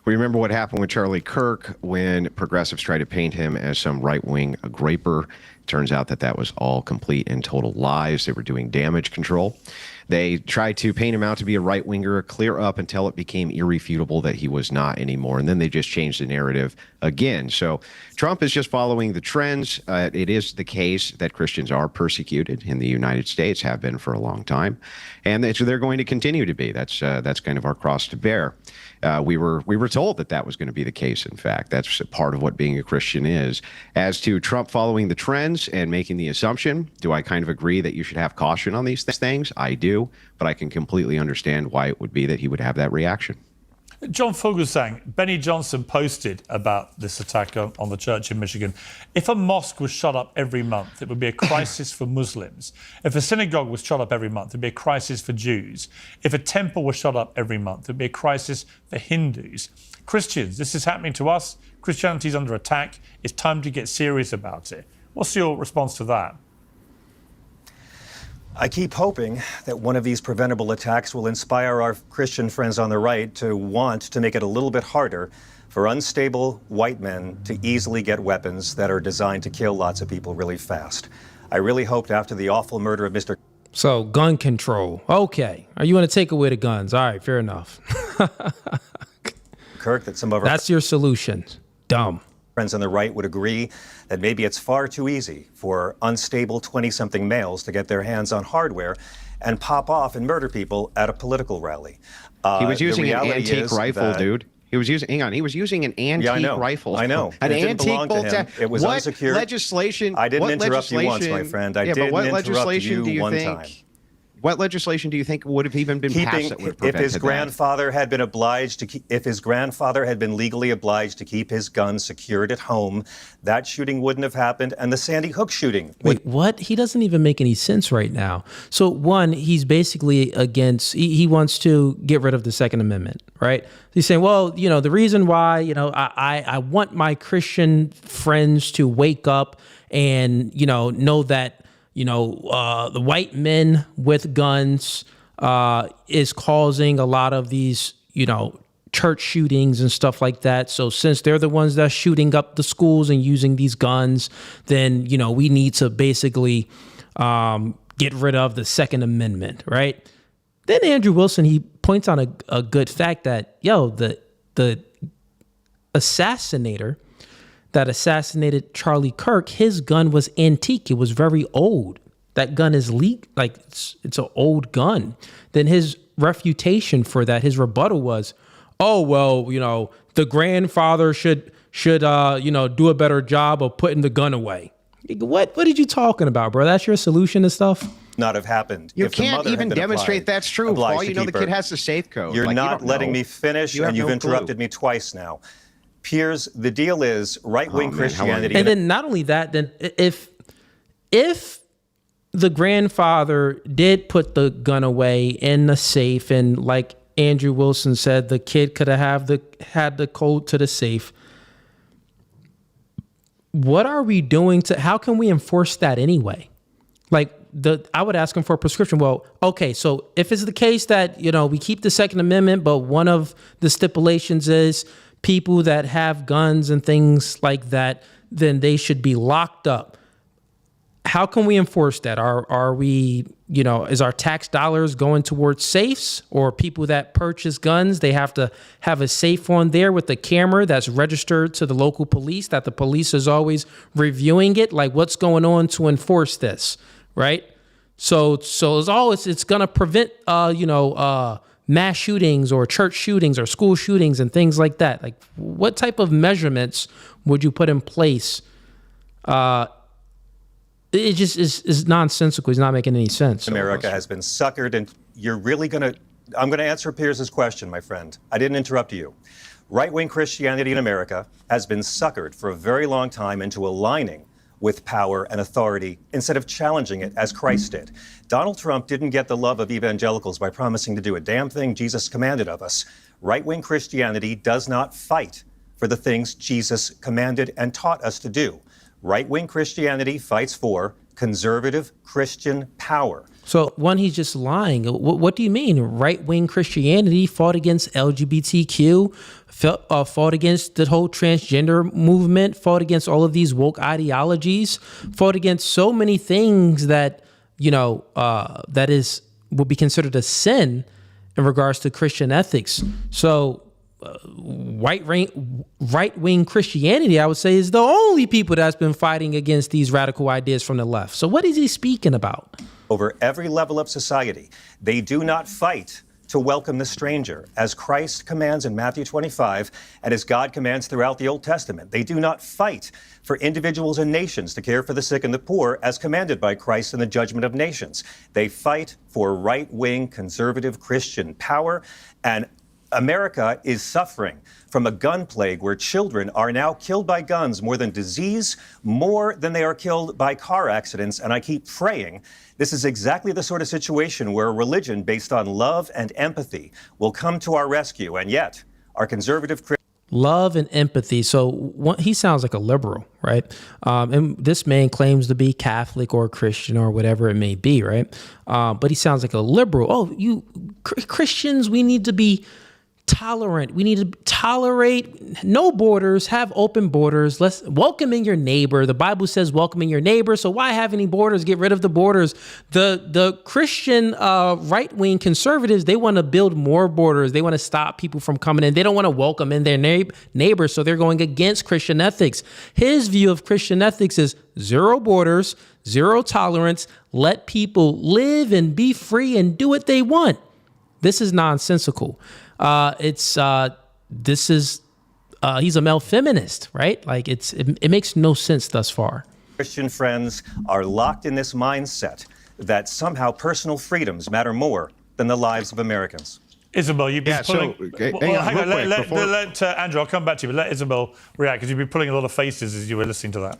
We remember what happened with Charlie Kirk when progressives tried to paint him as some right-wing graper. Turns out that was all complete and total lies. They were doing damage control. They tried to paint him out to be a right-winger, clear up until it became irrefutable that he was not anymore. And then they just changed the narrative again. So Trump is just following the trends. It is the case that Christians are persecuted in the United States, have been for a long time. And they're going to continue to be. That's kind of our cross to bear. We were told that was going to be the case. In fact, that's part of what being a Christian is. As to Trump following the trends and making the assumption, do I kind of agree that you should have caution on these things? I do, but I can completely understand why it would be that he would have that reaction. John Fugazee, Benny Johnson posted about this attack on the church in Michigan. If a mosque was shut up every month, it would be a crisis for Muslims. If a synagogue was shut up every month, it would be a crisis for Jews. If a temple was shut up every month, it would be a crisis for Hindus. Christians, this is happening to us. Christianity is under attack. It's time to get serious about it. What's your response to that? I keep hoping that one of these preventable attacks will inspire our Christian friends on the right to want to make it a little bit harder for unstable white men to easily get weapons that are designed to kill lots of people really fast. I really hoped after the awful murder of Mr. So gun control. Okay. Are you want to take away the guns? All right, fair enough. Kirk, that some of our That's your solution. Dumb. Friends on the right would agree that maybe it's far too easy for unstable 20-something males to get their hands on hardware and pop off and murder people at a political rally. He was using an antique rifle, dude. He was using, he was using an antique rifle. I know. An antique bolt. It was what unsecured. Legislation? I didn't interrupt you once, my friend. I didn't interrupt you one time. What legislation do you think would have even been passed that would have prevented if his grandfather had been obliged to if his grandfather had been legally obliged to keep his gun secured at home, that shooting wouldn't have happened, and the Sandy Hook shooting. Wait, what? He doesn't even make any sense right now. So one, he's basically against. He wants to get rid of the Second Amendment, right? He's saying, well, you know, the reason why, you know, I want my Christian friends to wake up and, you know that. You know, the white men with guns is causing a lot of these, you know, church shootings and stuff like that. So since they're the ones that's shooting up the schools and using these guns, then, you know, we need to basically get rid of the Second Amendment, right? Then Andrew Wilson, he points on a good fact that, the assassinator that assassinated Charlie Kirk, his gun was antique. It was very old. That gun is it's an old gun. Then his refutation for that, his rebuttal was, oh, well, you know, the grandfather should do a better job of putting the gun away. What are you talking about, bro? That's your solution to stuff? Not have happened. You If the can't mother had even been demonstrate applied, that's true. For obliged all to you know, the keep her. kid has the safe code. You're Like, you not don't letting know. me finish, You have and you've no interrupted clue. me twice now. Piers, the deal is right-wing Oh, man, Christianity. And then not only that, then if the grandfather did put the gun away in the safe, and like Andrew Wilson said, the kid could have had the code to the safe. What are we doing how can we enforce that anyway? Like I would ask him for a prescription. Well, okay, so if it's the case that, you know, we keep the Second Amendment, but one of the stipulations is people that have guns and things like that, then they should be locked up. How can we enforce that? Are we, you know, is our tax dollars going towards safes, or people that purchase guns, they have to have a safe on there with a camera that's registered to the local police, that the police is always reviewing it? Like, what's going on to enforce this, right? So it's going to prevent, mass shootings or church shootings or school shootings and things like that. Like, what type of measurements would you put in place? It just is nonsensical. It's not making any sense. America has been suckered, and you're really I'm going to answer Piers's question, my friend. I didn't interrupt you. Right-wing Christianity in America has been suckered for a very long time into aligning with power and authority instead of challenging it as Christ did. Donald Trump didn't get the love of evangelicals by promising to do a damn thing Jesus commanded of us. Right-wing Christianity does not fight for the things Jesus commanded and taught us to do. Right-wing Christianity fights for conservative Christian power. So, one, he's just lying. What do you mean? Right-wing Christianity fought against LGBTQ, fought against the whole transgender movement, fought against all of these woke ideologies, fought against so many things that, would be considered a sin in regards to Christian ethics. So, right-wing Christianity, I would say, is the only people that's been fighting against these radical ideas from the left. So what is he speaking about? Over every level of society, they do not fight to welcome the stranger, as Christ commands in Matthew 25, and as God commands throughout the Old Testament. They do not fight for individuals and nations to care for the sick and the poor, as commanded by Christ in the judgment of nations. They fight for right-wing conservative Christian power, and America is suffering from a gun plague where children are now killed by guns more than disease, more than they are killed by car accidents. And I keep praying this is exactly the sort of situation where a religion based on love and empathy will come to our rescue. And yet, our conservative love and empathy. So he sounds like a liberal, right? And this man claims to be Catholic or Christian or whatever it may be, right? But he sounds like a liberal. Oh, you Christians, we need to be tolerant. We need to tolerate no borders, have open borders. Let's welcoming your neighbor. The Bible says welcoming your neighbor. So why have any borders? Get rid of the borders. The Christian right-wing conservatives, they want to build more borders. They want to stop people from coming in. They don't want to welcome in their neighbors. So they're going against Christian ethics. His view of Christian ethics is zero borders, zero tolerance. Let people live and be free and do what they want. This is nonsensical. He's a male feminist, right? Like it makes no sense thus far. Christian friends are locked in this mindset that somehow personal freedoms matter more than the lives of Americans. Isabel, you've been pulling... hang on, let Andrew, I'll come back to you, but let Isabel react, because you've been pulling a lot of faces as you were listening to that.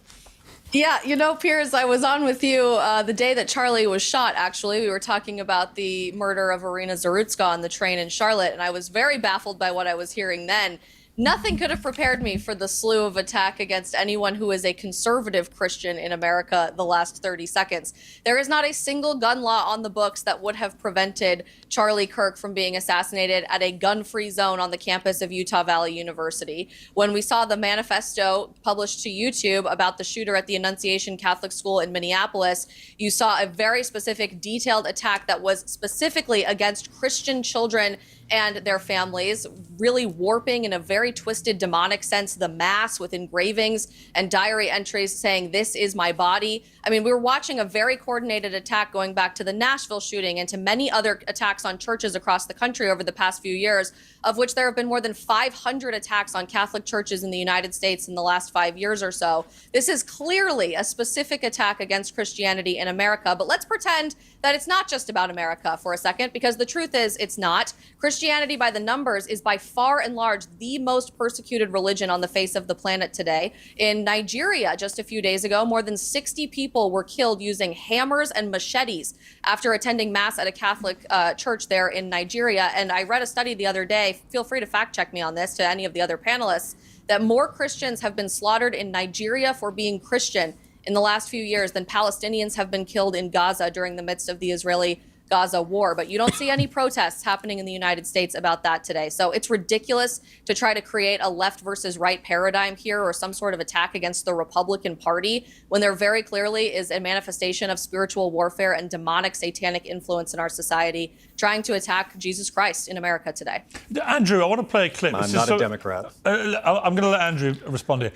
Yeah, Piers, I was on with you the day that Charlie was shot, actually. We were talking about the murder of Irina Zarutska on the train in Charlotte, and I was very baffled by what I was hearing then, Nothing could have prepared me for the slew of attack against anyone who is a conservative Christian in America the last 30 seconds. There is not a single gun law on the books that would have prevented Charlie Kirk from being assassinated at a gun-free zone on the campus of Utah Valley University. When we saw the manifesto published to YouTube about the shooter at the Annunciation Catholic School in Minneapolis, you saw a very specific, detailed attack that was specifically against Christian children and their families, really warping in a very twisted demonic sense the mass with engravings and diary entries saying, "This is my body." I mean, we were watching a very coordinated attack going back to the Nashville shooting and to many other attacks on churches across the country over the past few years, of which there have been more than 500 attacks on Catholic churches in the United States in the last 5 years or so. This is clearly a specific attack against Christianity in America, but let's pretend that it's not just about America for a second, because the truth is it's not. Christianity by the numbers is by far and large the most persecuted religion on the face of the planet today. In Nigeria, just a few days ago, more than 60 people were killed using hammers and machetes after attending mass at a Catholic church there in Nigeria. And I read a study the other day, feel free to fact check me on this to any of the other panelists, that more Christians have been slaughtered in Nigeria for being Christian in the last few years than Palestinians have been killed in Gaza during the midst of the Israeli-Gaza war. But you don't see any protests happening in the United States about that today. So it's ridiculous to try to create a left versus right paradigm here or some sort of attack against the Republican Party when there very clearly is a manifestation of spiritual warfare and demonic satanic influence in our society trying to attack Jesus Christ in America today. Andrew, I want to play a clip. I'm not a Democrat. I'm going to let Andrew respond here.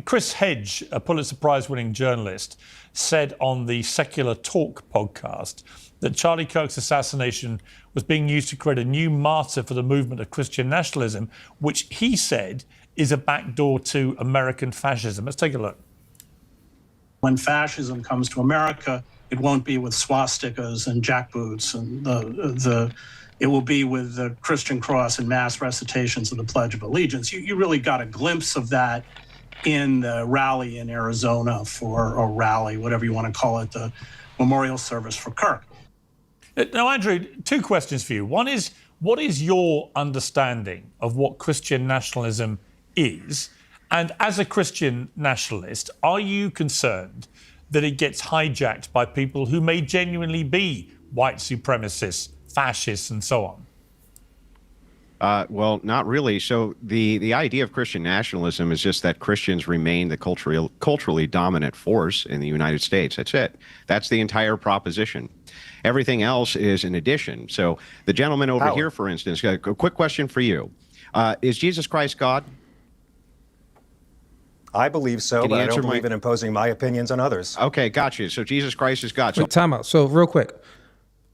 Chris Hedge, a Pulitzer Prize-winning journalist, said on the Secular Talk podcast that Charlie Kirk's assassination was being used to create a new martyr for the movement of Christian nationalism, which he said is a backdoor to American fascism. Let's take a look. When fascism comes to America, it won't be with swastikas and jackboots, and it will be with the Christian cross and mass recitations of the Pledge of Allegiance. You really got a glimpse of that in the rally in Arizona or rally, whatever you want to call it, the memorial service for Kirk. Now, Andrew, two questions for you. One is, what is your understanding of what Christian nationalism is? And as a Christian nationalist, are you concerned that it gets hijacked by people who may genuinely be white supremacists, fascists, and so on? Well, not really. So the idea of Christian nationalism is just that Christians remain the culturally dominant force in the United States. That's it. That's the entire proposition. Everything else is an addition. So the gentleman over here, for instance, a quick question for you. Is Jesus Christ God? I believe so, but I don't believe in imposing my opinions on others. Okay, got you. So Jesus Christ is God. Wait, time out. So real quick.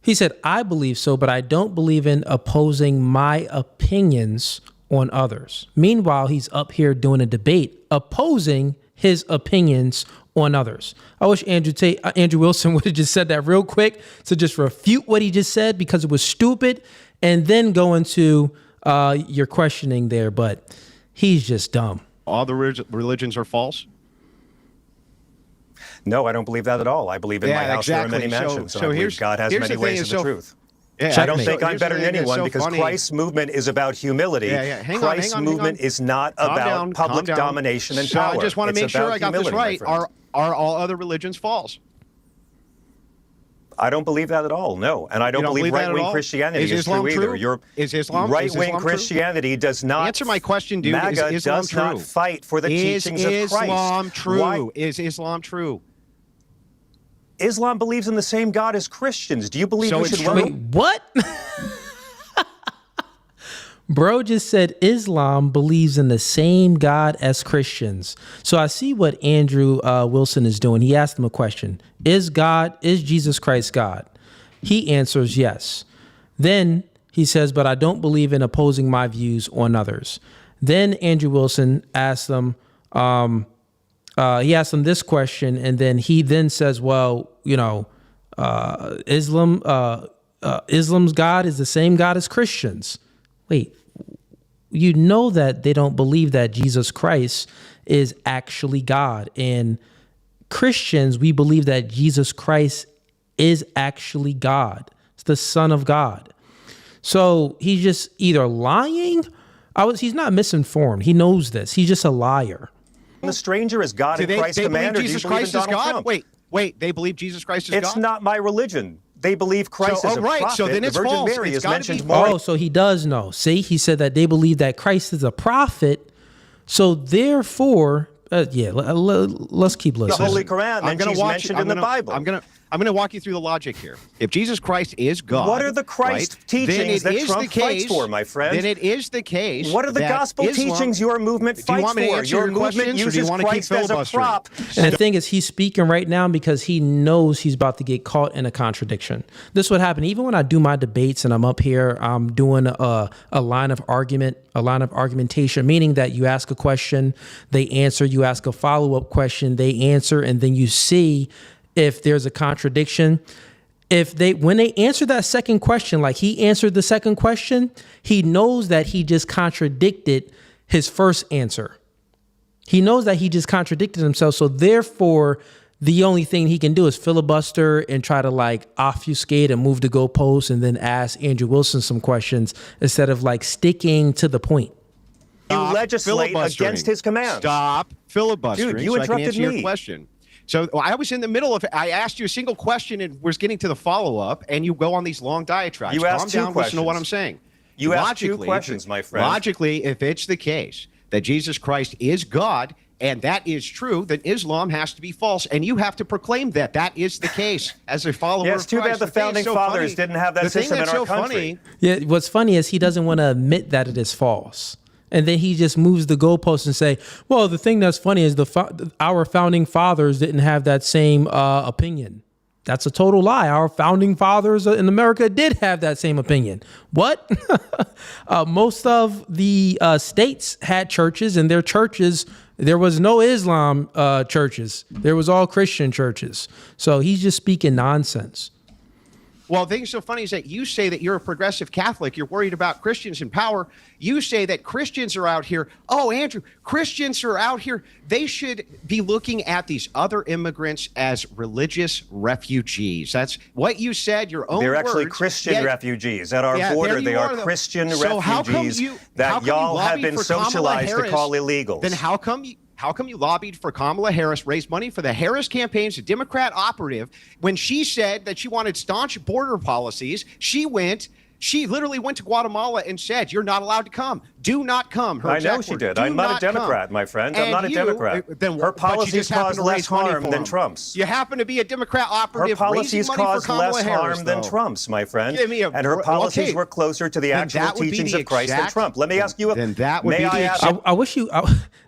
He said, I believe so, but I don't believe in opposing my opinions on others. Meanwhile, he's up here doing a debate opposing his opinions on others. I wish Andrew Wilson would have just said that real quick to just refute what he just said because it was stupid and then go into your questioning there. But he's just dumb. All the religions are false? No, I don't believe that at all. I believe in my house there are many mansions. So I believe God has many ways of the truth. Yeah, I don't think I'm better than anyone because Christ's movement is about humility. Christ's movement is not about public domination and power. I just want to make sure I got this right. Are all other religions false? I don't believe that at all, no. And I don't believe right-wing Christianity is true either. Is Islam right-wing Christianity does not... Answer my question, dude. MAGA is Islam does true? not fight for the teachings of Christ. Is Islam true? Is Islam true? Islam believes in the same God as Christians. Do you believe we should... Wait, what? Bro just said Islam believes in the same God as Christians. So I see what Andrew Wilson is doing. He asked him a question. Is Jesus Christ God? He answers yes. Then he says, but I don't believe in opposing my views on others. Then Andrew Wilson asked them, he asked them this question, and then he then says, well, Islam's God is the same God as Christians. Wait, you know that they don't believe that Jesus Christ is actually God. And Christians, we believe that Jesus Christ is actually God. It's the Son of God. So he's just either lying He's not misinformed. He knows this. He's just a liar. The stranger is God and Christ command, or do you Jesus believe Christ in is Donald God? Trump? Wait, they believe Jesus Christ is God? It's not my religion. They believe Christ is a prophet. So then it's the Virgin false. Mary It's is gotta mentioned be more. Oh, so he does know. See, he said that they believe that Christ is a prophet. So therefore, let's keep listening. The Holy Quran, and she's mentioned in the Bible. I'm going to walk you through the logic here. If Jesus Christ is God, what are the Christ teachings that Trump fights for, my friend? Then it is the case. What are the gospel teachings your movement fights for? Do you want me to answer your questions, or do you want to keep filibustering? And the thing is, he's speaking right now because he knows he's about to get caught in a contradiction. This would happen even when I do my debates and I'm up here, I'm doing a line of argumentation, meaning that you ask a question, they answer, you ask a follow-up question, they answer, and then you see if there's a contradiction. When they answer that second question, like he answered the second question, he knows that he just contradicted his first answer. He knows that he just contradicted himself. So therefore, the only thing he can do is filibuster and try to like obfuscate and move the goalposts and then ask Andrew Wilson some questions instead of like sticking to the point. You legislate against his command. Stop filibustering. Dude, you so interrupted I can answer me. Your question. So I was in the middle of it. I asked you a single question and was getting to the follow-up, and you go on these long diatribes. You asked Calm down, two listen to what I'm questions. saying. You asked two questions, my friend. Logically, if it's the case that Jesus Christ is God, and that is true, then Islam has to be false, and you have to proclaim that that is the case as a follower Yeah, of it's too Christ. bad the founding fathers didn't have that system in our country. Yeah, what's funny is he doesn't want to admit that it is false. And then he just moves the goalpost and say, well, the thing that's funny is our founding fathers didn't have that same opinion. That's a total lie. Our founding fathers in America did have that same opinion. What? Most of the states had churches, and their churches, there was no Islam churches. There was all Christian churches. So he's just speaking nonsense. Well, the thing so funny is that you say that you're a progressive Catholic. You're worried about Christians in power. You say that Christians are out here. Oh, Andrew, Christians are out here. They should be looking at these other immigrants as religious refugees. That's what you said, your own They're words. actually Christian refugees. At our border, they are Christian refugees that y'all have been socialized to call illegals. Then how come you lobbied for Kamala Harris, raised money for the Harris campaigns, a Democrat operative, when she said that she wanted staunch border policies? She literally went to Guatemala and said, you're not allowed to come. Do not come. I know she did. I'm not a Democrat, my friend. I'm not a Democrat. Her policies cause less harm than Trump's. You happen to be a Democrat operative. Her policies cause less harm than Trump's, my friend. And her policies were closer to the actual teachings of Christ than Trump. Let me ask you. I wish you.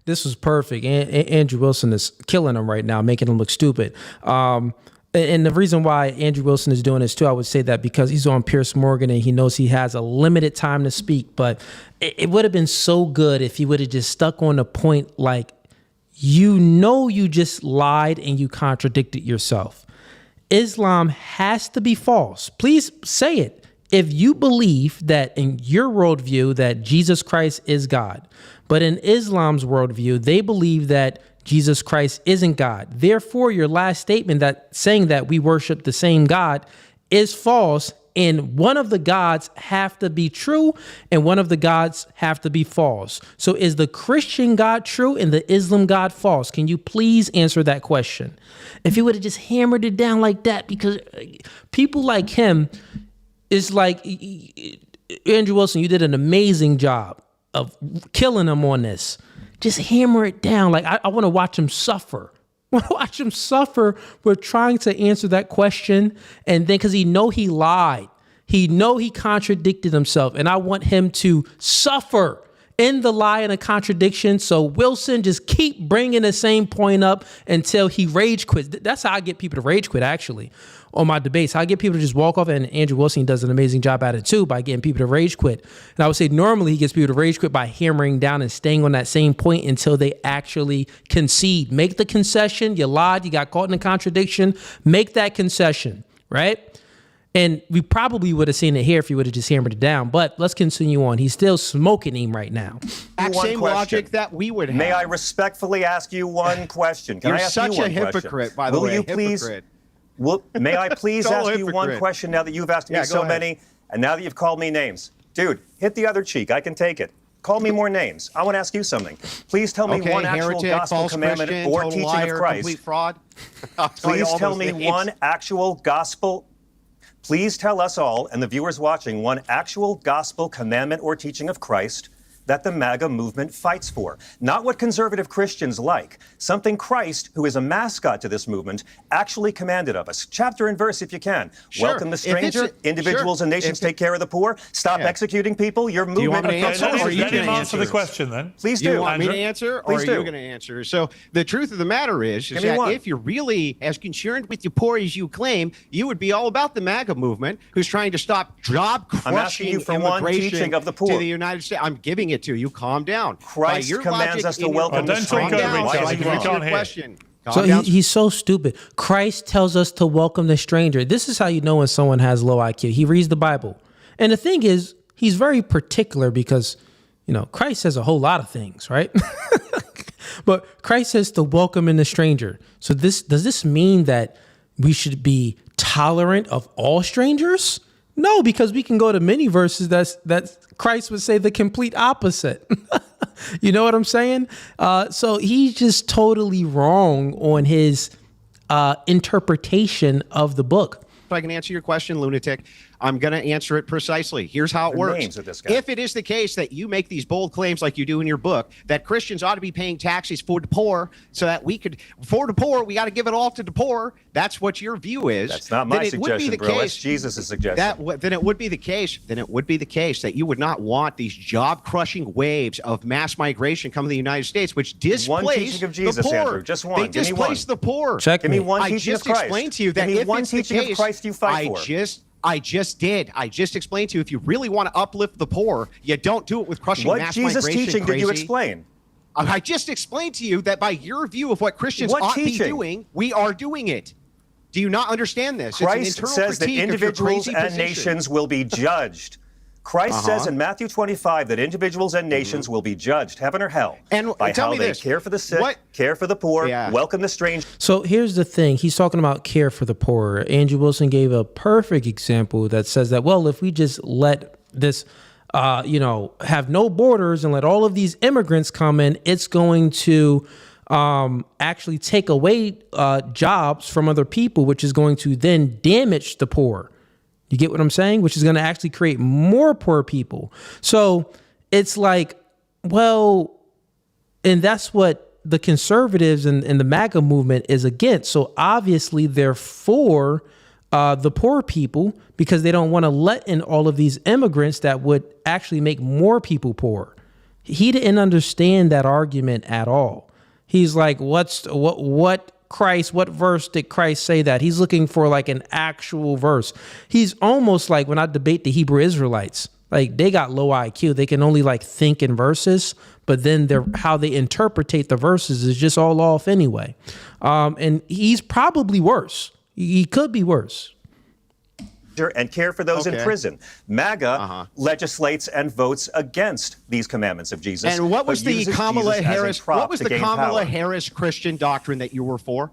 This was perfect. Andrew Wilson is killing him right now, making him look stupid. And the reason why Andrew Wilson is doing this too, I would say that because he's on Pierce Morgan and he knows he has a limited time to speak. But it would have been so good if he would have just stuck on the point, like, you just lied and you contradicted yourself. Islam has to be false. Please say it. If you believe that in your worldview that Jesus Christ is God, but in Islam's worldview, they believe that Jesus Christ isn't God. Therefore, your last statement that saying that we worship the same God is false, and one of the gods have to be true and one of the gods have to be false. So is the Christian God true and the Islam God false? Can you please answer that question? If you would have just hammered it down like that, because people like him is like, Andrew Wilson, you did an amazing job of killing him on this. Just hammer it down. Like, I want to watch him suffer. I want to watch him suffer with trying to answer that question. And then because he lied. He contradicted himself. And I want him to suffer in the lie and a contradiction. So Wilson, just keep bringing the same point up until he rage quits. That's how I get people to rage quit, actually, on my debates. I get people to just walk off, and Andrew Wilson does an amazing job at it too, by getting people to rage quit. And I would say normally he gets people to rage quit by hammering down and staying on that same point until they actually concede. Make the concession. You lied. You got caught in a contradiction. Make that concession, right? And we probably would have seen it here if he would have just hammered it down. But let's continue on. He's still smoking him right now. Same logic that we would have. May I respectfully ask you one question? You're such a hypocrite, by the way. Will you please? May I please ask you one question now that you've asked me so many, and now that you've called me names? Dude, hit the other cheek. I can take it. Call me more names. I want to ask you something. Please tell me one actual heretic, gospel false commandment Christian, or total teaching liar, of Christ. complete fraud. Please tell me one actual gospel. Please tell us all and the viewers watching one actual gospel commandment or teaching of Christ that the MAGA movement fights for. Not what conservative Christians like. Something Christ, who is a mascot to this movement, actually commanded of us. Chapter and verse, if you can. Sure. Welcome the stranger. Individuals and nations take care of the poor. Stop executing people. Your movement. Do you want me to answer? Or you can answer the question then. Please do. do. You want me to Andrew? answer, or Please are do. you going to answer? So the truth of the matter is that if you're really as concerned with the poor as you claim, you would be all about the MAGA movement, who's trying to stop I'm asking you job-crushing for one immigration teaching of the poor. to the United States. I'm giving it to you. Calm down. Christ commands us to welcome the stranger. So he's so stupid. Christ tells us to welcome the stranger. This is how you know when someone has low IQ. He reads the Bible. And the thing is, he's very particular because, Christ says a whole lot of things, right? But Christ says to welcome in the stranger. So does this mean that we should be tolerant of all strangers? No, because we can go to many verses that Christ would say the complete opposite. You know what I'm saying? So he's just totally wrong on his interpretation of the book. If I can answer your question, lunatic, I'm going to answer it precisely. Here's how it works. Names of this guy. If it is the case that you make these bold claims like you do in your book, that Christians ought to be paying taxes for the poor so that we got to give it all to the poor. That's what your view is. That's not my suggestion, bro. That's Jesus' suggestion. Then it would be the case that you would not want these job-crushing waves of mass migration coming to the United States, which displace one teaching of Jesus, the poor. Andrew. Just one. They Give me displace one. the poor. Give me one I teaching just of Christ. explained to you that Give me if one it's the teaching of case, Christ you fight for. I just did. I just explained to you, if you really want to uplift the poor, you don't do it with crushing mass migration. What Jesus teaching did you explain? I just explained to you that by your view of what Christians ought to be doing, we are doing it. Do you not understand this? Christ says that individuals and nations will be judged. Christ says in Matthew 25 that individuals and nations will be judged, heaven or hell, by how they care for the sick, care for the poor, welcome the stranger. So here's the thing. He's talking about care for the poor. Andrew Wilson gave a perfect example that says that, well, if we just let this, have no borders and let all of these immigrants come in, it's going to actually take away jobs from other people, which is going to then damage the poor. You get what I'm saying? Which is going to actually create more poor people. So it's like, well, and that's what the conservatives and the MAGA movement is against. So obviously they're for the poor people because they don't want to let in all of these immigrants that would actually make more people poor. He didn't understand that argument at all. He's like, what verse did Christ say that? He's looking for like an actual verse. He's almost like when I debate the Hebrew Israelites, like they got low IQ. They can only like think in verses, but then how they interpretate the verses is just all off anyway. And he's probably worse. He could be worse. And care for those in prison. MAGA legislates and votes against these commandments of Jesus. And what was the Kamala Harris? What was the Kamala power. Harris Christian doctrine that you were for?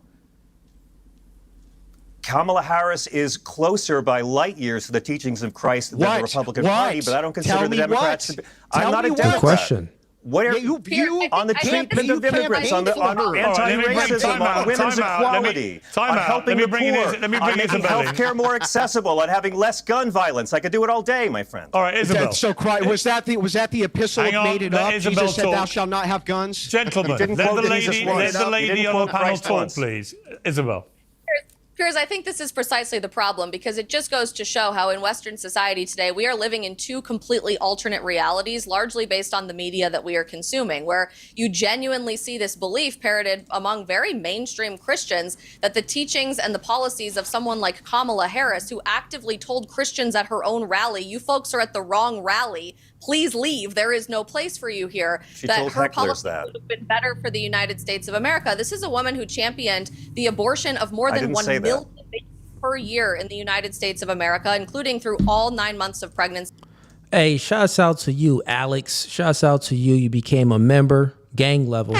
Kamala Harris is closer by light years to the teachings of Christ than the Republican Party, but I don't consider the Democrats to be. I'm not a Democrat. Good question. What are you on the treatment of immigrants, on anti-racism, on women's equality, on helping the poor, on making health care more accessible, on having less gun violence? I could do it all day, my friend. All right, Isabel. So was that the epistle that made it up? Isabel Jesus said, "Thou shalt not have guns." Gentlemen, let the lady on the panel talk, please. Isabel. Piers, I think this is precisely the problem because it just goes to show how in Western society today, we are living in two completely alternate realities, largely based on the media that we are consuming, where you genuinely see this belief parroted among very mainstream Christians that the teachings and the policies of someone like Kamala Harris, who actively told Christians at her own rally, you folks are at the wrong rally, please leave, there is no place for you here, that her policy would have been better for the United States of America. This is a woman who championed the abortion of more than 1 million babies per year in the United States of America, including through all 9 months of pregnancy. Hey, shouts out to you, Alex. Shouts out to you. You became a member, gang level.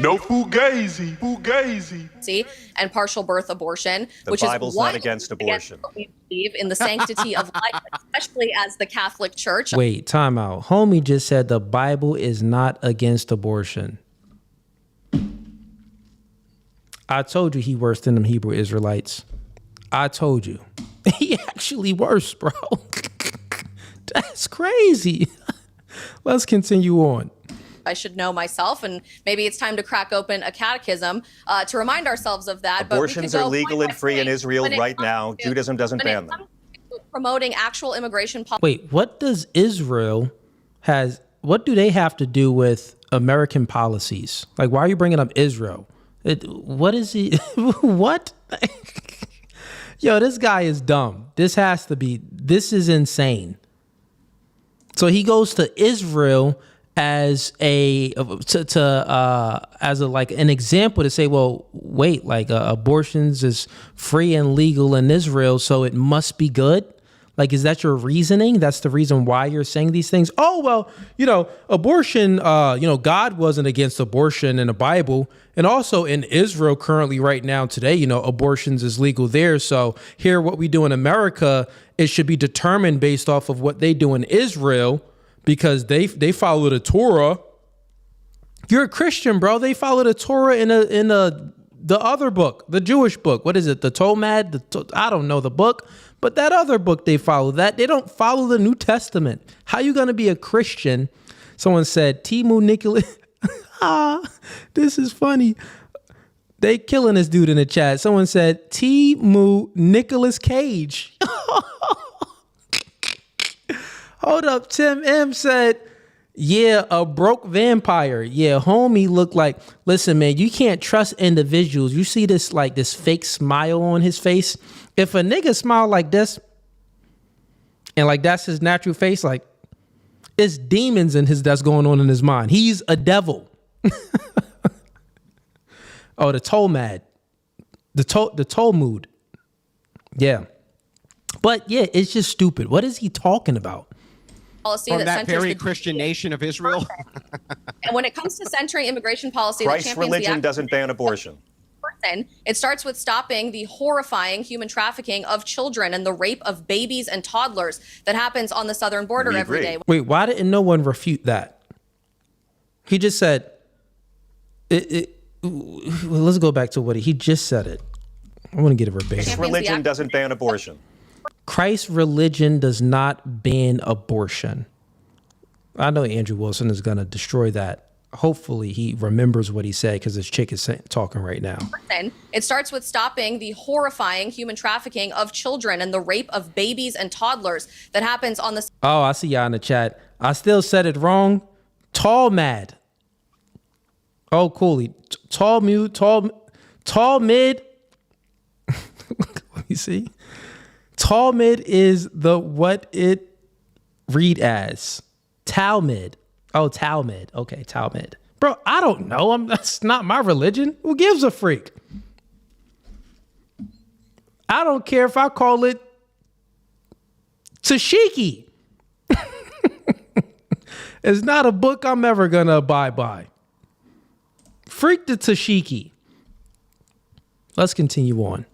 No Fugazee. Fugazee. See, and partial birth abortion, The which Bible's is what not against abortion. we believe in the sanctity of life, especially as the Catholic Church. Wait, time out. Homie just said the Bible is not against abortion. I told you he worse than them Hebrew Israelites. I told you. He actually worse, bro. That's crazy. Let's continue on. I should know myself, and maybe it's time to crack open a catechism to remind ourselves of that. Abortions are legal and free in Israel right now. Judaism doesn't ban them. Promoting actual immigration policy. Wait, what does Israel what do they have to do with American policies? Like, why are you bringing up Israel? What is he? What? Yo, this guy is dumb. This is insane. So he goes to Israel as an example to say, well, wait, like abortions is free and legal in Israel, so it must be good. Like, is that your reasoning? That's the reason why you're saying these things? Oh, well, abortion, God wasn't against abortion in the Bible. And also in Israel currently right now today, abortions is legal there. So here, what we do in America, it should be determined based off of what they do in Israel because they follow the Torah. You're a Christian, bro. They follow the Torah in the other book, the Jewish book. What is it? The Talmud? I don't know the book. But that other book, they follow that. They don't follow the New Testament. How you going to be a Christian? Someone said, Timu Nicholas. This is funny. They killing this dude in the chat. Someone said, Timu Nicholas Cage. Hold up. Tim M said, yeah, a broke vampire. Yeah, homie looked like, listen, man, you can't trust individuals. You see this fake smile on his face. If a nigga smile like this and like that's his natural face, like it's demons that's going on in his mind. He's a devil. Oh, the Talmud. The Talmud. Yeah. But yeah, it's just stupid. What is he talking about? Policy From that very the Christian nation of Israel. And when it comes to centering immigration policy, Christ's religion doesn't ban abortion. It starts with stopping the horrifying human trafficking of children and the rape of babies and toddlers that happens on the southern border every day. Wait, why didn't no one refute that? He just said, well, let's go back to what he just said it. I want to get it verbatim. Christ's religion doesn't ban abortion. Christ's religion does not ban abortion. I know Andrew Wilson is going to destroy that. Hopefully he remembers what he said because this chick is talking right now. It starts with stopping the horrifying human trafficking of children and the rape of babies and toddlers that happens on the... Oh, I see y'all in the chat. I still said it wrong. Talmud. Oh, coolly. Talmud. Let me see. Talmud is what it read as. Talmud. Oh, Talmud. Okay, Talmud. Bro, I don't know. That's not my religion. Who gives a freak? I don't care if I call it Tashiki. It's not a book I'm ever going to abide by. Freak the Tashiki. Let's continue on.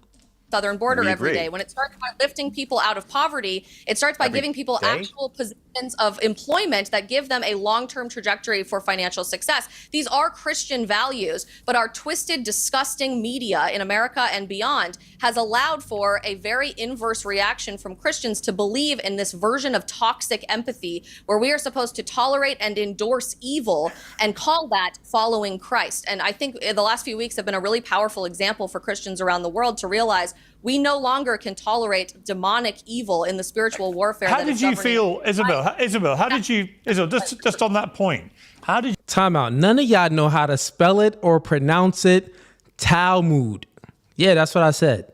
Southern border every day. When it starts by lifting people out of poverty, it starts by giving people actual positions of employment that give them a long-term trajectory for financial success. These are Christian values, but our twisted, disgusting media in America and beyond has allowed for a very inverse reaction from Christians to believe in this version of toxic empathy where we are supposed to tolerate and endorse evil and call that following Christ. And I think the last few weeks have been a really powerful example for Christians around the world to realize we no longer can tolerate demonic evil in the spiritual warfare. How did you feel, Isabel? Isabel, how did you, just on that point, how did you... Time out. None of y'all know how to spell it or pronounce it. Talmud. Yeah, that's what I said.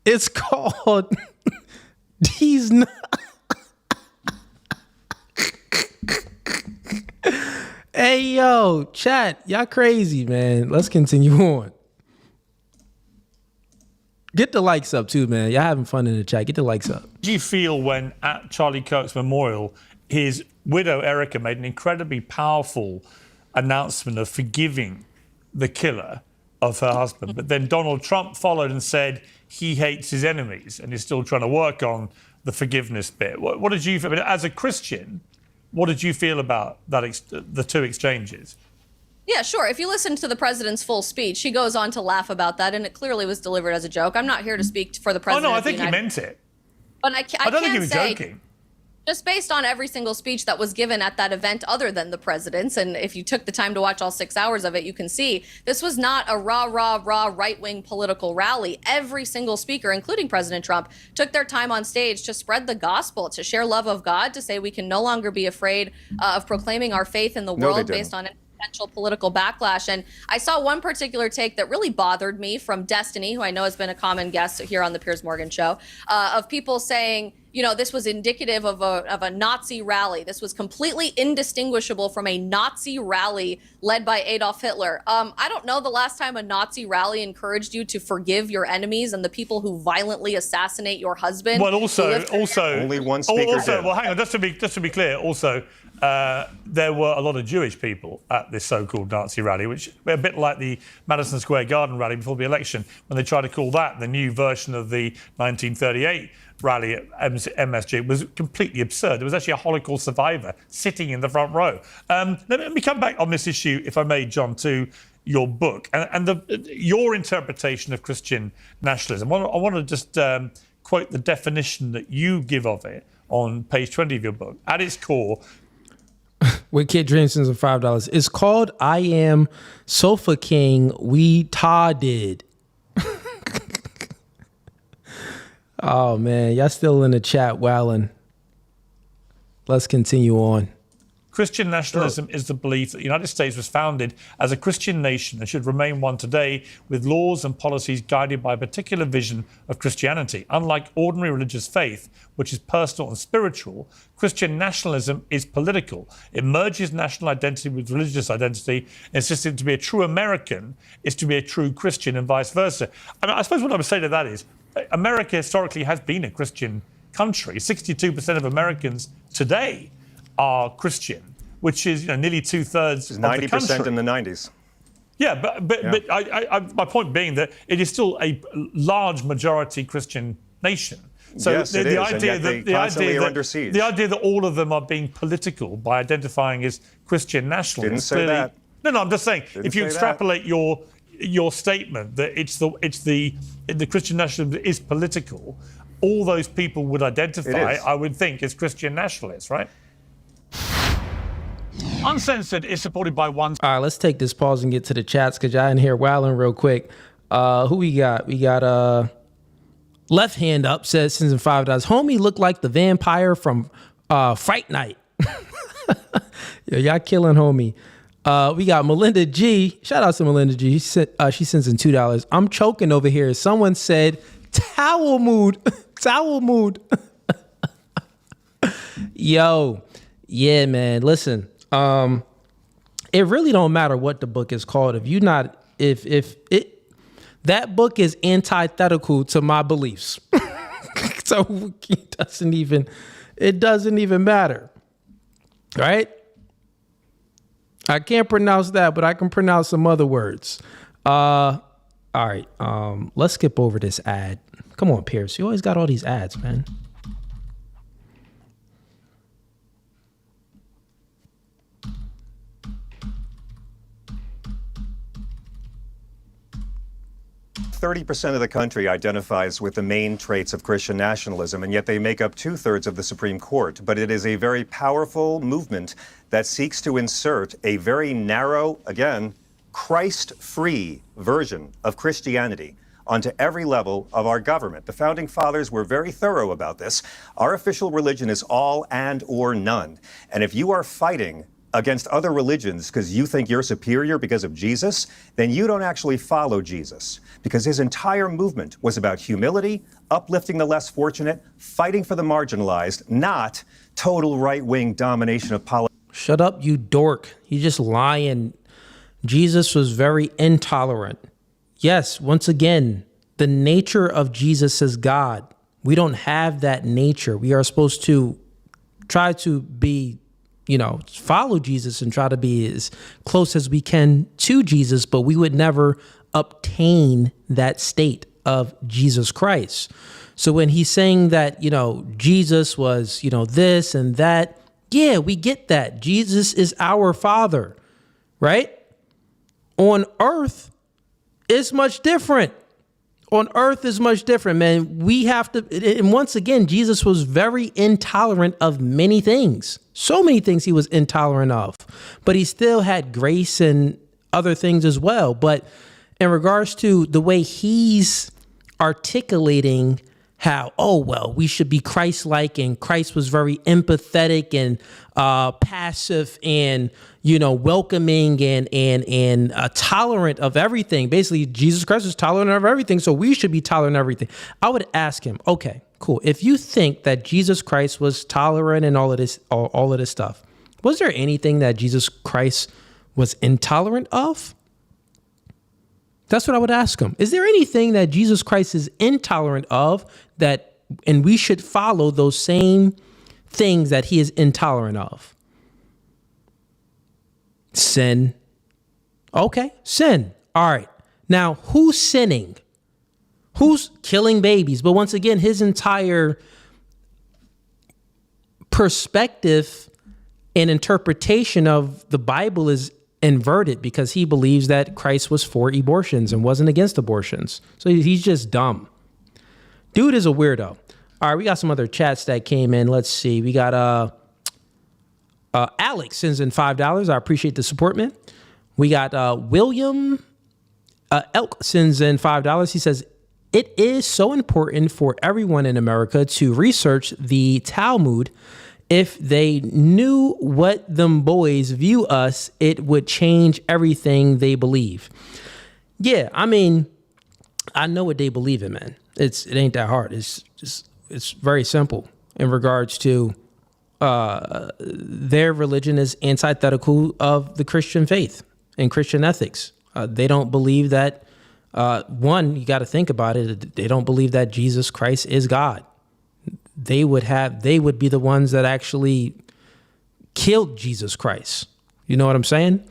It's called... These... Hey, yo, chat. Y'all crazy, man. Let's continue on. Get the likes up too, man. Y'all having fun in the chat. Get the likes up. How did you feel when at Charlie Kirk's memorial, his widow, Erica, made an incredibly powerful announcement of forgiving the killer of her husband. But then Donald Trump followed and said he hates his enemies and is still trying to work on the forgiveness bit. What did you feel? I mean, as a Christian, what did you feel about that the two exchanges? Yeah, sure. If you listen to the president's full speech, he goes on to laugh about that, and it clearly was delivered as a joke. I'm not here to speak for the president. Oh, no, I think he meant it. But I don't think he can was say, joking. just based on every single speech that was given at that event other than the president's, and if you took the time to watch all 6 hours of it, you can see this was not a rah, right-wing political rally. Every single speaker, including President Trump, took their time on stage to spread the gospel, to share love of God, to say we can no longer be afraid of proclaiming our faith in the world based on potential political backlash. And I saw one particular take that really bothered me from Destiny, who I know has been a common guest here on the Piers Morgan show, of people saying, you know, this was indicative of a Nazi rally. This was completely indistinguishable from a Nazi rally led by Adolf Hitler. I don't know the last time a Nazi rally encouraged you to forgive your enemies and the people who violently assassinate your husband. Well, also, only one speaker did. Well, hang on, just to be clear, also, there were a lot of Jewish people at this so-called Nazi rally, which were a bit like the Madison Square Garden rally before the election, when they tried to call that the new version of the 1938 rally at MSG. It was completely absurd. There was actually a Holocaust survivor sitting in the front row. Let me come back on this issue, if I may, John, to your book and your interpretation of Christian nationalism. I want to just quote the definition that you give of it on page 20 of your book. At its core, with Kid Dreamsons and $5, it's called I Am Sofa King We Ta Did. Oh, man. Y'all still in the chat wowing. Let's continue on. Christian nationalism is the belief that the United States was founded as a Christian nation and should remain one today, with laws and policies guided by a particular vision of Christianity. Unlike ordinary religious faith, which is personal and spiritual, Christian nationalism is political. It merges national identity with religious identity, insisting to be a true American is to be a true Christian and vice versa. I mean, I suppose what I would say to that is, America historically has been a Christian country. 62% of Americans today are Christian, which is nearly 2/3 of the country. 90% in the 90s. Yeah, but my point being that it is still a large majority Christian nation. So yes, the idea that all of them are being political by identifying as Christian nationalists. Didn't say that. No, I'm just saying if you extrapolate your statement that the Christian nationalism is political, all those people would identify, I would think, as Christian nationalists, right? Uncensored is supported by one. All right, let's take this pause and get to the chats because y'all in here wilding real quick. Who we got? We got left hand up, says sends in $5. Homie looked like the vampire from Fright Night. Yo, y'all killing homie. We got Melinda G. Shout out to Melinda G. She sends in $2. I'm choking over here. Someone said towel mood. Towel mood. Yo, yeah, man. Listen, it really don't matter what the book is called. That book is antithetical to my beliefs. So it doesn't even matter. Right? I can't pronounce that, but I can pronounce some other words. All right. Let's skip over this ad. Come on, Pierce. You always got all these ads, man. %30 of the country identifies with the main traits of Christian nationalism, and yet they make up 2/3 of the Supreme Court. But it is a very powerful movement that seeks to insert a very narrow, again, Christ-free version of Christianity onto every level of our government. The Founding Fathers were very thorough about this. Our official religion is all and or none. And if you are fighting against other religions because you think you're superior because of Jesus, then you don't actually follow Jesus, because his entire movement was about humility, uplifting the less fortunate, fighting for the marginalized, not total right-wing domination of politics. Shut up, you dork. You just lying. Jesus was very intolerant. Yes, once again, the nature of Jesus is God. We don't have that nature. We are supposed to try to be follow Jesus and try to be as close as we can to Jesus, but we would never obtain that state of Jesus Christ. So when he's saying that, Jesus was, this and that, yeah, we get that. Jesus is our Father, right? On earth, it's much different. On earth is much different, man. We have to, and once again, Jesus was very intolerant of many things. So many things he was intolerant of, but he still had grace and other things as well. But in regards to the way he's articulating how, we should be Christ-like, and Christ was very empathetic and passive and, welcoming and tolerant of everything. Basically, Jesus Christ was tolerant of everything, so we should be tolerant of everything. I would ask him, okay, cool. If you think that Jesus Christ was tolerant and all of this stuff, was there anything that Jesus Christ was intolerant of? That's what I would ask him. Is there anything that Jesus Christ is intolerant of and we should follow those same things that he is intolerant of? Sin. Okay, sin. All right. Now, who's sinning? Who's killing babies? But once again, his entire perspective and interpretation of the Bible is inverted because he believes that Christ was for abortions and wasn't against abortions. So he's just dumb. Dude is a weirdo. All right, we got some other chats that came in. Let's see. We got Alex sends in $5. I appreciate the support, man. We got William Elk sends in $5. He says, it is so important for everyone in America to research the Talmud. If they knew what them boys view us, it would change everything they believe. Yeah, I mean, I know what they believe in, man. It ain't that hard. It's very simple in regards to their religion is antithetical of the Christian faith and Christian ethics. They don't believe that, you got to think about it. They don't believe that Jesus Christ is God. They would be the ones that actually killed Jesus Christ. You know what I'm saying?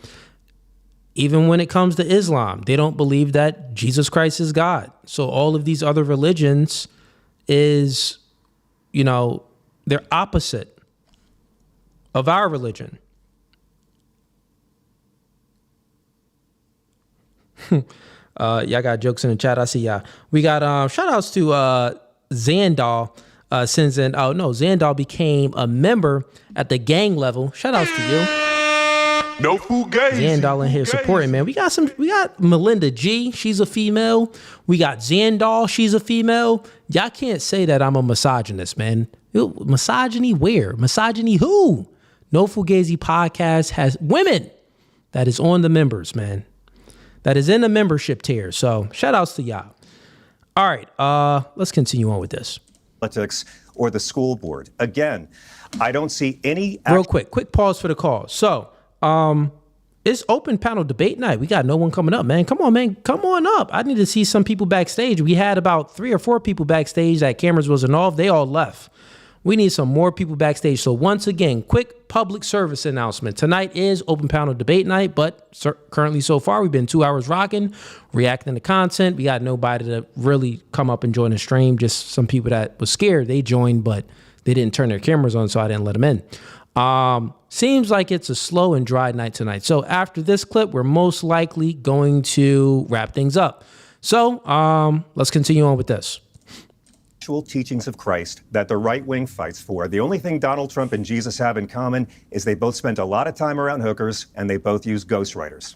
Even when it comes to Islam, they don't believe that Jesus Christ is God. So all of these other religions is, they're opposite of our religion. Y'all got jokes in the chat. I see y'all. We got shout outs to Zandal. Sends in, Zandal became a member at the gang level. Shout outs to you. No Fugazee. Zandal in here supporting, man. We got Melinda G. She's a female. We got Zandal. She's a female. Y'all can't say that I'm a misogynist, man. Misogyny where? Misogyny who? No Fugazee podcast has women that is on the members, man. That is in the membership tier. So shout outs to y'all. All right, let's continue on with this. Politics or the school board. Again, I don't see any... Real quick pause for the call. So, it's open panel debate night. We got no one coming up, man. Come on, man. Come on up. I need to see some people backstage. We had about 3 or 4 people backstage that cameras wasn't off. They all left. We need some more people backstage. So once again, quick public service announcement. Tonight is open panel debate night, but currently so far, we've been 2 hours rocking, reacting to content. We got nobody to really come up and join the stream. Just some people that was scared. They joined, but they didn't turn their cameras on, so I didn't let them in. Seems like it's a slow and dry night tonight. So after this clip, we're most likely going to wrap things up. So let's continue on with this. Teachings of Christ that the right wing fights for. The only thing Donald Trump and Jesus have in common is they both spent a lot of time around hookers and they both use ghostwriters.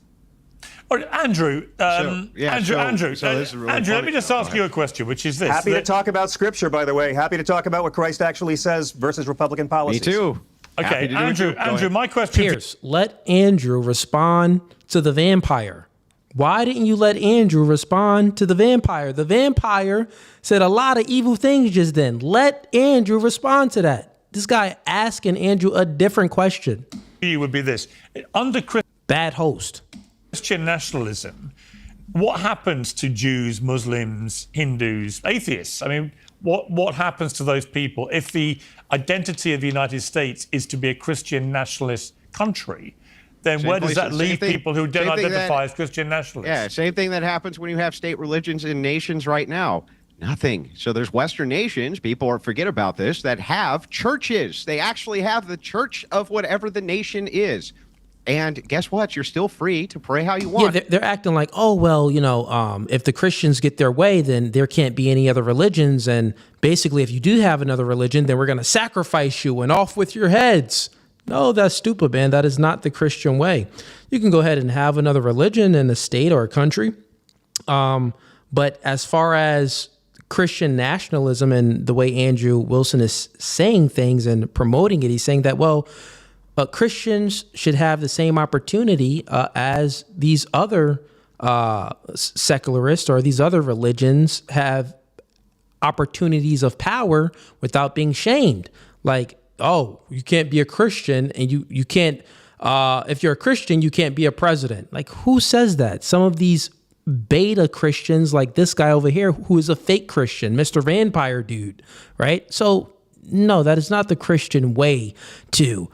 All right, Andrew, Andrew, this is really Andrew, let funny. me just ask you a question, which is this. Happy to talk about scripture, by the way. Happy to talk about what Christ actually says versus Republican policies. Me too. Okay, Andrew, my question. Pierce, let Andrew respond to the vampire. Why didn't you let Andrew respond to the vampire? The vampire said a lot of evil things just then. Let Andrew respond to that. This guy asking Andrew a different question. You would be this. Under bad host. Christian nationalism, what happens to Jews, Muslims, Hindus, atheists? I mean, what happens to those people if the identity of the United States is to be a Christian nationalist country? Then where does that leave people who don't identify as Christian nationalists? Yeah, same thing that happens when you have state religions in nations right now. Nothing. So there's Western nations, people forget about this, that have churches. They actually have the church of whatever the nation is. And guess what? You're still free to pray how you want. Yeah, they're acting like, oh, well, if the Christians get their way, then there can't be any other religions. And basically, if you do have another religion, then we're going to sacrifice you and off with your heads. No, that's stupid, man. That is not the Christian way. You can go ahead and have another religion in a state or a country. But as far as Christian nationalism and the way Andrew Wilson is saying things and promoting it, he's saying that, well, Christians should have the same opportunity as these other secularists or these other religions have opportunities of power without being shamed. Like, oh, you can't be a Christian and you can't, if you're a Christian, you can't be a president. Like, who says that? Some of these beta Christians, like this guy over here, who is a fake Christian, Mr. Vampire Dude, right? So, no, that is not the Christian way to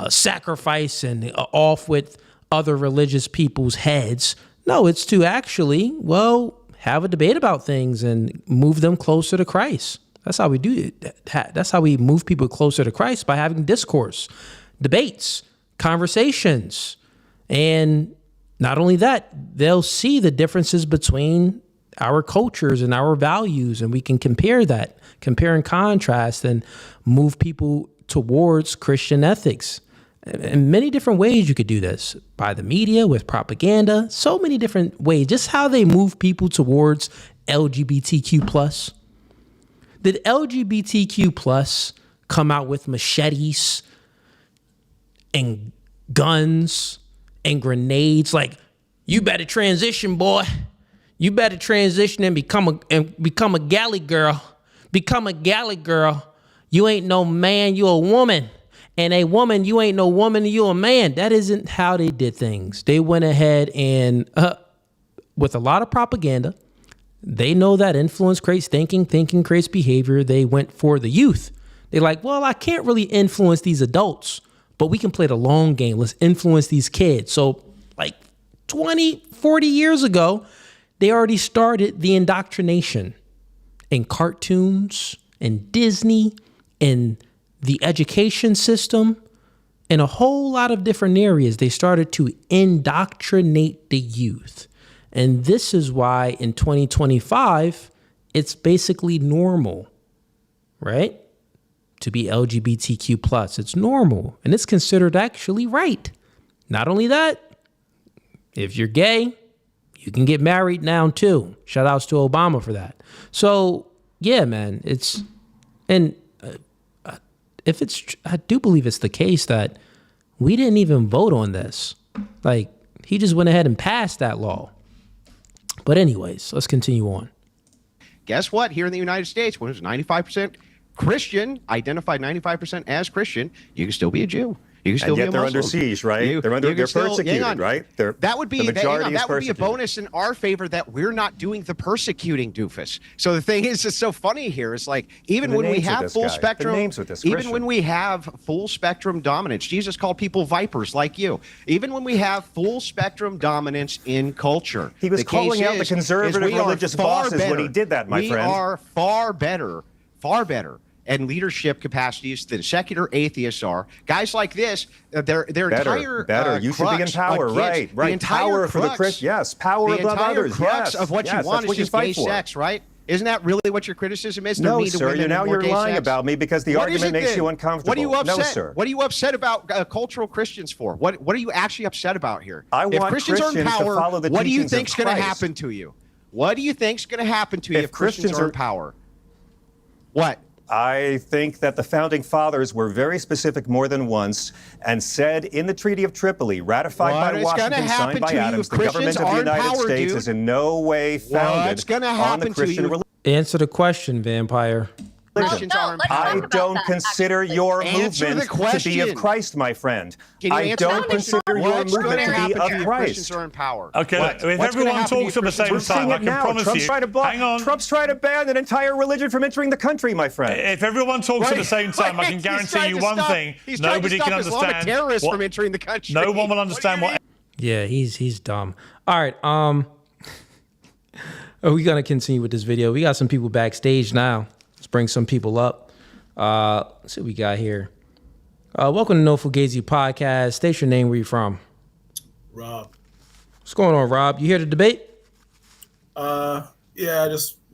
sacrifice and off with other religious people's heads. No, it's to actually, have a debate about things and move them closer to Christ. That's how we do it. That's how we move people closer to Christ, by having discourse, debates, conversations. And not only that, they'll see the differences between our cultures and our values, and we can compare and contrast, and move people towards Christian ethics. In many different ways you could do this, by the media, with propaganda, so many different ways. Just how they move people towards LGBTQ+. Did LGBTQ+ come out with machetes and guns and grenades? Like, you better transition, boy. You better transition and become a galley girl. Become a galley girl. You ain't no man, you a woman. And a woman, you ain't no woman, you a man. That isn't how they did things. They went ahead and, with a lot of propaganda, they know that influence creates thinking creates behavior. They went for the youth. They're like, well, I can't really influence these adults, but we can play the long game. Let's influence these kids. So like 20, 40 years ago, they already started the indoctrination in cartoons and Disney and the education system, in a whole lot of different areas. They started to indoctrinate the youth. And this is why in 2025, it's basically normal, right? To be LGBTQ+. It's normal. And it's considered actually right. Not only that, if you're gay, you can get married now too. Shout outs to Obama for that. So yeah, man, I do believe it's the case that we didn't even vote on this. Like, he just went ahead and passed that law. But anyways, let's continue on. Guess what? Here in the United States, when it was 95% Christian, identified 95% as Christian, you can still be a Jew. You can still be a Muslim. They're under siege, right? They're persecuted, right? That would be a bonus in our favor, that we're not doing the persecuting, doofus. So the thing is, it's so funny here. It's like, even when we have full spectrum, when we have full spectrum dominance, Jesus called people vipers like you. Even when we have full spectrum dominance in culture, he was calling out the conservative religious bosses when he did that, my friend. We are far better and leadership capacities than secular atheists are. Guys like this, their entire you should be in power, right? The entire power for the Christian, yes, power above others. The entire crux of what you want is just gay sex, right? Isn't that really what your criticism is? No, sir. You're lying about me because the argument makes you uncomfortable. What are you upset? No, sir. What are you upset about cultural Christians for? What are you actually upset about here? If Christians are in power, to follow the what do you think's going to happen to you? What do you think's going to happen to you if Christians are in power? What? I think that the founding fathers were very specific more than once and said in the Treaty of Tripoli, ratified by Washington, signed by Adams, the government of the United States is in no way founded on the Christian religion. Answer the question, Vampire. Christians are in power. I don't consider your movement to be of Christ, my friend. I don't consider your movement to be of Christ. Are in power. Okay, if everyone talks at the same time, I can promise you. Hang on. Trump's trying to ban an entire religion from entering the country, my friend. If everyone talks at the same time, I can guarantee you one thing: nobody can understand. Terrorists from entering the country. No one will understand what. Yeah, he's dumb. All right, are we gonna continue with this video? We got some people backstage now. Let's bring some people up. Let's see what we got here. Welcome to No Fugazee podcast. State your name. Where you from? Rob. What's going on, Rob? You here to debate? Yeah,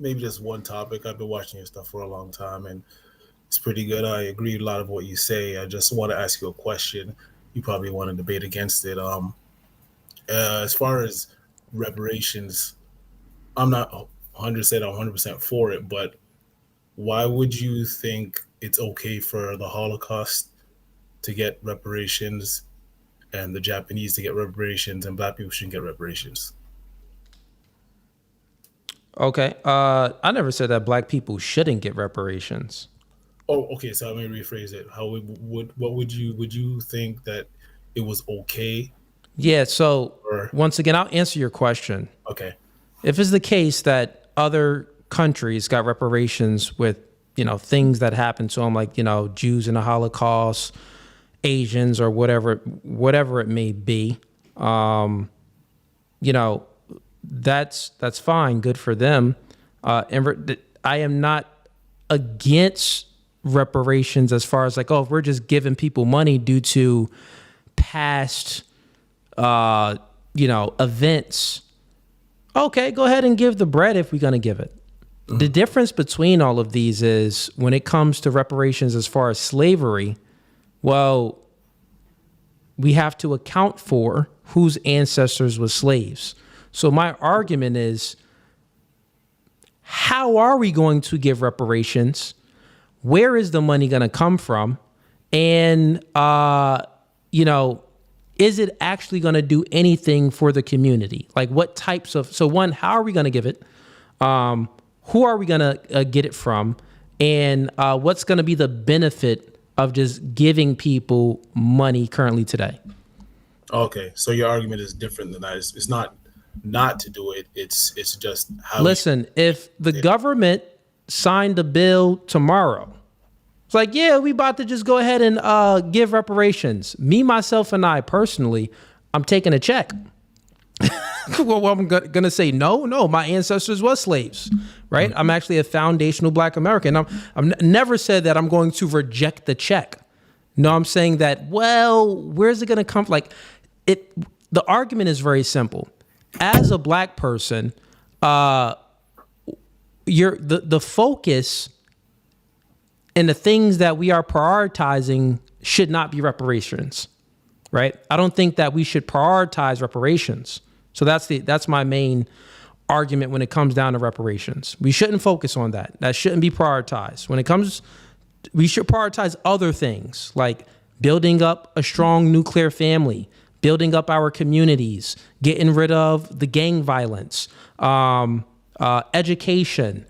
maybe just one topic. I've been watching your stuff for a long time, and it's pretty good. I agree with a lot of what you say. I just want to ask you a question. You probably want to debate against it. As far as reparations, I'm not 100% for it, but why would you think it's okay for the Holocaust to get reparations and the Japanese to get reparations and black people shouldn't get reparations? Okay. I never said that black people shouldn't get reparations. Oh, okay. So let me rephrase it. Would you think that it was okay? Yeah. So once again, I'll answer your question. Okay. If it's the case that other countries got reparations with, things that happened to them, like, Jews in the Holocaust, Asians, or whatever it may be, that's fine. Good for them. And I am not against reparations as far as like, if we're just giving people money due to past, events. Okay, go ahead and give the bread if we're going to give it. Mm-hmm. The difference between all of these is when it comes to reparations as far as slavery, well, we have to account for whose ancestors were slaves. So my argument is, how are we going to give reparations? Where is the money going to come from? And, is it actually going to do anything for the community? Like what types of, so one, how are we going to give it? Who are we going to get it from? And what's going to be the benefit of just giving people money currently today? Okay, so your argument is different than that. It's not to do it. It's just how. Listen, if the government signed a bill tomorrow, it's like, yeah, we about to just go ahead and give reparations. Me, myself, and I personally, I'm taking a check. Well, I'm going to say no. My ancestors were slaves, right? Mm-hmm. I'm actually a foundational Black American. I'm never said that I'm going to reject the check. No, I'm saying that, well, where's it going to come from? Like the argument is very simple. As a Black person, the focus and the things that we are prioritizing should not be reparations, right? I don't think that we should prioritize reparations. So that's my main argument when it comes down to reparations. We shouldn't focus on that. That shouldn't be prioritized. We should prioritize other things like building up a strong nuclear family, building up our communities, getting rid of the gang violence, education,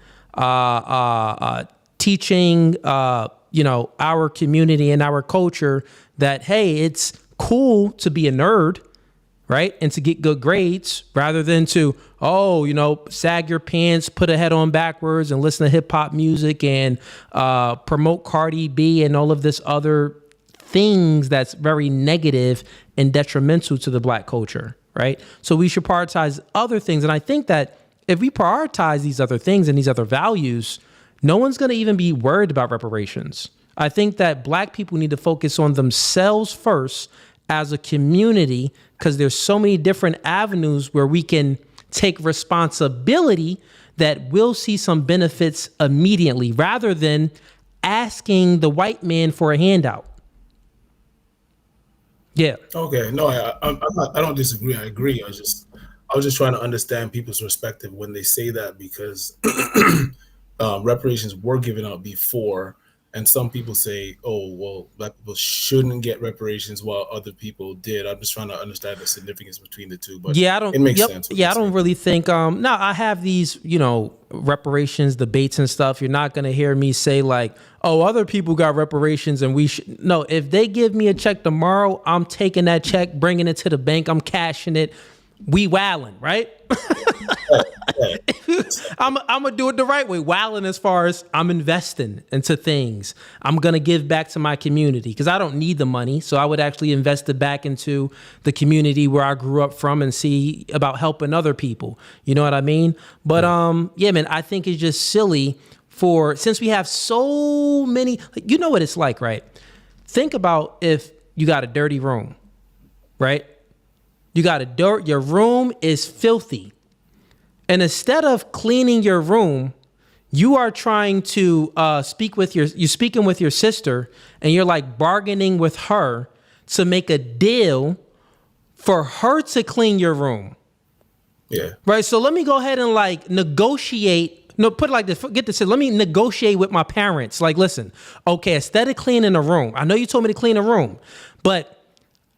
teaching, our community and our culture that, hey, it's cool to be a nerd, right? And to get good grades rather than to, sag your pants, put a head on backwards and listen to hip hop music and promote Cardi B and all of this other things that's very negative and detrimental to the Black culture, right? So we should prioritize other things. And I think that if we prioritize these other things and these other values, no one's going to even be worried about reparations. I think that Black people need to focus on themselves first as a community, because there's so many different avenues where we can take responsibility that will see some benefits immediately rather than asking the white man for a handout. Yeah. Okay. No, I don't disagree. I agree. I was just trying to understand people's perspective when they say that, because reparations were given out before, And some people say, oh, well, black people shouldn't get reparations while other people did. I'm just trying to understand the significance between the two, but yeah, I don't. it makes Yep, sense. yeah, I don't really think. No, I have these, reparations debates and stuff. You're not gonna hear me say like, oh, other people got reparations and we should. No, if they give me a check tomorrow, I'm taking that check, bringing it to the bank, I'm cashing it. We wildin', right? I'm gonna do it the right way. Wildin' as far as I'm investing into things. I'm gonna give back to my community because I don't need the money. So I would actually invest it back into the community where I grew up from and see about helping other people. You know what I mean? But yeah, man, I think it's just silly since we have so many. You know what it's like, right? Think about if you got a dirty room, right? You got your room is filthy. And instead of cleaning your room, you are trying to you're speaking with your sister and you're like bargaining with her to make a deal for her to clean your room. Yeah. Right. So let me go ahead and like negotiate. No, put it like this. Get this. Let me negotiate with my parents. Like, listen, okay, instead of cleaning a room, I know you told me to clean a room, but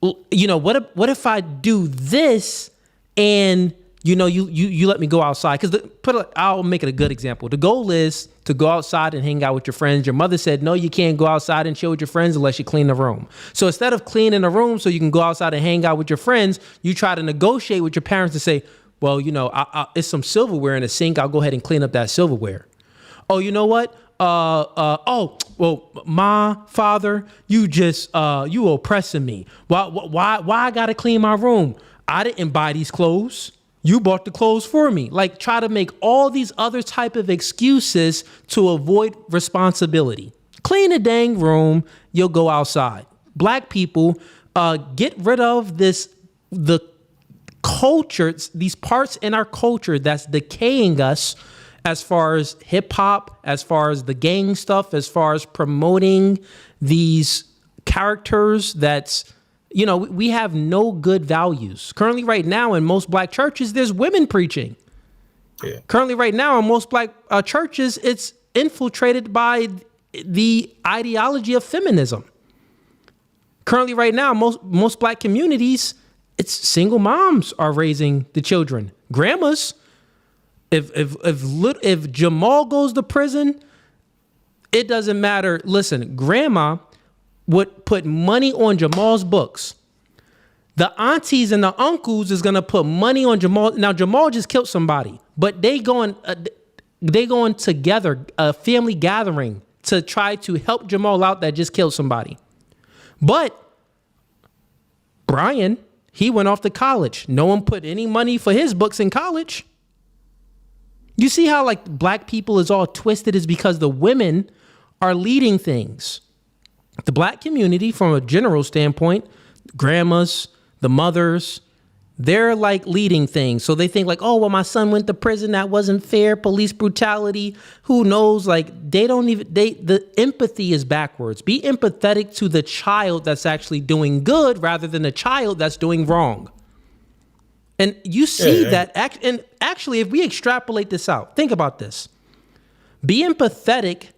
what if I do this and you let me go outside? Because I'll make it a good example. The goal is to go outside and hang out with your friends. Your mother said, no, you can't go outside and chill with your friends unless you clean the room. So instead of cleaning the room so you can go outside and hang out with your friends, you try to negotiate with your parents to say, well, it's some silverware in the sink. I'll go ahead and clean up that silverware. Oh, you know what? My father, you oppressing me. Why I gotta clean my room? I didn't buy these clothes. You bought the clothes for me. Like, try to make all these other type of excuses to avoid responsibility. Clean the dang room, you'll go outside. Black people, get rid of the culture, these parts in our culture that's decaying us, as far as hip hop, as far as the gang stuff, as far as promoting these characters that's, we have no good values. Currently right now in most black churches, there's women preaching. Yeah. Currently right now in most black churches, it's infiltrated by the ideology of feminism. Currently right now, most black communities, it's single moms are raising the children. Grandmas. If Jamal goes to prison, it doesn't matter. Listen, grandma would put money on Jamal's books. The aunties and the uncles is gonna put money on Jamal. Now Jamal just killed somebody, but they going together, a family gathering to try to help Jamal out that just killed somebody. But Brian, he went off to college. No one put any money for his books in college. You see how like black people is all twisted is because the women are leading things. The black community, from a general standpoint, grandmas, the mothers, they're like leading things. So they think like, oh, well, my son went to prison. That wasn't fair. Police brutality. Who knows? Like the empathy is backwards. Be empathetic to the child that's actually doing good rather than the child that's doing wrong. And you see that, and actually, if we extrapolate this out, think about this. Be empathetic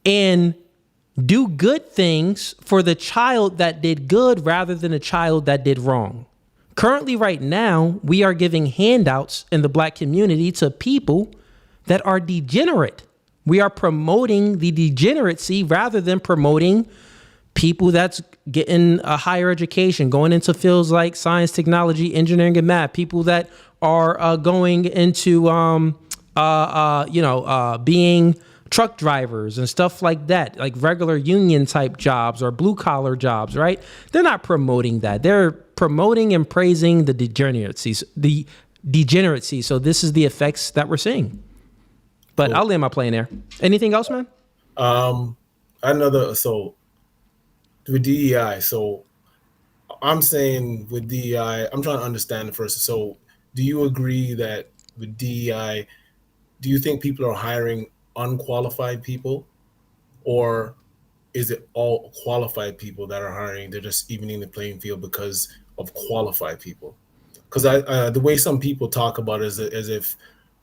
and do good things for the child that did good rather than a child that did wrong. Currently, right now, we are giving handouts in the black community to people that are degenerate. We are promoting the degeneracy rather than promoting people that's getting a higher education, going into fields like science, technology, engineering, and math. People that are going into, being truck drivers and stuff like that, like regular union type jobs or blue collar jobs, right? They're not promoting that. They're promoting and praising the degeneracy. So this is the effects that we're seeing. But I'll land my plane there. Anything else, man? With DEI, so I'm saying with DEI, I'm trying to understand it first. So do you agree that with DEI, do you think people are hiring unqualified people, or is it all qualified people that are hiring? They're just evening the playing field because of qualified people. Because the way some people talk about it is as if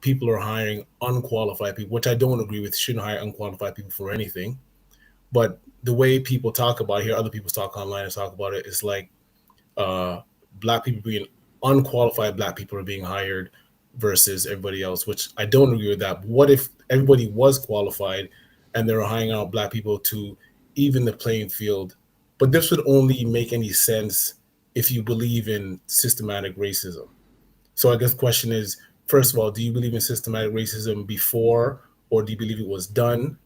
people are hiring unqualified people, which I don't agree with. Shouldn't hire unqualified people for anything. But the way people talk about it, hear other people talk online and talk about it, is like black people being unqualified, black people are being hired versus everybody else, which I don't agree with that. But what if everybody was qualified and they were hiring out black people to even the playing field? But this would only make any sense if you believe in systematic racism. So I guess the question is, first of all, do you believe in systematic racism before, or do you believe it was done?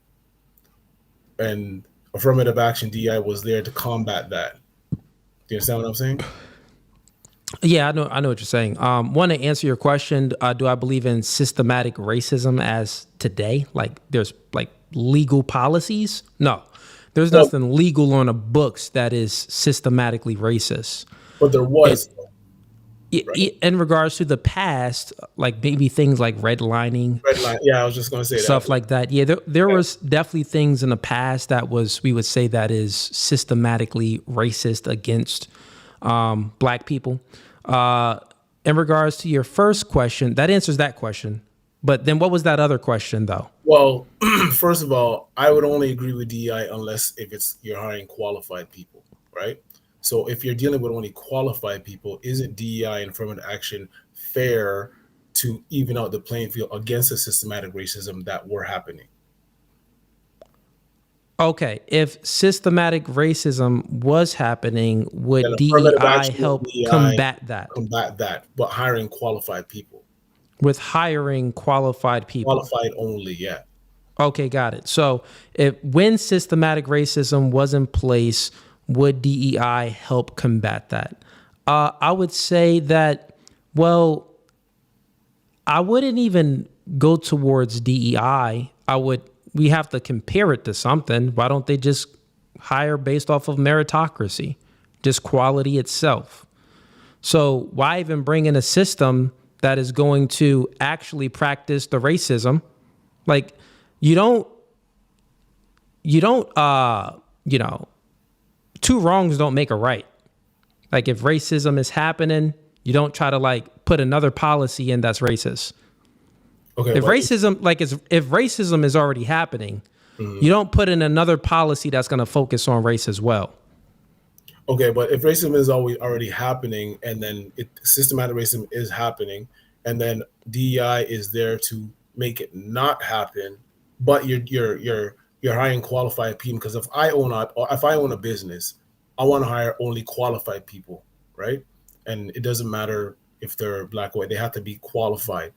And affirmative action, DEI, was there to combat that. Do you understand what I'm saying? Yeah, I know what you're saying. Want to answer your question, do I believe in systematic racism as today? Like there's like legal policies? No. There's nothing legal on the books that is systematically racist. But there was. In regards to the past, like maybe things like redlining. Yeah, I was just going to say stuff like that. Yeah, there was definitely things in the past that we would say that is systematically racist against black people. In regards to your first question, that answers that question. But then what was that other question though? Well, first of all, I would only agree with DEI unless if you're hiring qualified people, right? So if you're dealing with only qualified people, isn't DEI and affirmative action fair to even out the playing field against the systematic racism that were happening? Okay, if systematic racism was happening, would DEI help combat that? Combat that, but hiring qualified people. With hiring qualified people. Qualified only, yeah. Okay, got it. So when systematic racism was in place, would DEI help combat that? I would say that, well, I wouldn't even go towards DEI. We have to compare it to something. Why don't they just hire based off of meritocracy, just quality itself? So why even bring in a system that is going to actually practice the racism? Like you don't, two wrongs don't make a right. Like if racism is happening, you don't try to like put another policy in that's racist. Okay. If racism is already happening, you don't put in another policy that's going to focus on race as well. Okay, but if racism is already happening, and then systematic racism is happening, and then DEI is there to make it not happen, but you're hiring qualified people, because if I own a business, I want to hire only qualified people, right? And it doesn't matter if they're black or white; they have to be qualified.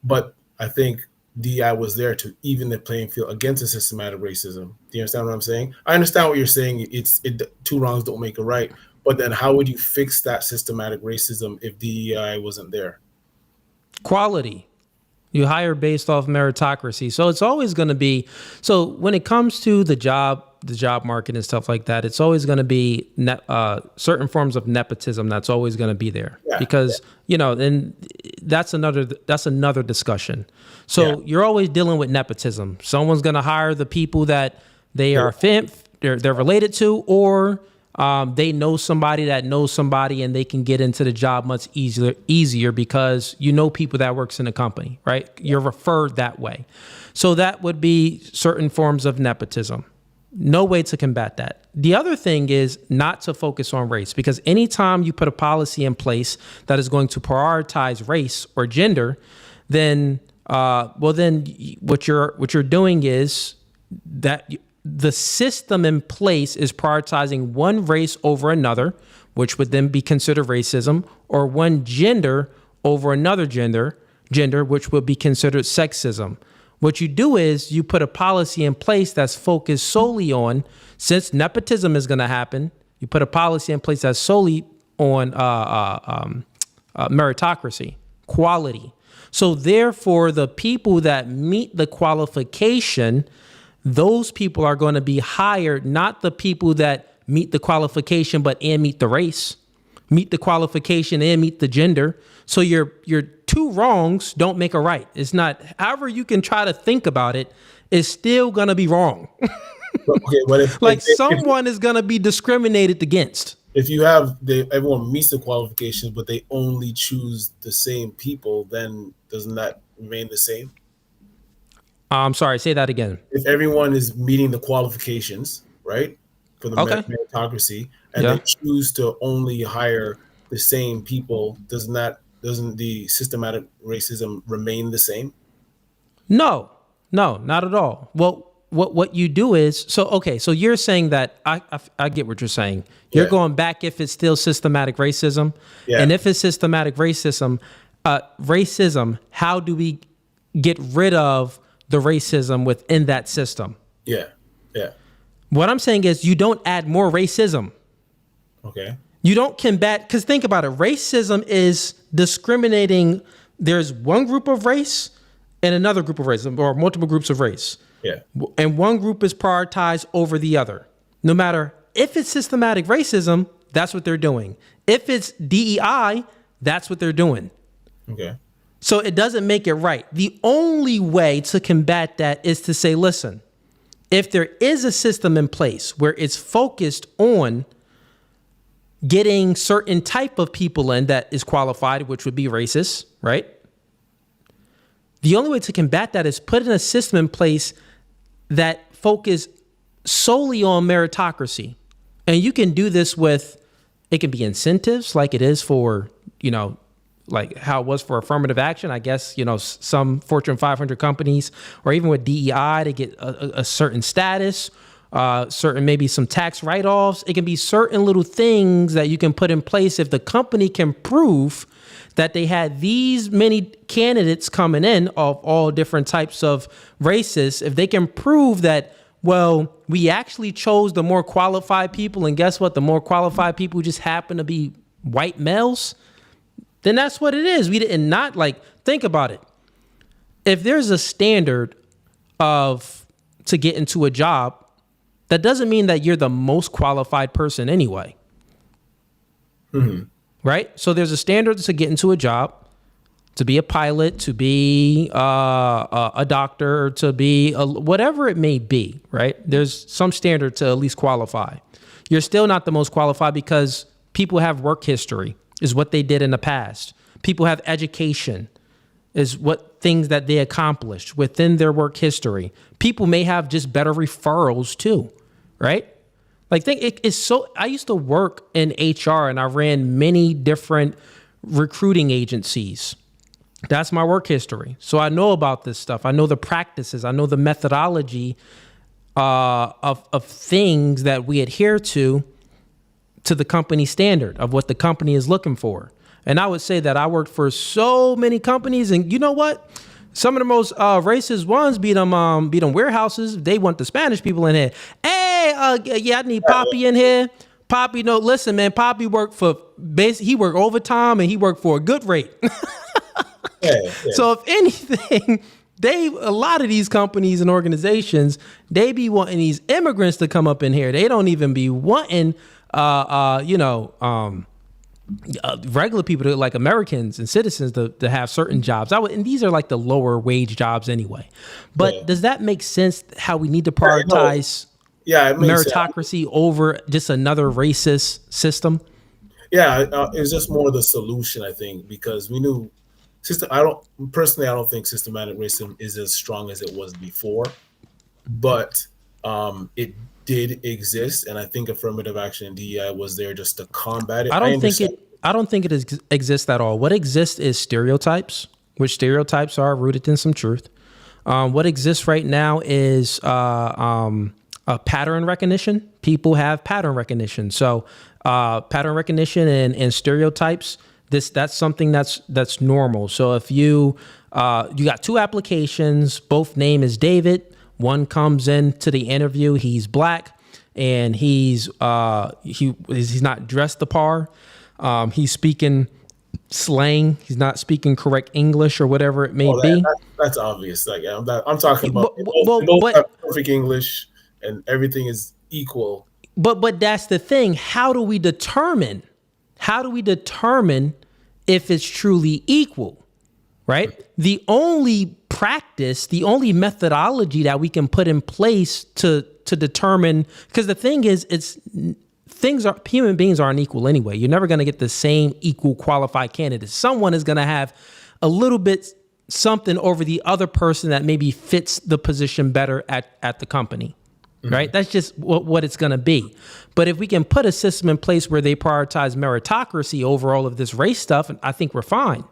But I think DEI was there to even the playing field against the systematic racism. Do you understand what I'm saying? I understand what you're saying. Two wrongs don't make a right. But then how would you fix that systematic racism if DEI wasn't there? Quality. You hire based off meritocracy. So it's always going to be, so when it comes to the job market and stuff like that, it's always going to be certain forms of nepotism that's always going to be there. Yeah, because, and that's another discussion. So you're always dealing with nepotism. Someone's going to hire the people that they are they're related to, or they know somebody that knows somebody, and they can get into the job much easier because people that works in the company, right? You're referred that way. So that would be certain forms of nepotism. No way to combat that. The other thing is not to focus on race, because anytime you put a policy in place that is going to prioritize race or gender, then what you're doing is that the system in place is prioritizing one race over another, which would then be considered racism, or one gender over another gender, which would be considered sexism. What you do is you put a policy in place that's focused solely on, since nepotism is going to happen, you put a policy in place that's solely on meritocracy, quality. So therefore, the people that meet the qualification, those people are going to be hired, not the people that meet the qualification and meet the race, meet the qualification and meet the gender. So your two wrongs don't make a right. It's not, however you can try to think about it, it's still going to be wrong. Someone is going to be discriminated against. If you have everyone meets the qualifications, but they only choose the same people, then doesn't that remain the same? I'm sorry, say that again. If everyone is meeting the qualifications, right, for the meritocracy, and they choose to only hire the same people, doesn't the systematic racism remain the same? No, not at all. Well, what you do is, so you're saying that, I get what you're saying. You're going back if it's still systematic racism. Yeah. And if it's systematic racism, how do we get rid of the racism within that system? Yeah. What I'm saying is you don't add more racism. Okay. You don't combat, because think about it. Racism is discriminating. There's one group of race and another group of race, or multiple groups of race. Yeah. And one group is prioritized over the other. No matter if it's systematic racism, that's what they're doing. If it's DEI, that's what they're doing. Okay. So it doesn't make it right. The only way to combat that is to say, listen, if there is a system in place where it's focused on getting certain type of people in that is qualified, which would be racist, right? The only way to combat that is put in a system in place that focus solely on meritocracy. And you can do this with, it can be incentives like it is for, like how it was for affirmative action. I guess, some Fortune 500 companies, or even with DEI, to get a certain status, certain maybe some tax write-offs. It can be certain little things that you can put in place if the company can prove that they had these many candidates coming in of all different types of races. If they can prove that, well, we actually chose the more qualified people, and guess what? The more qualified people just happen to be white males, then that's what it is. We didn't not think about it. If there's a standard to get into a job, that doesn't mean that you're the most qualified person anyway. Mm-hmm. Right? So there's a standard to get into a job, to be a pilot, to be a doctor, to be whatever it may be, right? There's some standard to at least qualify. You're still not the most qualified because people have work history, is what they did in the past. People have education, is what things that they accomplished within their work history. People may have just better referrals too, right? I used to work in HR and I ran many different recruiting agencies. That's my work history. So I know about this stuff. I know the practices. I know the methodology of things that we adhere to the company standard of what the company is looking for. And I would say that I worked for so many companies, and you know what? Some of the most racist ones be them warehouses. They want the Spanish people in here. Hey, I need Poppy in here. Poppy, no, listen, man. Poppy worked he worked overtime and he worked for a good rate. Yeah. So if anything, a lot of these companies and organizations, they be wanting these immigrants to come up in here. They don't even be wanting, regular people, like Americans and citizens, to have certain jobs. And these are like the lower wage jobs anyway. But does that make sense? How we need to prioritize meritocracy over just another racist system? Yeah, it's just more the solution, I think, because we knew. I don't think systematic racism is as strong as it was before, but it did exist, and I think affirmative action and DEI was there just to combat it. I don't think it exists at all. What exists is stereotypes, which stereotypes are rooted in some truth. What exists right now is a pattern recognition. People have pattern recognition, so pattern recognition and stereotypes. That's something that's normal. So if you got two applications, both name is David. One comes into the interview, he's black, and he's not dressed the par. He's speaking slang. He's not speaking correct English or whatever it may be. That's obvious. I'm talking about both have perfect English and everything is equal. But that's the thing. How do we determine if it's truly equal, right? The only practice, the only methodology that we can put in place to determine, because the thing is, human beings aren't equal anyway. You're never going to get the same equal qualified candidates. Someone is going to have a little bit something over the other person that maybe fits the position better at the company. Right? That's just what it's going to be. But if we can put a system in place where they prioritize meritocracy over all of this race stuff, I think we're fine.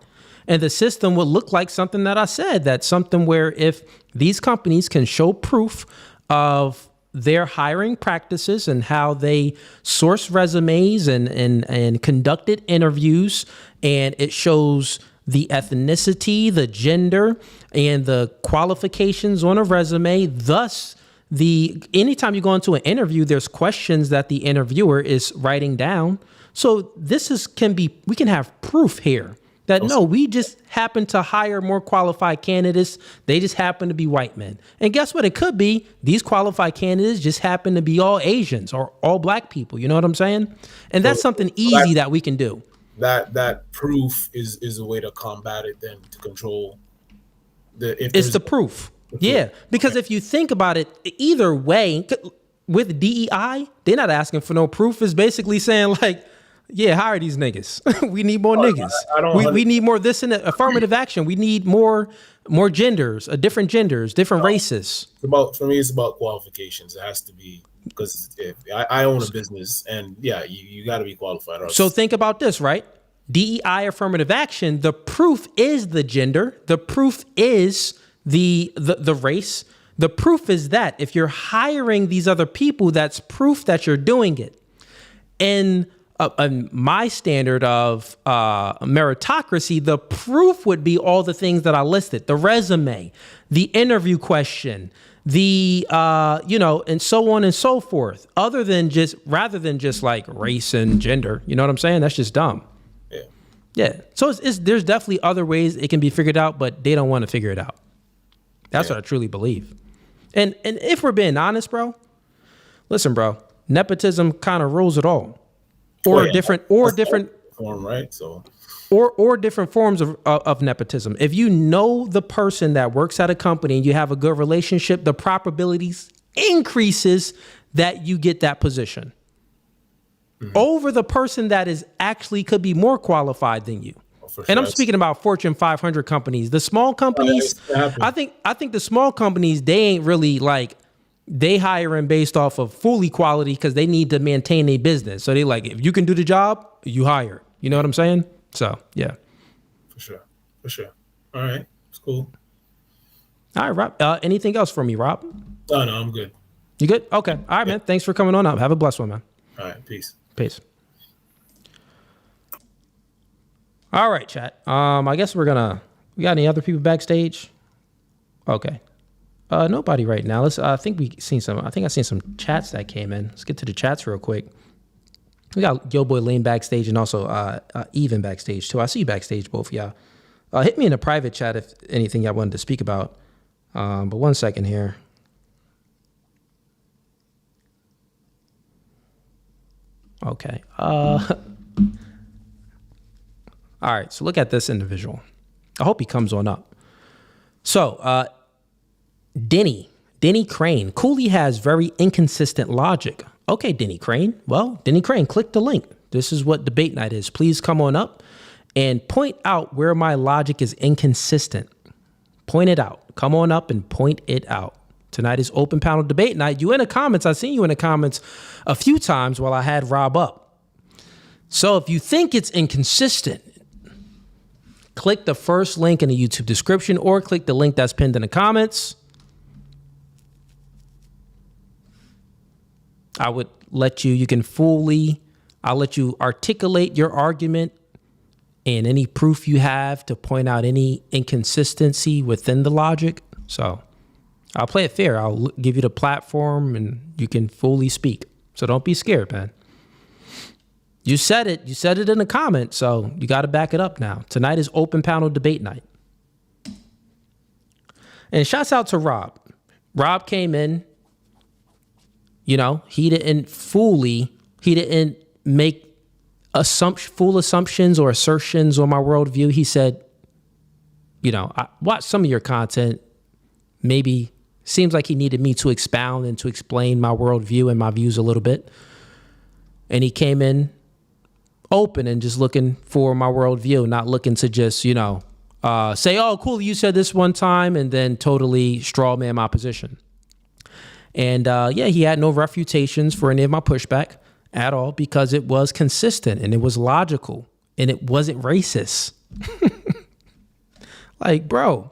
And the system would look like something that I said, that's something where if these companies can show proof of their hiring practices and how they source resumes and conducted interviews, and it shows the ethnicity, the gender, and the qualifications on a resume, thus anytime you go into an interview, there's questions that the interviewer is writing down. So we can have proof here that no, we just happen to hire more qualified candidates. They just happen to be white men. And guess what? It could be these qualified candidates just happen to be all Asians or all black people. You know what I'm saying? And that's something easy that we can do. That proof is a way to combat it, then to control it's the proof. Yeah, because if you think about it, either way, with DEI, they're not asking for no proof. It's basically saying like, yeah, hire these niggas. We need more niggas. We need more this and that. Affirmative action. We need more genders, different races. For me, it's about qualifications. It has to be, because if I own a business, and yeah, you got to be qualified. So think about this, right? DEI affirmative action. The proof is the gender. The proof is the race. The proof is that if you're hiring these other people, that's proof that you're doing it. And my standard of meritocracy, the proof would be all the things that I listed: the resume, the interview question, the and so on and so forth. Rather than just like race and gender. You know what I'm saying? That's just dumb. Yeah. So there's definitely other ways it can be figured out, but they don't want to figure it out. That's what I truly believe. And if we're being honest, bro, listen, bro, nepotism kind of rules it all. Different form, right? So or different forms of nepotism. If you know the person that works at a company and you have a good relationship, the probabilities increases that you get that position over the person that is actually could be more qualified than you. And I'm speaking about Fortune 500 companies. The small companies, I think the small companies, they ain't really like, they hiring based off of full equality because they need to maintain a business. So they like, if you can do the job, you hire. You know what I'm saying? So, yeah. For sure. All right. It's cool. All right, Rob. Anything else from me, Rob? No, I'm good. You good? Okay. All right, man. Thanks for coming on up. Have a blessed one, man. All right. Peace. All right, chat. I guess we got any other people backstage? Okay. Nobody right now. I think I seen some chats that came in. Let's get to the chats real quick. We got Yo Boy Lane backstage and also Even backstage too. I see you backstage, both of y'all. Hit me in a private chat if anything y'all wanted to speak about. But one second here. Okay. All right, so look at this individual. I hope he comes on up. So, Denny Crane. Cooley has very inconsistent logic. Okay, Denny Crane. Well, Denny Crane, click the link. This is what debate night is. Please come on up and point out where my logic is inconsistent. Point it out. Come on up and point it out. Tonight is open panel debate night. You in the comments. I seen you in the comments a few times while I had Rob up. So if you think it's inconsistent, click the first link in the YouTube description or click the link that's pinned in the comments. I would let I'll let you articulate your argument and any proof you have to point out any inconsistency within the logic. So I'll play it fair. I'll give you the platform and you can fully speak. So don't be scared, man. You said it. You said it in the comments, so you got to back it up now. Tonight is open panel debate night. And shouts out to Rob. Rob came in. You know, he didn't make full assumptions or assertions on my worldview. He said, you know, I watched some of your content. Maybe seems like he needed me to expound and to explain my worldview and my views a little bit. And he came in open and just looking for my worldview, not looking to just, you know, say, oh, cool, you said this one time, and then totally straw man my position. And he had no refutations for any of my pushback at all because it was consistent and it was logical and it wasn't racist. Like, bro.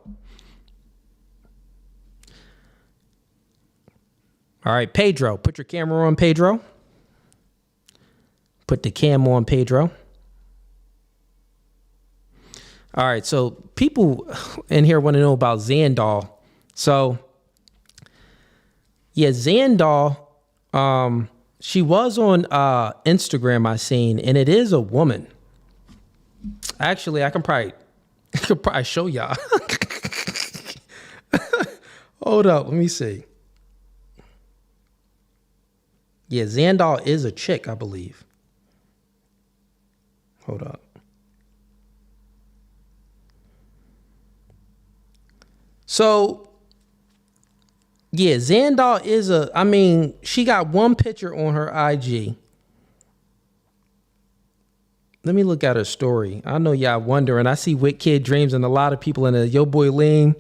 All right, Pedro, put your camera on, Pedro. Put the cam on, Pedro. All right, so people in here want to know about Xandal. So, yeah, Xandal, she was on Instagram, I seen, and it is a woman. Actually, I could probably show y'all. Hold up, let me see. Yeah, Xandal is a chick, I believe. Hold up. So, yeah, Xandal is she got one picture on her IG. Let me look at her story. I know y'all wondering. I see Wit Kid Dreams and a lot of people in the Yo Boy Lean.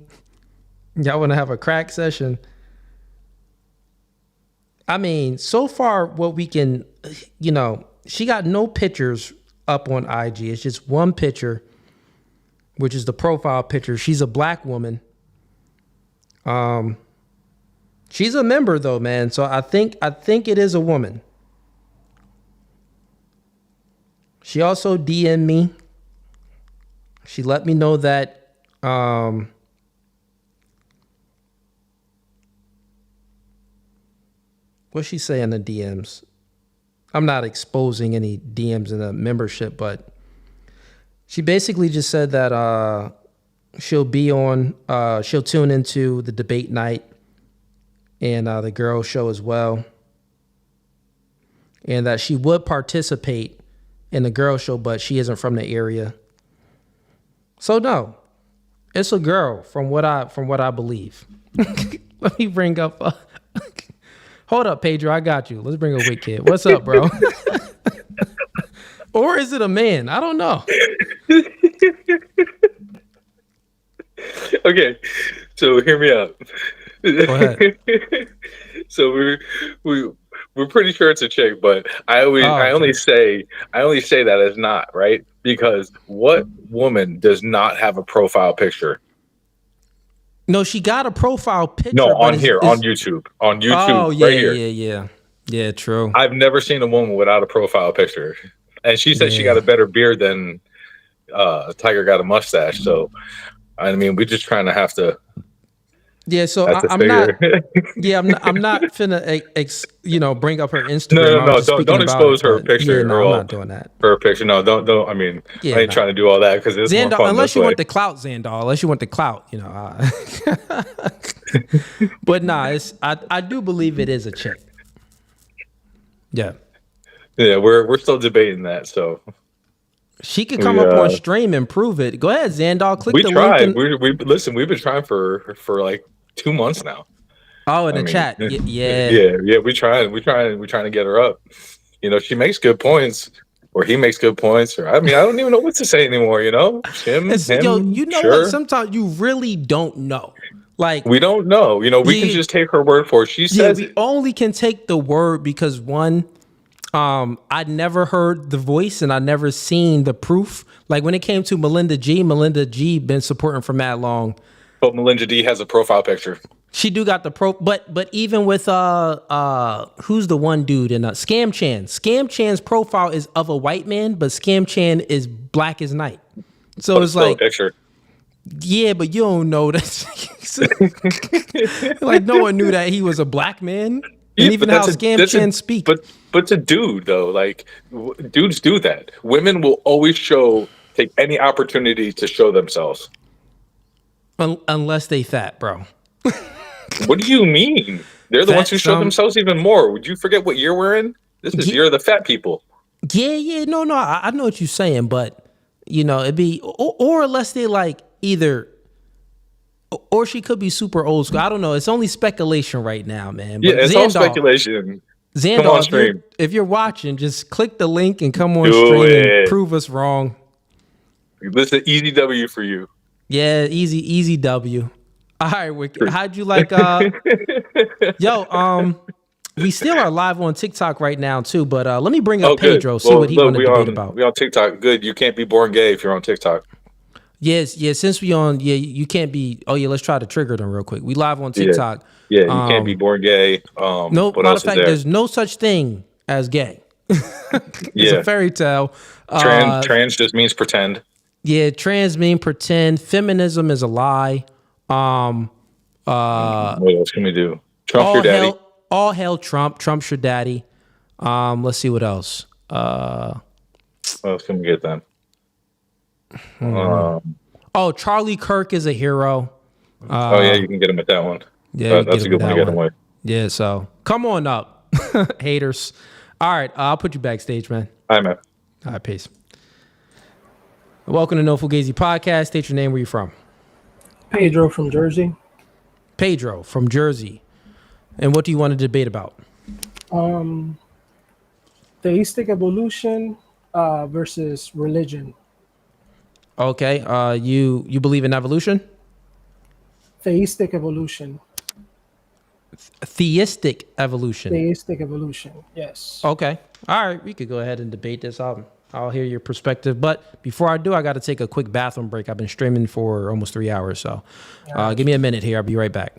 Y'all want to have a crack session? I mean, so far what we can, she got no pictures up on IG. It's just one picture, which is the profile picture. She's a black woman. She's a member though, man. So I think it is a woman. She also DM'd me. She let me know that what's she say in the DMs? I'm not exposing any DMs in the membership, but she basically just said that she'll tune into the debate night and the girls show as well. And that she would participate in the girl show, but she isn't from the area. So no, it's a girl from what I believe. Let me bring up. Hold up, Pedro. I got you. Let's bring a Wit Kid. What's up, bro? Or is it a man? I don't know. Okay, so hear me out. Go ahead. So we're pretty sure it's a chick, but I only say that as not right, because what woman does not have a profile picture? No, she got a profile picture. No, on YouTube. On YouTube. Oh yeah, right here. Yeah. True. I've never seen a woman without a profile picture, and she said she got a better beard than Tiger got a mustache. So, I mean, we're just trying to have to. Yeah, so I'm not. Yeah, I'm not finna bring up her Instagram. No, don't expose her picture. Yeah, no, I'm not doing that. Her picture, no, don't. I mean, I ain't trying to do all that because it's more fun unless this you way. want the clout, Xandal. Unless you want the clout, But nah, I do believe it is a chick. Yeah. Yeah, we're still debating that, so. She could come up on stream and prove it. Go ahead, Xandal. Click the link. link. Listen. We've been trying for like 2 months now. Oh, in the chat. Yeah. Yeah. We're trying to get her up. She makes good points, or he makes good points, or I don't even know what to say anymore. Him, what? Sometimes you really don't know. Like, we don't know. We can just take her word for it. She says we only can take the word because one, I'd never heard the voice and I never seen the proof. Like when it came to Melinda G been supporting for mad long. But Melinda D has a profile picture. She do got the but even with who's the one dude in Scam Chan's profile is of a white man, but Scam Chan is black as night. So it's like a picture. Yeah, but you don't know that. Like no one knew that he was a black man. And even how Scam Chan speak. But it's a dude though. Like dudes do that. Women will always take any opportunity to show themselves. Unless they fat, bro. What do you mean? They're the ones who show themselves even more. Would you forget what year we're in? This is year of the fat people. Yeah. No. I know what you're saying, but it'd be or unless they like either. Or she could be super old school. I don't know. It's only speculation right now, man. But it's all speculation. Xandal, come on stream. If you're watching, just click the link and come on stream and prove us wrong. Listen, easy W for you. Yeah, easy W. All right, Wicked. How'd you like we still are live on TikTok right now too, but let me bring up Pedro, see what he want to debate about. We on TikTok. Good. You can't be born gay if you're on TikTok. Yes, since we on, you can't be. Oh yeah, let's try to trigger them real quick. We live on TikTok. Yeah, you can't be born gay. No, what matter else of fact, is there? there's no such thing as gay. It's a fairy tale. Trans just means pretend. Yeah, trans mean pretend. Feminism is a lie. What else can we do? Trump's your daddy. All hell Trump. Trump's your daddy. Let's see what else. What else can we get then? Charlie Kirk is a hero. You can get him at that one. Yeah, that's a good one to get him with. Yeah, so come on up, haters. All right, I'll put you backstage, man. All right, man. All right, peace. Welcome to No Fugazee Podcast. State your name. Where you from? Pedro from Jersey. Pedro from Jersey. And what do you want to debate about? Theistic evolution versus religion. Okay. You believe in evolution? Theistic evolution. Theistic evolution. Theistic evolution. Yes. Okay. All right. We could go ahead and debate this. I'll hear your perspective. But before I do, I got to take a quick bathroom break. I've been streaming for almost 3 hours. So give me a minute here. I'll be right back.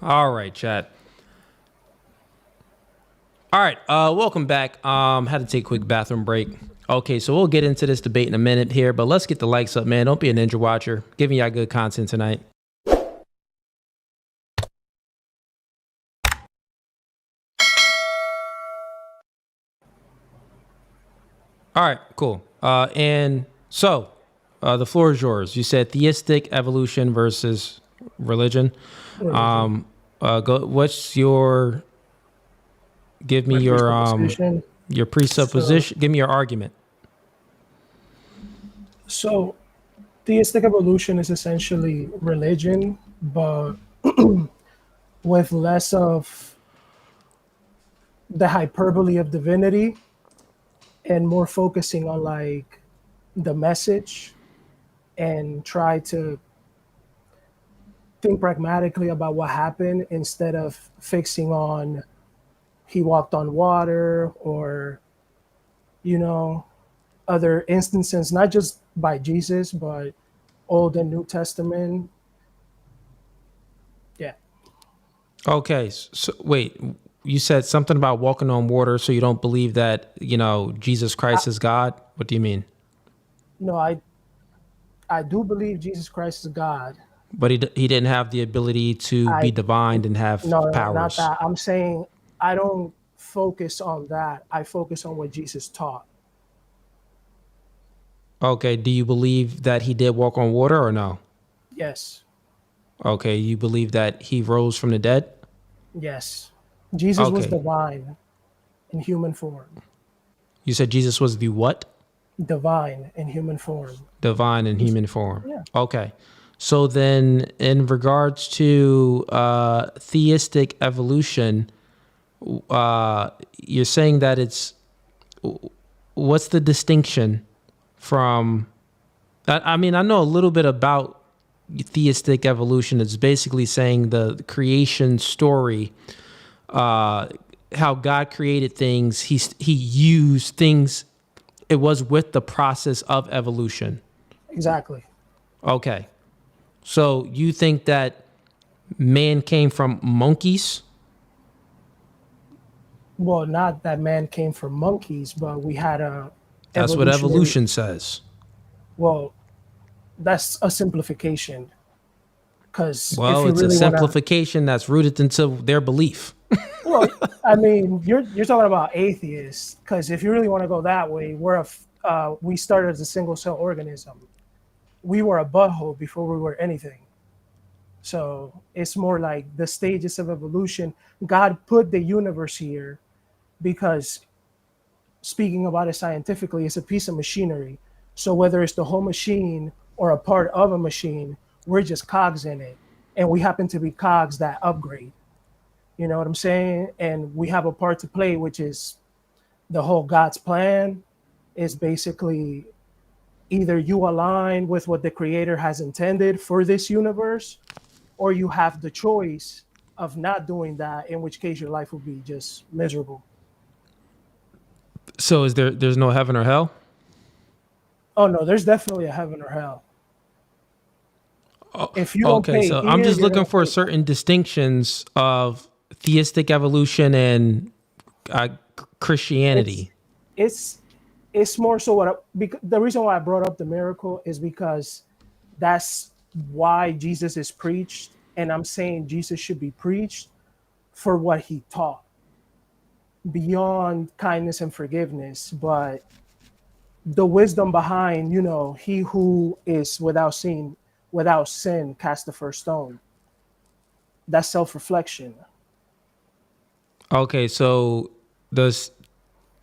All right, chat. All right, welcome back. Had to take a quick bathroom break. Okay, so we'll get into this debate in a minute here, but let's get the likes up, man. Don't be a ninja watcher. Giving y'all good content tonight. All right, cool. And so the floor is yours. You said theistic evolution versus religion. What's your? Give me your presupposition. Give me your argument. So, theistic evolution is essentially religion, but with less of the hyperbole of divinity and more focusing on like the message and try to think pragmatically about what happened instead of fixing on he walked on water or, you know, other instances, not just by Jesus, but Old and New Testament. Yeah. Okay. So wait, you said something about walking on water, so you don't believe that, you know, Jesus Christ is God? What do you mean? No, I do believe Jesus Christ is God. But he didn't have the ability to be divine and have powers. Not that. I'm saying I don't focus on that. I focus on what Jesus taught. Okay. Do you believe that he did walk on water or no? Yes. Okay. You believe that he rose from the dead? Yes. Jesus was Okay. divine in human form. You said Jesus was the what? Divine in human form. Divine in human form. Yeah. Okay. So then in regards to theistic evolution, you're saying that what's the distinction from, I mean, I know a little bit about theistic evolution. It's basically saying the creation story, how God created things. He used things. It was with the process of evolution. Exactly. Okay. So you think that man came from monkeys? Well, not that man came from monkeys, but we had a. That's what evolution says. Well, that's a simplification. Because Well, if you it's really a want to, simplification that's rooted into their belief. well, I mean, you're talking about atheists. Because if you really want to go that way, we started as a single cell organism. We were a butthole before we were anything. So it's more like the stages of evolution. God put the universe here because, speaking about it scientifically, it's a piece of machinery. So whether it's the whole machine or a part of a machine, we're just cogs in it. And we happen to be cogs that upgrade. You know what I'm saying? And we have a part to play, which is the whole God's plan is basically either you align with what the creator has intended for this universe, or you have the choice of not doing that, in which case your life will be just miserable. So there's no heaven or hell? Oh no, there's definitely a heaven or hell. If you don't pay so ear, I'm just you're looking gonna for pay. certain distinctions of theistic evolution and Christianity. It's more so the reason why I brought up the miracle is because that's why Jesus is preached, and I'm saying Jesus should be preached for what he taught, beyond kindness and forgiveness, but the wisdom behind, he who is without sin cast the first stone. That's self-reflection. Okay, so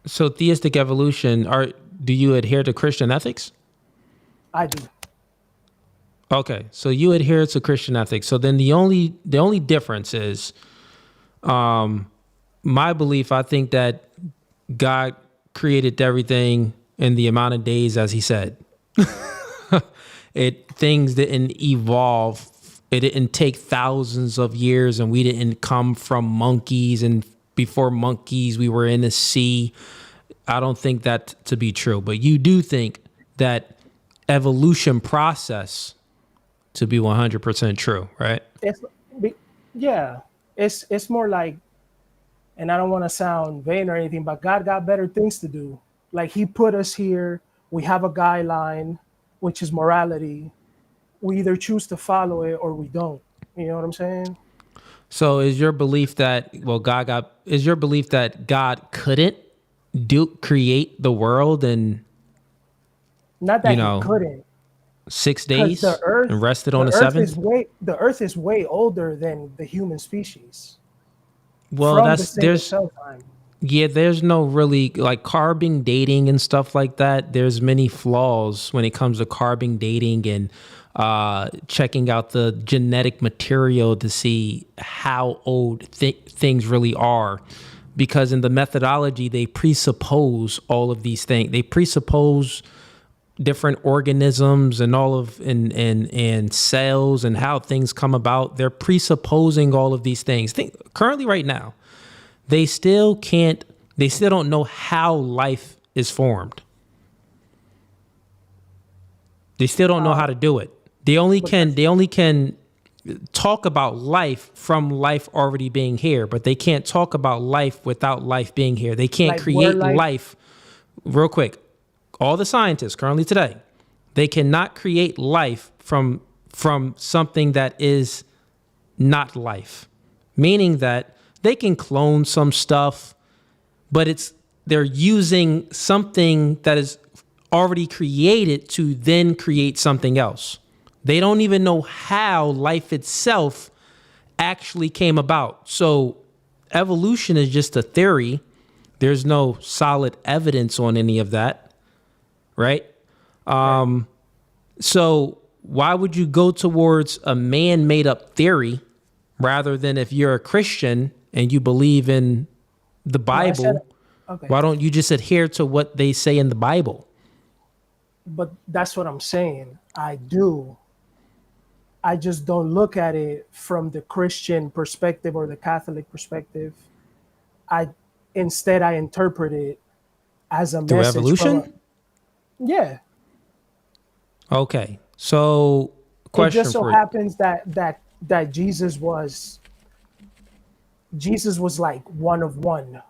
theistic evolution, do you adhere to Christian ethics? I do. Okay, so you adhere to Christian ethics. So then the only difference is, my belief. I think that God created everything in the amount of days as He said. Things didn't evolve. It didn't take thousands of years, and we didn't come from monkeys. And before monkeys, we were in the sea. I don't think that to be true, but you do think that evolution process to be 100% true, right? It's more like, and I don't want to sound vain or anything, but God got better things to do. Like He put us here. We have a guideline, which is morality. We either choose to follow it or we don't. You know what I'm saying? So is your belief that God couldn't create the world in not that He couldn't 6 days the earth, and rested on the earth seventh? The earth is way older than the human species. Well, there's no really like carbon dating and stuff like that. There's many flaws when it comes to carbon dating and checking out the genetic material to see how old things really are. Because in the methodology, they presuppose all of these things. They presuppose different organisms and and cells and how things come about. They're presupposing all of these things. Currently, right now, they still don't know how life is formed. They still don't know how to do it. They only can talk about life from life already being here, but they can't talk about life without life being here. They can't create life. Real quick, all the scientists currently today, they cannot create life from something that is not life. Meaning that they can clone some stuff, but they're using something that is already created to then create something else. They don't even know how life itself actually came about. So evolution is just a theory. There's no solid evidence on any of that, right? So why would you go towards a man-made up theory rather than if you're a Christian and you believe in the Bible, why don't you just adhere to what they say in the Bible? But that's what I'm saying. I do. I just don't look at it from the Christian perspective or the Catholic perspective. Instead I interpret it as a Through message. evolution? Yeah. Okay. So question It just so for happens that Jesus was like one of one.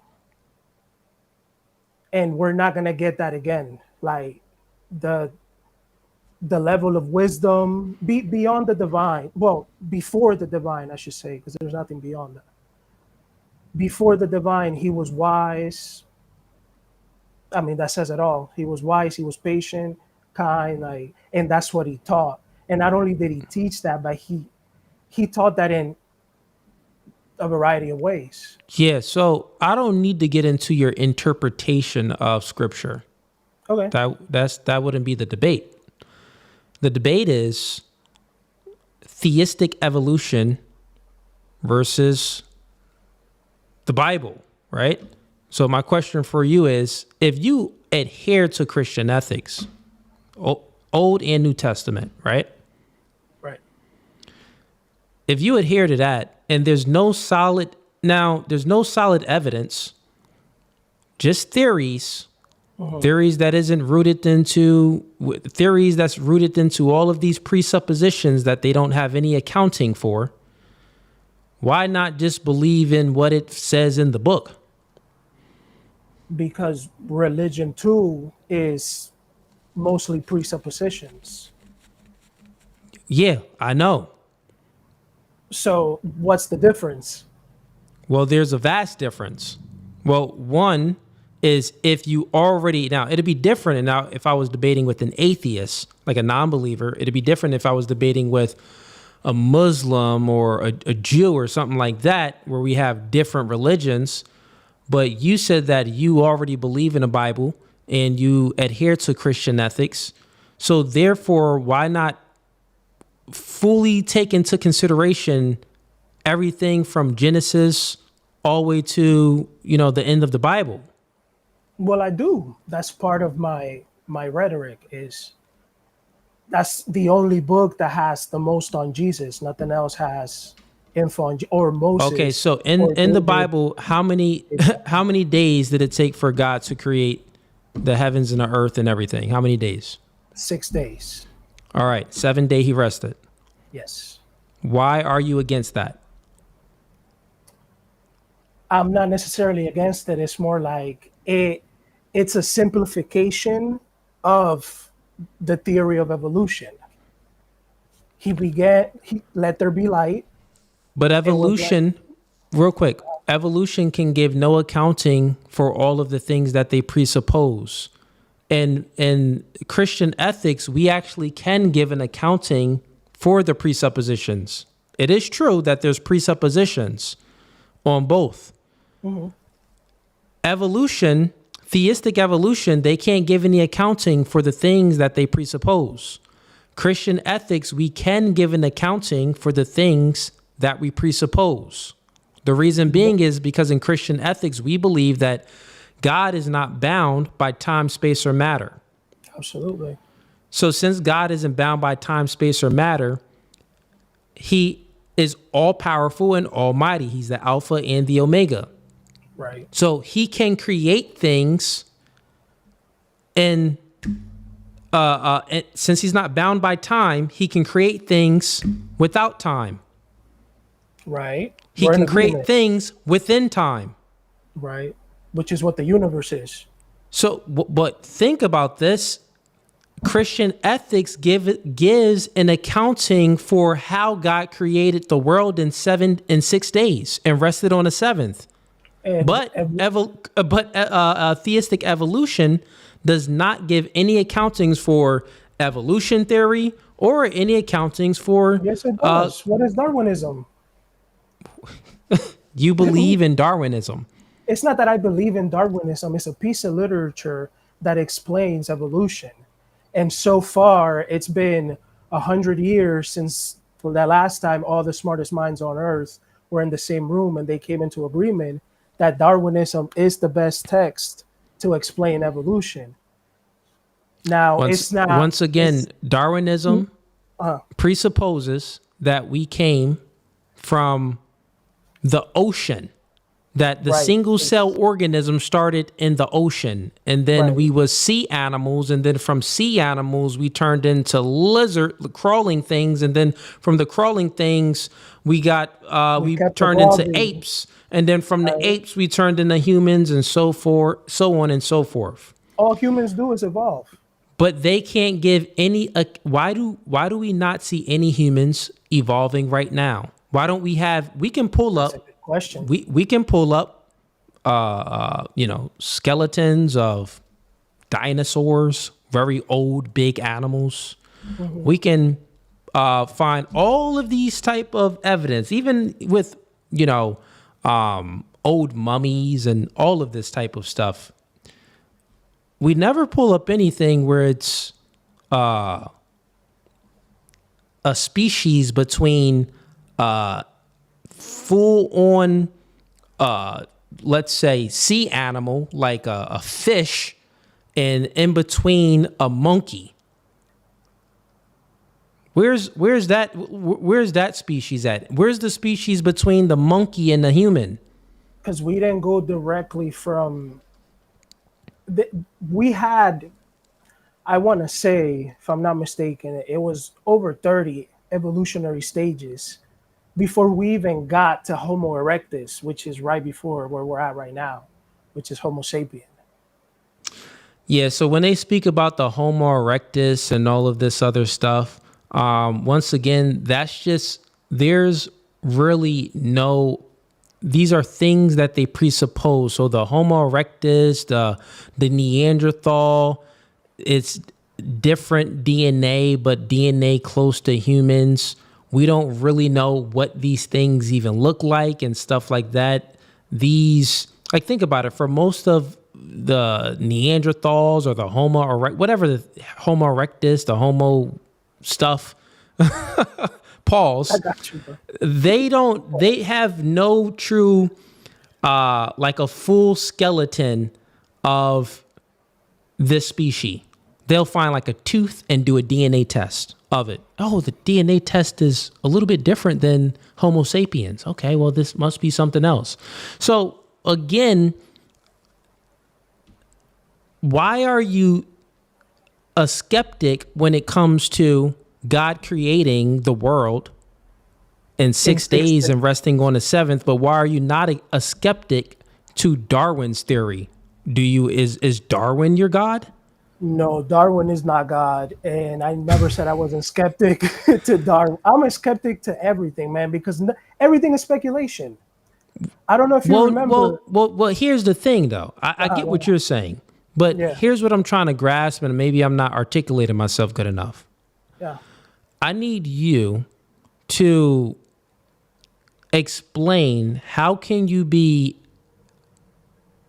And we're not gonna get that again. Like the level of wisdom beyond the divine. Well, before the divine, I should say, because there's nothing beyond that. Before the divine, he was wise. I mean, that says it all. He was wise, he was patient, kind, and that's what he taught. And not only did he teach that, but he taught that in a variety of ways. Yeah, so I don't need to get into your interpretation of scripture. Okay. That wouldn't be the debate. The debate is theistic evolution versus the Bible, right? So my question for you is, if you adhere to Christian ethics, Old and New Testament, right? Right. If you adhere to that and there's no solid evidence, just theories, theories that's rooted into all of these presuppositions that they don't have any accounting for, why not just believe in what it says in the book? Because religion too is mostly presuppositions. Yeah, I know. So what's the difference? Well, there's a vast difference. Well, one is if you already, now it'd be different. Now, if I was debating with an atheist, like a non-believer, it'd be different if I was debating with a Muslim or a Jew or something like that, where we have different religions. But you said that you already believe in the Bible and you adhere to Christian ethics. So therefore, why not fully take into consideration everything from Genesis all the way to, the end of the Bible? Well, I do. That's part of my rhetoric is that's the only book that has the most on Jesus. Nothing else has info on or Moses. Okay, so in the Bible, how many days did it take for God to create the heavens and the earth and everything? How many days? 6 days. All right, 7th day he rested. Yes. Why are you against that? I'm not necessarily against it. It's more like it's a simplification of the theory of evolution. He let there be light. But evolution, real quick, evolution can give no accounting for all of the things that they presuppose. And in Christian ethics, we actually can give an accounting for the presuppositions. It is true that there's presuppositions on both. Mm-hmm. Evolution, theistic evolution, they can't give any accounting for the things that they presuppose. Christian ethics, we can give an accounting for the things that we presuppose. The reason being is because in Christian ethics, we believe that God is not bound by time, space, or matter. Absolutely. So since God isn't bound by time, space, or matter, he is all powerful and almighty. He's the Alpha and the Omega. Right. So he can create things and since he's not bound by time, he can create things without time. Right. He can create things within time. Right. Which is what the universe is. So, but think about this. Christian ethics gives an accounting for how God created the world in 6 days and rested on the 7th. But theistic evolution does not give any accountings for evolution theory or any accountings for. Yes, it does. What is Darwinism? You believe in Darwinism. It's not that I believe in Darwinism. It's a piece of literature that explains evolution. And so far, it's been 100 years since the last time all the smartest minds on Earth were in the same room and they came into agreement that Darwinism is the best text to explain evolution. Now, it's not. Once again, Darwinism presupposes that we came from the ocean, that the single cell organism started in the ocean, and then we was sea animals, and then from sea animals we turned into crawling things, and then from the crawling things we turned into apes, and then from the apes we turned into humans, and so forth, so on and so forth. All humans do is evolve. But they can't give any. Why do we not see any humans evolving right now? Why don't we have? We can pull up. That's a good question. We can pull up, skeletons of dinosaurs, very old, big animals. Mm-hmm. We can find all of these type of evidence, even with old mummies and all of this type of stuff. We never pull up anything where it's a species between full on, let's say, sea animal like a fish, and in between a monkey. Where's that species at? Where's the species between the monkey and the human? Because we didn't go directly from. We had, I want to say, if I'm not mistaken, it was over 30 evolutionary stages before we even got to Homo erectus, which is right before where we're at right now, which is Homo sapien. Yeah, so when they speak about the Homo erectus and all of this other stuff, once again, there's really no. These are things that they presuppose. So the Homo erectus, the Neanderthal, it's different DNA, but DNA close to humans. We don't really know what these things even look like and stuff like that. Think about it. For most of the Neanderthals or the Homo erectus, whatever the Homo erectus, the Homo stuff, pause. I got you, bro. They have no true, like a full skeleton of this species. They'll find like a tooth and do a DNA test of it. Oh, the DNA test is a little bit different than Homo sapiens. Okay, well, this must be something else. So again, why are you a skeptic when it comes to God creating the world in 6 days and resting on the seventh, but why are you not a skeptic to Darwin's theory? Is Darwin your God? No, Darwin is not God, and I never said I wasn't skeptic to Darwin. I'm a skeptic to everything, man, because everything is speculation. I don't know if you remember. Well, here's the thing, though. I get what you're saying, but here's what I'm trying to grasp, and maybe I'm not articulating myself good enough. Yeah. I need you to explain how can you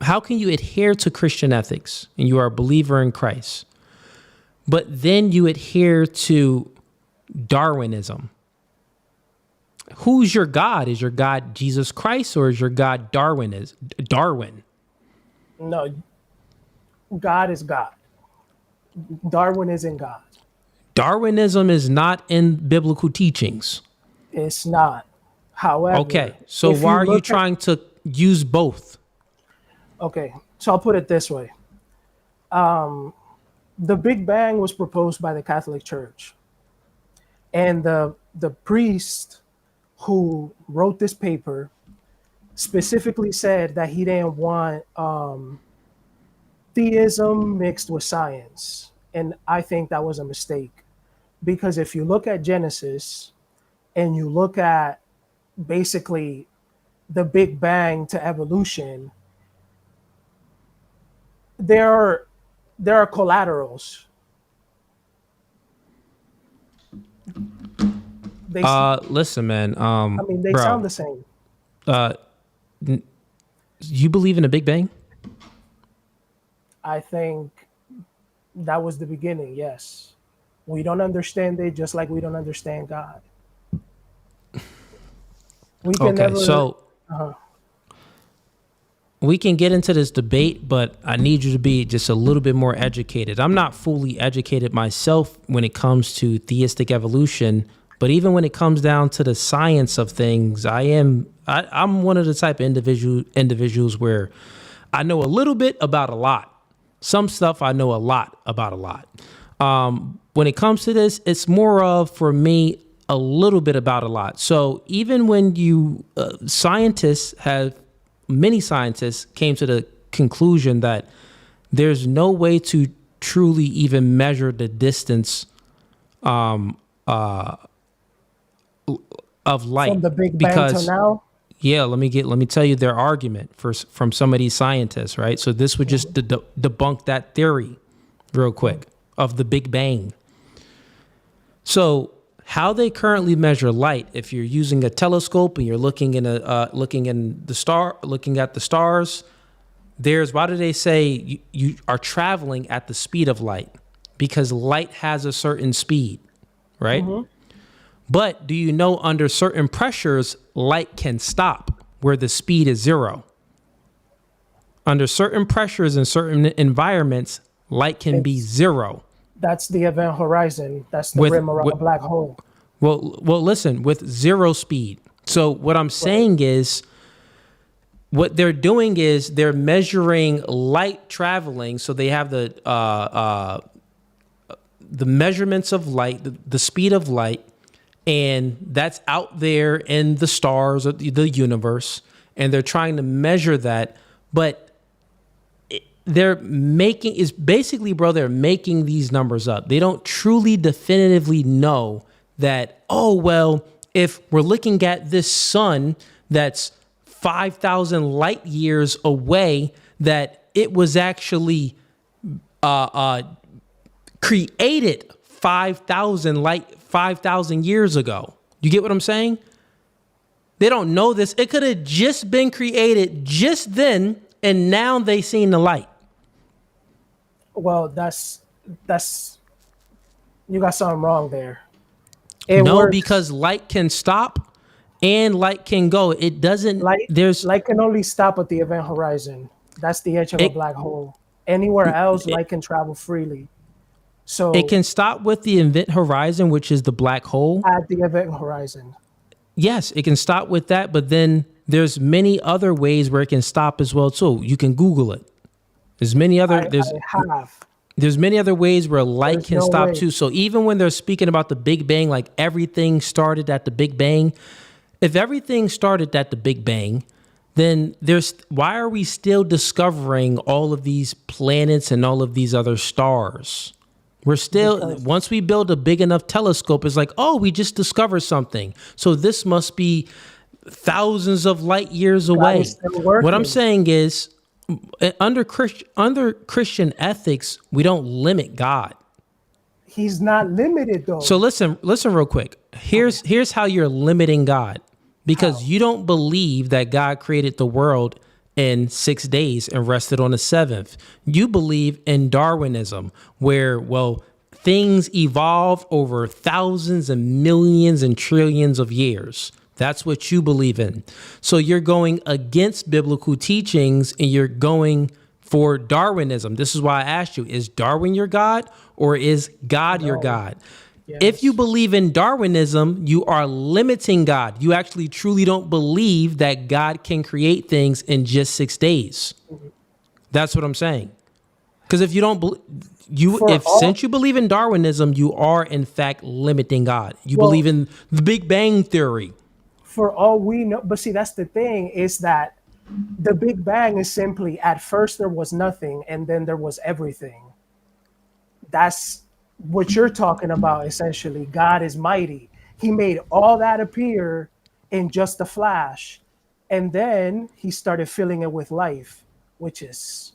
adhere to Christian ethics and you are a believer in Christ, but then you adhere to Darwinism. Who's your God? Is your God Jesus Christ, or is your God Darwin? No, God is God. Darwin isn't God. Darwinism is not in biblical teachings. It's not. However, okay, so why are you trying to use both? Okay, so I'll put it this way. The Big Bang was proposed by the Catholic Church. And the priest who wrote this paper specifically said that he didn't want theism mixed with science. And I think that was a mistake. Because if you look at Genesis and you look at basically the Big Bang to evolution, there are collaterals. Listen, man. I mean, they bro, sound the same. You believe in a Big Bang? I think that was the beginning. Yes, we don't understand it, just like we don't understand God. We can Okay, never. so we can get into this debate, but I need you to be just a little bit more educated. I'm not fully educated myself when it comes to theistic evolution, but even when it comes down to the science of things, I'm one of the type of individuals where I know a little bit about a lot. Some stuff I know a lot about a lot. When it comes to this, it's more of, for me, a little bit about a lot. So even when many scientists came to the conclusion that there's no way to truly even measure the distance of light from the Big Bang to now. Yeah, let me tell you their argument from some of these scientists, right? So this would just debunk that theory real quick of the Big Bang. So how they currently measure light, if you're using a telescope and you're looking at the stars, why do they say you are traveling at the speed of light? Because light has a certain speed, right? Mm-hmm. But do you know under certain pressures, light can stop where the speed is 0? Under certain pressures in certain environments, light can be 0. That's the event horizon. That's the rim around a black hole. Well, listen, with 0 speed. So what I'm saying is, what they're doing is they're measuring light traveling. So they have the measurements of light, the speed of light, and that's out there in the stars of the universe, and they're trying to measure that, but they're making these numbers up. They don't truly definitively know that, oh, well, if we're looking at this sun that's 5,000 light years away, that it was actually created 5,000 years ago. You get what I'm saying? They don't know this. It could have just been created just then, and now they seen the light. Well, that's you got something wrong there. Because light can stop and light can go. It doesn't. Light can only stop at the event horizon. That's the edge of a black hole. Anywhere else, light can travel freely. So it can stop with the event horizon, which is the black hole. At the event horizon. Yes, it can stop with that, but then there's many other ways where it can stop as well too. You can Google it. There's many other there's many other ways where light can stop too. So even when they're speaking about the Big Bang, like everything started at the Big Bang, if everything started at the Big Bang, then why are we still discovering all of these planets and all of these other stars? We're still, once we build a big enough telescope, it's like, oh, we just discovered something. So this must be thousands of light years away. What I'm saying is, under Christian ethics, we don't limit God. He's not limited though. So listen real quick. Here's how you're limiting God. Because you don't believe that God created the world in 6 days and rested on the 7th. You believe in Darwinism, where, things evolved over thousands and millions and trillions of years. That's what you believe in. So you're going against biblical teachings and you're going for Darwinism. This is why I asked you, is Darwin your God or is God your God? Yes. If you believe in Darwinism, you are limiting God. You actually truly don't believe that God can create things in just 6 days. That's what I'm saying. Because if you don't since you believe in Darwinism, you are in fact limiting God. You believe in the Big Bang Theory. For all we know, but see, that's the thing, is that the Big Bang is simply, at first there was nothing and then there was everything. That's what you're talking about, essentially. God is mighty. He made all that appear in just a flash. And then he started filling it with life, which is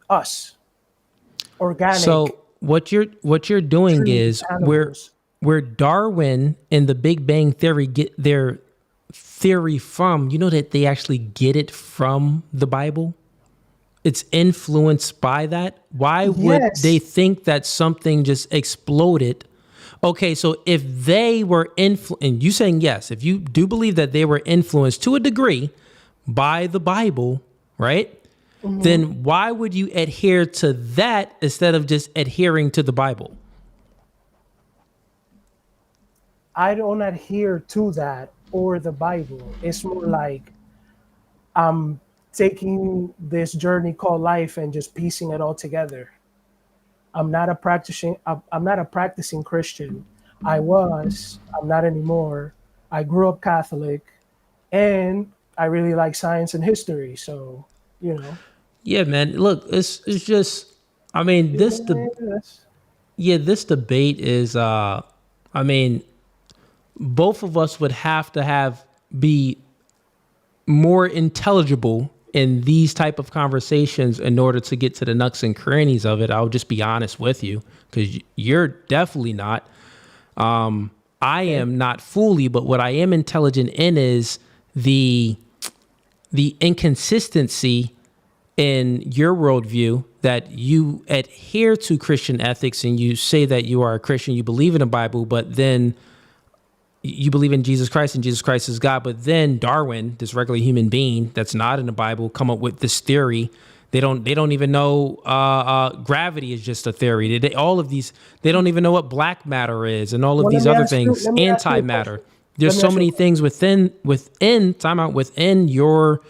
us, organic. So what you're doing trees, is animals. where Darwin and the Big Bang Theory get their theory from, you know that they actually get it from the Bible? It's influenced by that. Why would they think that something just exploded? Okay, so if they were and you saying yes, if you do believe that they were influenced to a degree by the Bible, right? Then why would you adhere to that instead of just adhering to the Bible? I don't adhere to that or the Bible. It's more like I'm taking this journey called life and just piecing it all together. I'm not a practicing Christian. I'm not anymore. I grew up Catholic, and I really like science and history. So, you know. Yeah, man. Look, it's just, I mean, this debate is, I mean, both of us would have to be more intelligible in these type of conversations in order to get to the nuts and crannies of it. I'll just be honest with you, because you're definitely not. I am not fully, but what I am intelligent in is the inconsistency in your worldview, that you adhere to Christian ethics and you say that you are a Christian, you believe in the Bible, but then you believe in Jesus Christ and Jesus Christ is God. But then Darwin, this regular human being that's not in the Bible, come up with this theory. They don't even know gravity is just a theory. They don't even know what black matter is and all of these other things, antimatter. There's so many things within your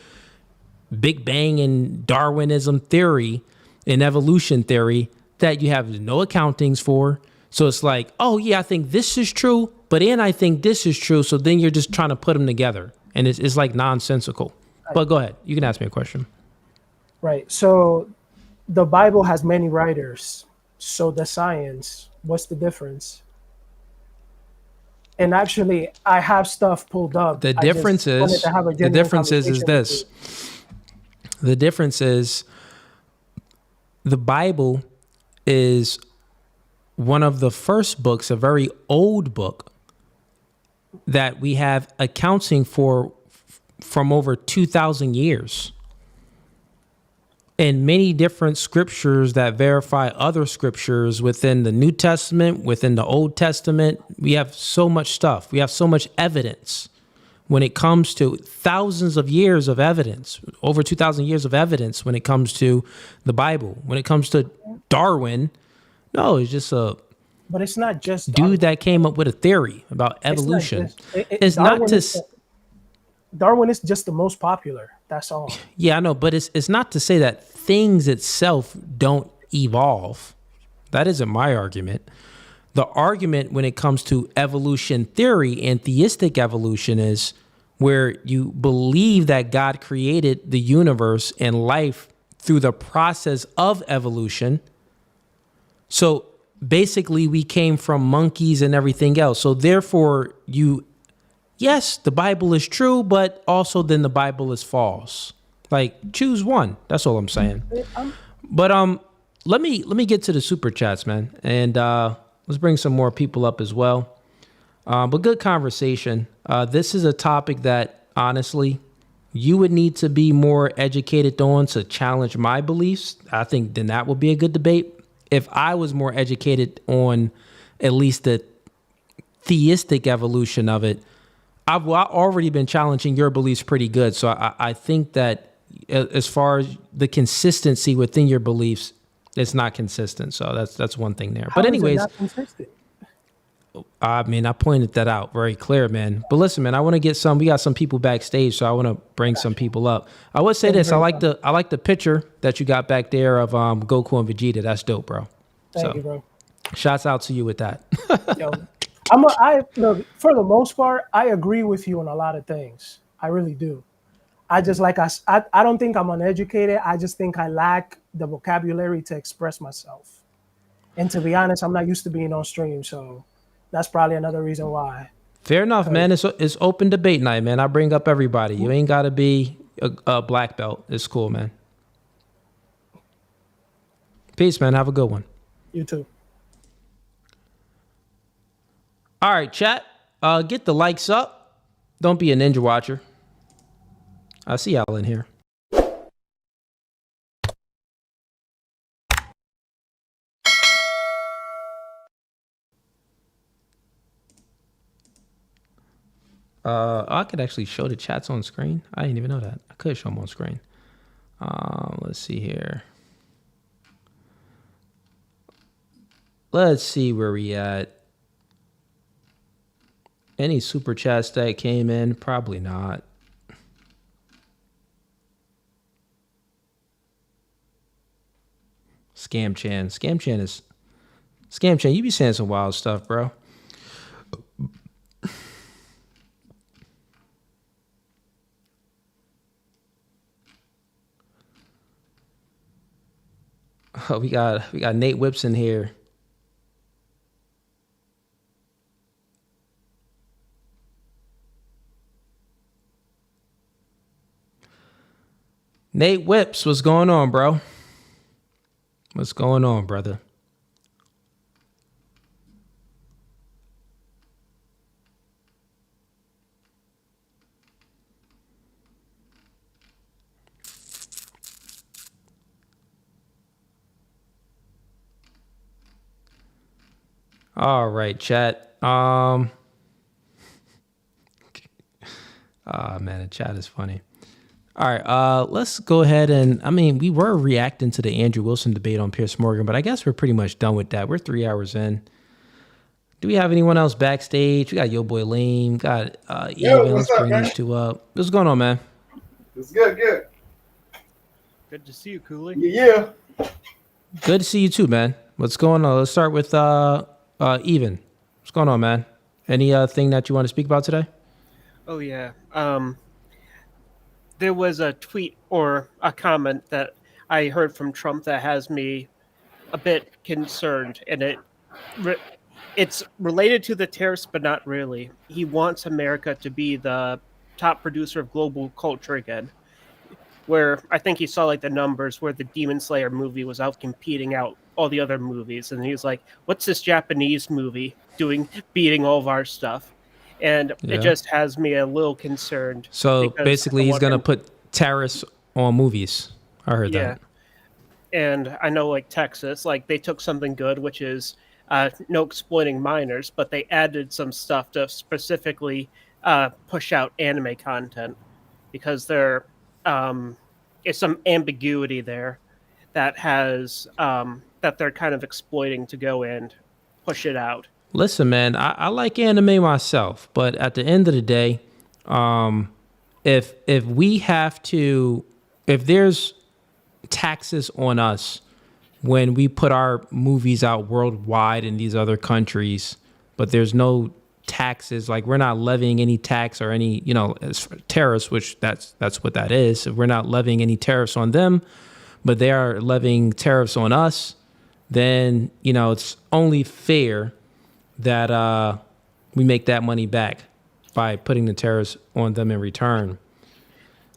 Big Bang and Darwinism theory and evolution theory that you have no accountings for. So it's like, oh yeah, I think this is true, but then I think this is true. So then you're just trying to put them together, and it's like nonsensical. But go ahead, you can ask me a question. Right. So the Bible has many writers. So the science, what's the difference? And actually, I have stuff pulled up. The difference is this. The difference is the Bible is one of the first books, a very old book that we have accounting for from over 2,000 years. And many different scriptures that verify other scriptures within the New Testament, within the Old Testament. We have so much stuff. We have so much evidence when it comes to thousands of years of evidence, over 2,000 years of evidence when it comes to the Bible. When it comes to Darwin, no, it's just but it's not just dude that came up with a theory about evolution. Darwin is just the most popular. That's all. Yeah, I know, but it's not to say that things itself don't evolve. That isn't my argument. The argument when it comes to evolution theory and theistic evolution is where you believe that God created the universe and life through the process of evolution. So basically we came from monkeys and everything else. So therefore yes, the Bible is true, but also then the Bible is false. Like, choose one. That's all I'm saying. But let me get to the super chats, man. And let's bring some more people up as well. But good conversation. This is a topic that, honestly, you would need to be more educated on to challenge my beliefs. I think then that would be a good debate. If I was more educated on at least the theistic evolution of it, I've already been challenging your beliefs pretty good. So I think that as far as the consistency within your beliefs, it's not consistent. So that's one thing there. But anyways, I mean, I pointed that out very clear, man. But listen, man, I want to get we got some people backstage, so I want to bring some people up. I would say this. I like the picture that you got back there of Goku and Vegeta. That's dope, bro. Thank you, bro. Shouts out to you with that. Yo, look, for the most part, I agree with you on a lot of things. I really do. I just I don't think I'm uneducated. I just think I lack the vocabulary to express myself. And to be honest, I'm not used to being on stream, so that's probably another reason why. Fair enough, man. It's open debate night, man. I bring up everybody. You ain't got to be a black belt. It's cool, man. Peace, man. Have a good one. You too. All right, chat. Get the likes up. Don't be a ninja watcher. I see y'all in here. I could actually show the chats on screen. I didn't even know that. I could show them on screen. Let's see here. Let's see where we at. Any super chats that came in? Probably not. Scam Chan, you be saying some wild stuff, bro. Oh, we got Nate Whips in here. Nate Whips, what's going on, bro? What's going on, brother? All right, chat. Man, the chat is funny. All right, let's go ahead and, we were reacting to the Andrew Wilson debate on Piers Morgan, but I guess we're pretty much done with that. We're 3 hours in. Do we have anyone else backstage? We got Yo Boy Lame, got Evan. Let's bring these two up. What's going on, man? It's good. Good to see you, Cooley. Yeah. Good to see you too, man. What's going on? Let's start with Even. What's going on, man? Any thing that you want to speak about today? Oh, yeah. There was a tweet or a comment that I heard from Trump that has me a bit concerned, and it's related to the tariffs, but not really. He wants America to be the top producer of global culture again, where I think he saw like the numbers where the Demon Slayer movie was out competing out all the other movies, and he was like, what's this Japanese movie doing, beating all of our stuff? And it just has me a little concerned. So basically he's going to put tariffs on movies. I heard that. And I know like Texas, like they took something good, which is no exploiting minors, but they added some stuff to specifically push out anime content because there is some ambiguity there that has that they're kind of exploiting to go and push it out. Listen, man, I like anime myself, but at the end of the day, if there's taxes on us when we put our movies out worldwide in these other countries, but there's no taxes, like we're not levying any tax or any, as tariffs, which that's what that is. If we're not levying any tariffs on them, but they are levying tariffs on us, then, it's only fair that we make that money back by putting the tariffs on them in return.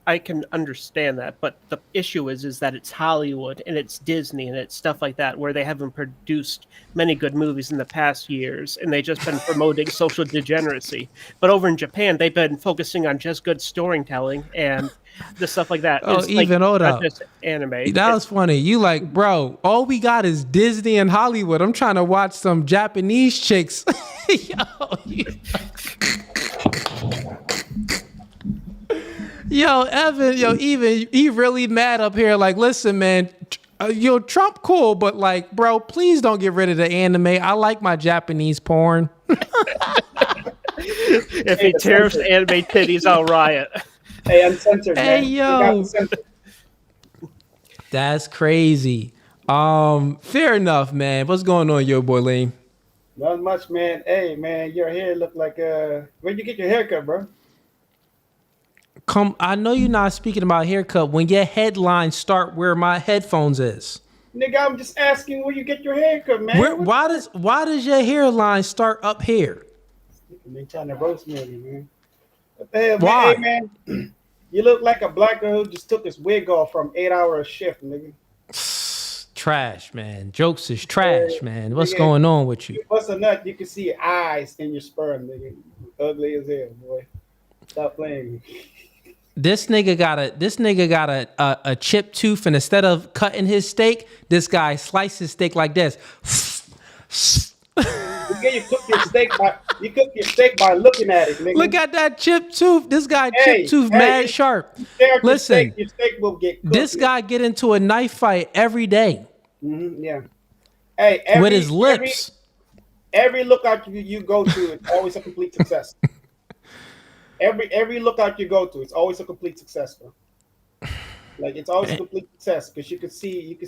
I can understand that, but the issue is that it's Hollywood and it's Disney and it's stuff like that where they haven't produced many good movies in the past years, and they've just been promoting social degeneracy. But over in Japan, they've been focusing on just good storytelling and the stuff like that. Oh, it's even like, hold not up. just anime. That was funny. You like, bro, all we got is Disney and Hollywood. I'm trying to watch some Japanese chicks. Yo, Evan, even he really mad up here. Like, listen, man, Trump cool, but like, bro, please don't get rid of the anime. I like my Japanese porn. If he tariffs anime titties, I'll riot. Hey, uncensored, Hey, man. yo. That's crazy. Fair enough, man. What's going on, Yo Boy Lane? Not much, man. Hey, man, your hair look like where'd you get your haircut, bro? I know you're not speaking about haircut when your headlines start where my headphones is. Nigga, I'm just asking where you get your haircut, man. Why does your hairline start up here? They trying to roast me, man. What the hell, Why? man? Hey, man, you look like a black girl who just took his wig off from 8 hour shift, nigga. Trash, man. Jokes is trash, man. What's Nigga, going on with you? You bust a nut, you can see eyes in your sperm, nigga. You ugly as hell, boy. Stop playing. This nigga got a chipped tooth, and instead of cutting his steak, this guy sliced his steak like this. You cook your steak by looking at it, nigga. Look at that chipped tooth. This guy chipped tooth mad sharp. Listen, your steak will get cooked. this guy get into a knife fight every day. Yeah. Hey, with his lips. Every lookout you go to is always a complete success. Every lookout you go to, it's always a complete success, bro. Like it's always a complete success because you can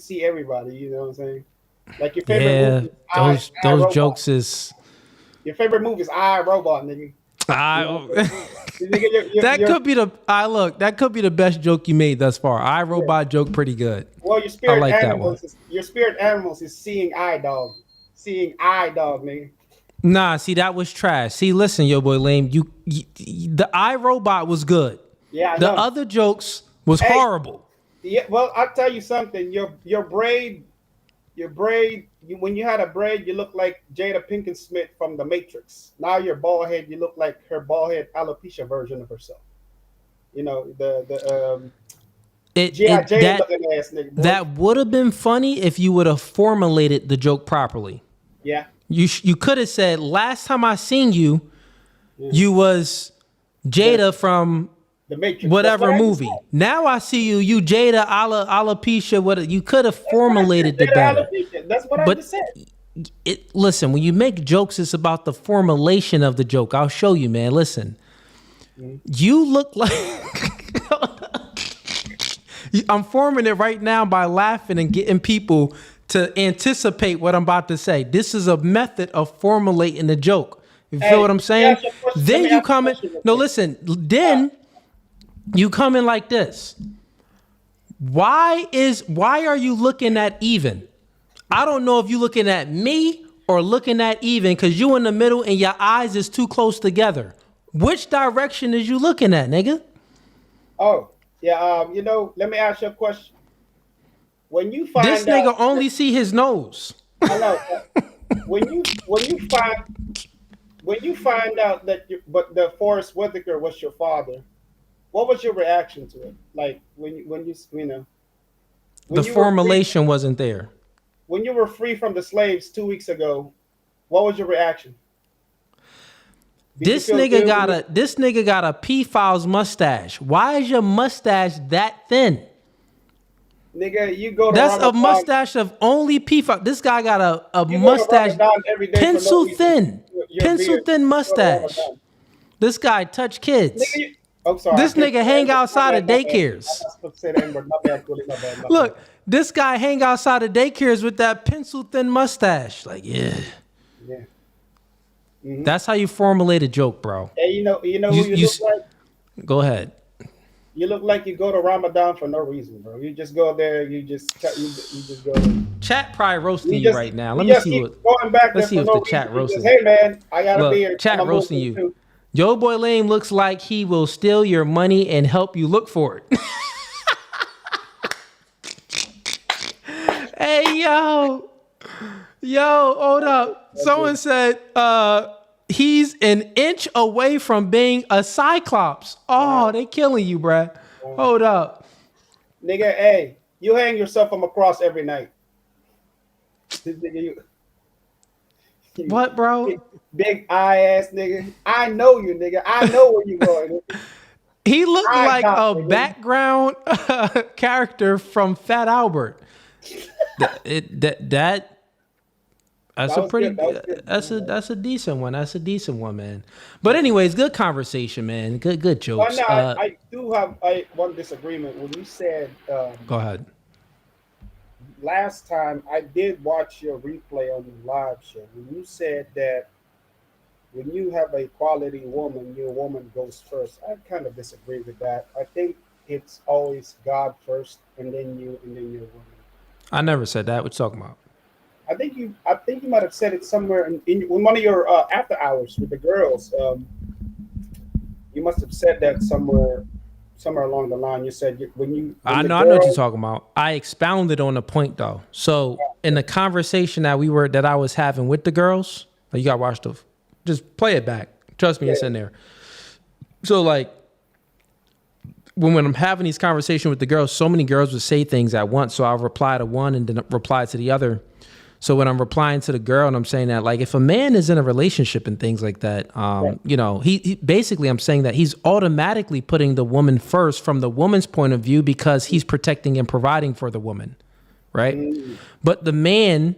see everybody. You know what I'm saying? Like your favorite movie. Those jokes is. Your favorite movie is I, Robot, nigga. That could be the that could be the best joke you made thus far. I, Robot joke pretty good. Well, your spirit animals is seeing eye dog, nigga. Nah, see that was trash. See, listen, yo boy lame, you the I, Robot was good. Yeah, I the know. other jokes was horrible. Yeah, well, I'll tell you something. Your braid, when you had a braid, you look like Jada Pinkett Smith from The Matrix. Now your bald head, you look like her bald head alopecia version of herself. You know, Jada looking ass nigga. Boy. That would have been funny if you would have formulated the joke properly. Yeah. You could have said, last time I seen you, you was Jada from The Matrix. whatever movie. Now I see you Jada alopecia. What you could have formulated it better. That's what I just said. Listen, when you make jokes, it's about the formulation of the joke. I'll show you, man. Listen, you look like. I'm forming it right now by laughing and getting people to anticipate what I'm about to say. This is a method of formulating the joke. You feel what I'm saying? Then you come in. No, listen. Then you come in like this. Why are you looking at even? I don't know if you're looking at me or looking at even because you in the middle and your eyes is too close together. Which direction is you looking at, nigga? Oh, yeah. Let me ask you a question. When you find this nigga only see his nose. I know. when you find out that the Forrest Whitaker was your father, what was your reaction to it? Like the formulation wasn't there. When you were free from the slaves 2 weeks ago, what was your reaction? This nigga got a P-Files mustache. Why is your mustache that thin? Nigga, you go to That's Ramadan. a mustache of only P-Files. This guy got a mustache, pencil thin mustache. This guy touch kids. This nigga hang outside of daycares. Look, this guy hang outside of daycares with that pencil thin mustache. Like, yeah. Mm-hmm. That's how you formulate a joke, bro. Hey, you know who you look like? Go ahead. You look like you go to Ramadan for no reason, bro. You just go there. You just go. Chat probably roasting you right now. Let me see what. Let's see if the chat roasting. Hey man, I gotta be here. Chat roasting you. Yo boy lame looks like he will steal your money and help you look for it. Hey yo, hold up. Someone said he's an inch away from being a cyclops. Oh, they killing you, bruh. Hold up. Nigga, hey, you hang yourself from a cross every night. What, bro? Big eye ass nigga. I know you, nigga. I know where you going. He looked like a background character from Fat Albert. That's a decent one. That's a decent one, man. But anyways, good conversation, man. Good jokes. Well, no, I do have one disagreement when you said. Go ahead. Last time I did watch your replay on the live show when you said that when you have a quality woman, your woman goes first. I kind of disagree with that. I think it's always God first, and then you, and then your woman. I never said that. What you talking about? I think you might have said it somewhere in one of your after hours with the girls. You must have said that somewhere along the line. You said I know what you're talking about. I expounded on the point though. So in the conversation that I was having with the girls, you got to watch just play it back. Trust me, it's in there. So like when I'm having these conversations with the girls, so many girls would say things at once. So I'll reply to one and then reply to the other. So when I'm replying to the girl and I'm saying that, like, if a man is in a relationship and things like that, you know, he basically, I'm saying that he's automatically putting the woman first from the woman's point of view because he's protecting and providing for the woman, right? But the man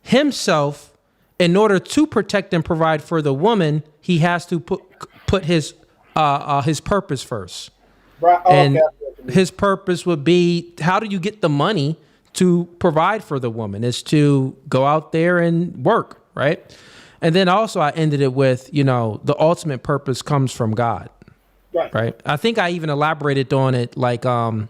himself, in order to protect and provide for the woman, he has to put his purpose first. And his purpose would be, how do you get the money to provide for the woman? Is to go out there and work, right? And then also I ended it with, you know, the ultimate purpose comes from God, right? I think I even elaborated on it. Like I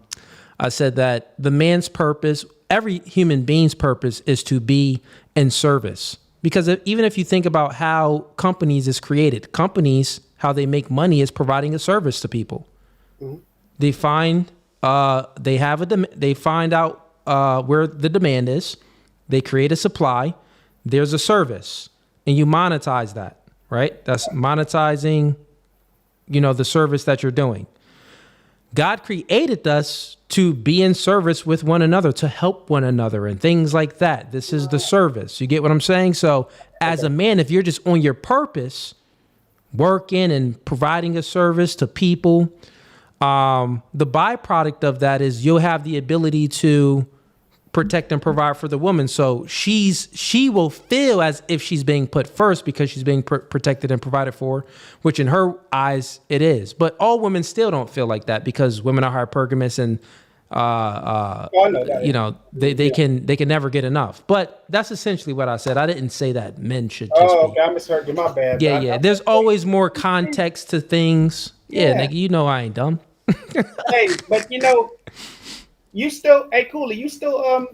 said that the man's purpose, every human being's purpose is to be in service. Because even if you think about how companies is created, companies, how they make money is providing a service to people. They find, they find out where the demand is, they create a supply, there's a service, and you monetize that, right? That's monetizing, you know, the service that you're doing. God created us to be in service with one another, to help one another and things like that. This is the service. You get what I'm saying? So as a man, if you're just on your purpose, working and providing a service to people, the byproduct of that is you'll have the ability to protect and provide for the woman. So she will feel as if she's being put first because she's being protected and provided for, which in her eyes it is. But all women still don't feel like that because women are hypergamous and you know, they can never get enough. But that's essentially what I said. I didn't say that men should just okay, I misheard you. My bad. Yeah. There's always more context to things. Yeah, nigga, you know I ain't dumb. Hey, but you know, you still, hey, Cooley, you still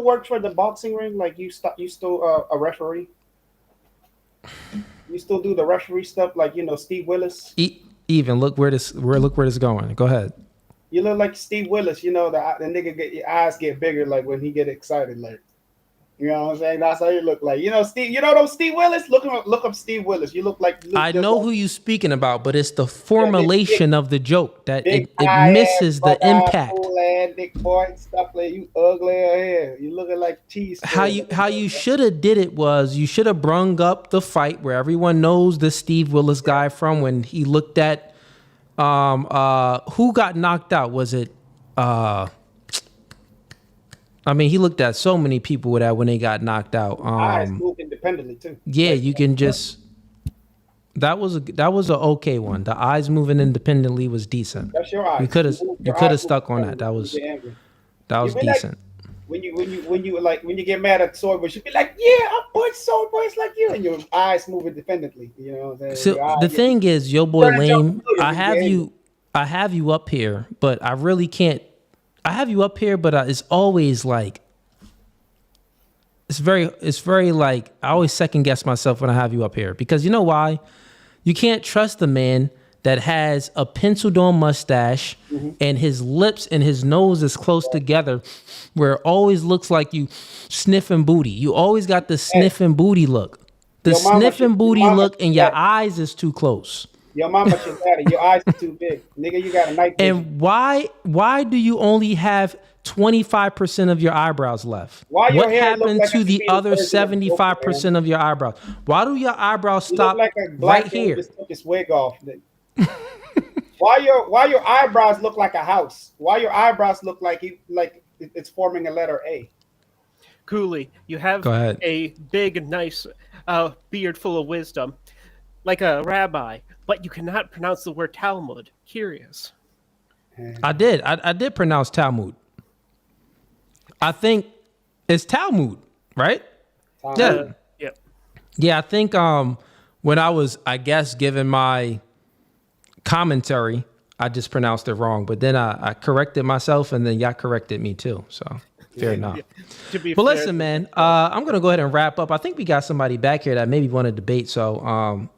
work for the boxing ring? Like you still a referee? You still do the referee stuff, like, you know, Steve Willis? Even look where this is going. Go ahead. You look like Steve Willis. You know, the nigga your eyes get bigger like when he get excited, like. You know what I'm saying? That's how you look like. You know, Steve. You know those Steve Willis? Look up Steve Willis. You look like. I know who you speaking about, but it's the formulation of the joke that it misses the impact. Dick boy, stuff like you ugly hair. You looking like cheese. How you should have did it was you should have brung up the fight where everyone knows the Steve Willis guy from when he looked at who got knocked out. Was it I mean, he looked at so many people with that when they got knocked out. Eyes move independently too. Yeah, you can just. That was an okay one. The eyes moving independently was decent. That's your eyes. You could have stuck on that. That was decent. When you get mad at Sword Boys, you be like, yeah, I punch Sword Boys like you, and your eyes move independently. You know what I'm saying? So the thing is, yo boy Lame, I have you up here, but I really can't. I have you up here, but it's always like, it's very like, I always second guess myself when I have you up here because you know why? You can't trust the man that has a penciled on mustache and his lips and his nose is close together where it always looks like you sniffing booty. You always got the sniffing booty look. The sniffing booty look and your eyes is too close. Your mama should daddy. Your eyes are too big. Nigga, you got a night vision. And why do you only have 25% of your eyebrows left? What happened to the other 75% of your eyebrows? Why do your eyebrows stop like a black right here? Just took his wig off. Why your eyebrows look like a house? Why your eyebrows look like it's forming a letter A? Cooley, you have a big, nice beard full of wisdom, like a rabbi, but you cannot pronounce the word Talmud. Curious. I did pronounce Talmud. I think it's Talmud, right? Talmud. Yeah. Yeah, I think when I was, I guess, giving my commentary, I just pronounced it wrong. But then I corrected myself, and then y'all corrected me too. So Fair enough. To be But fair, listen, man, I'm gonna go ahead and wrap up. I think we got somebody back here that maybe want to debate. So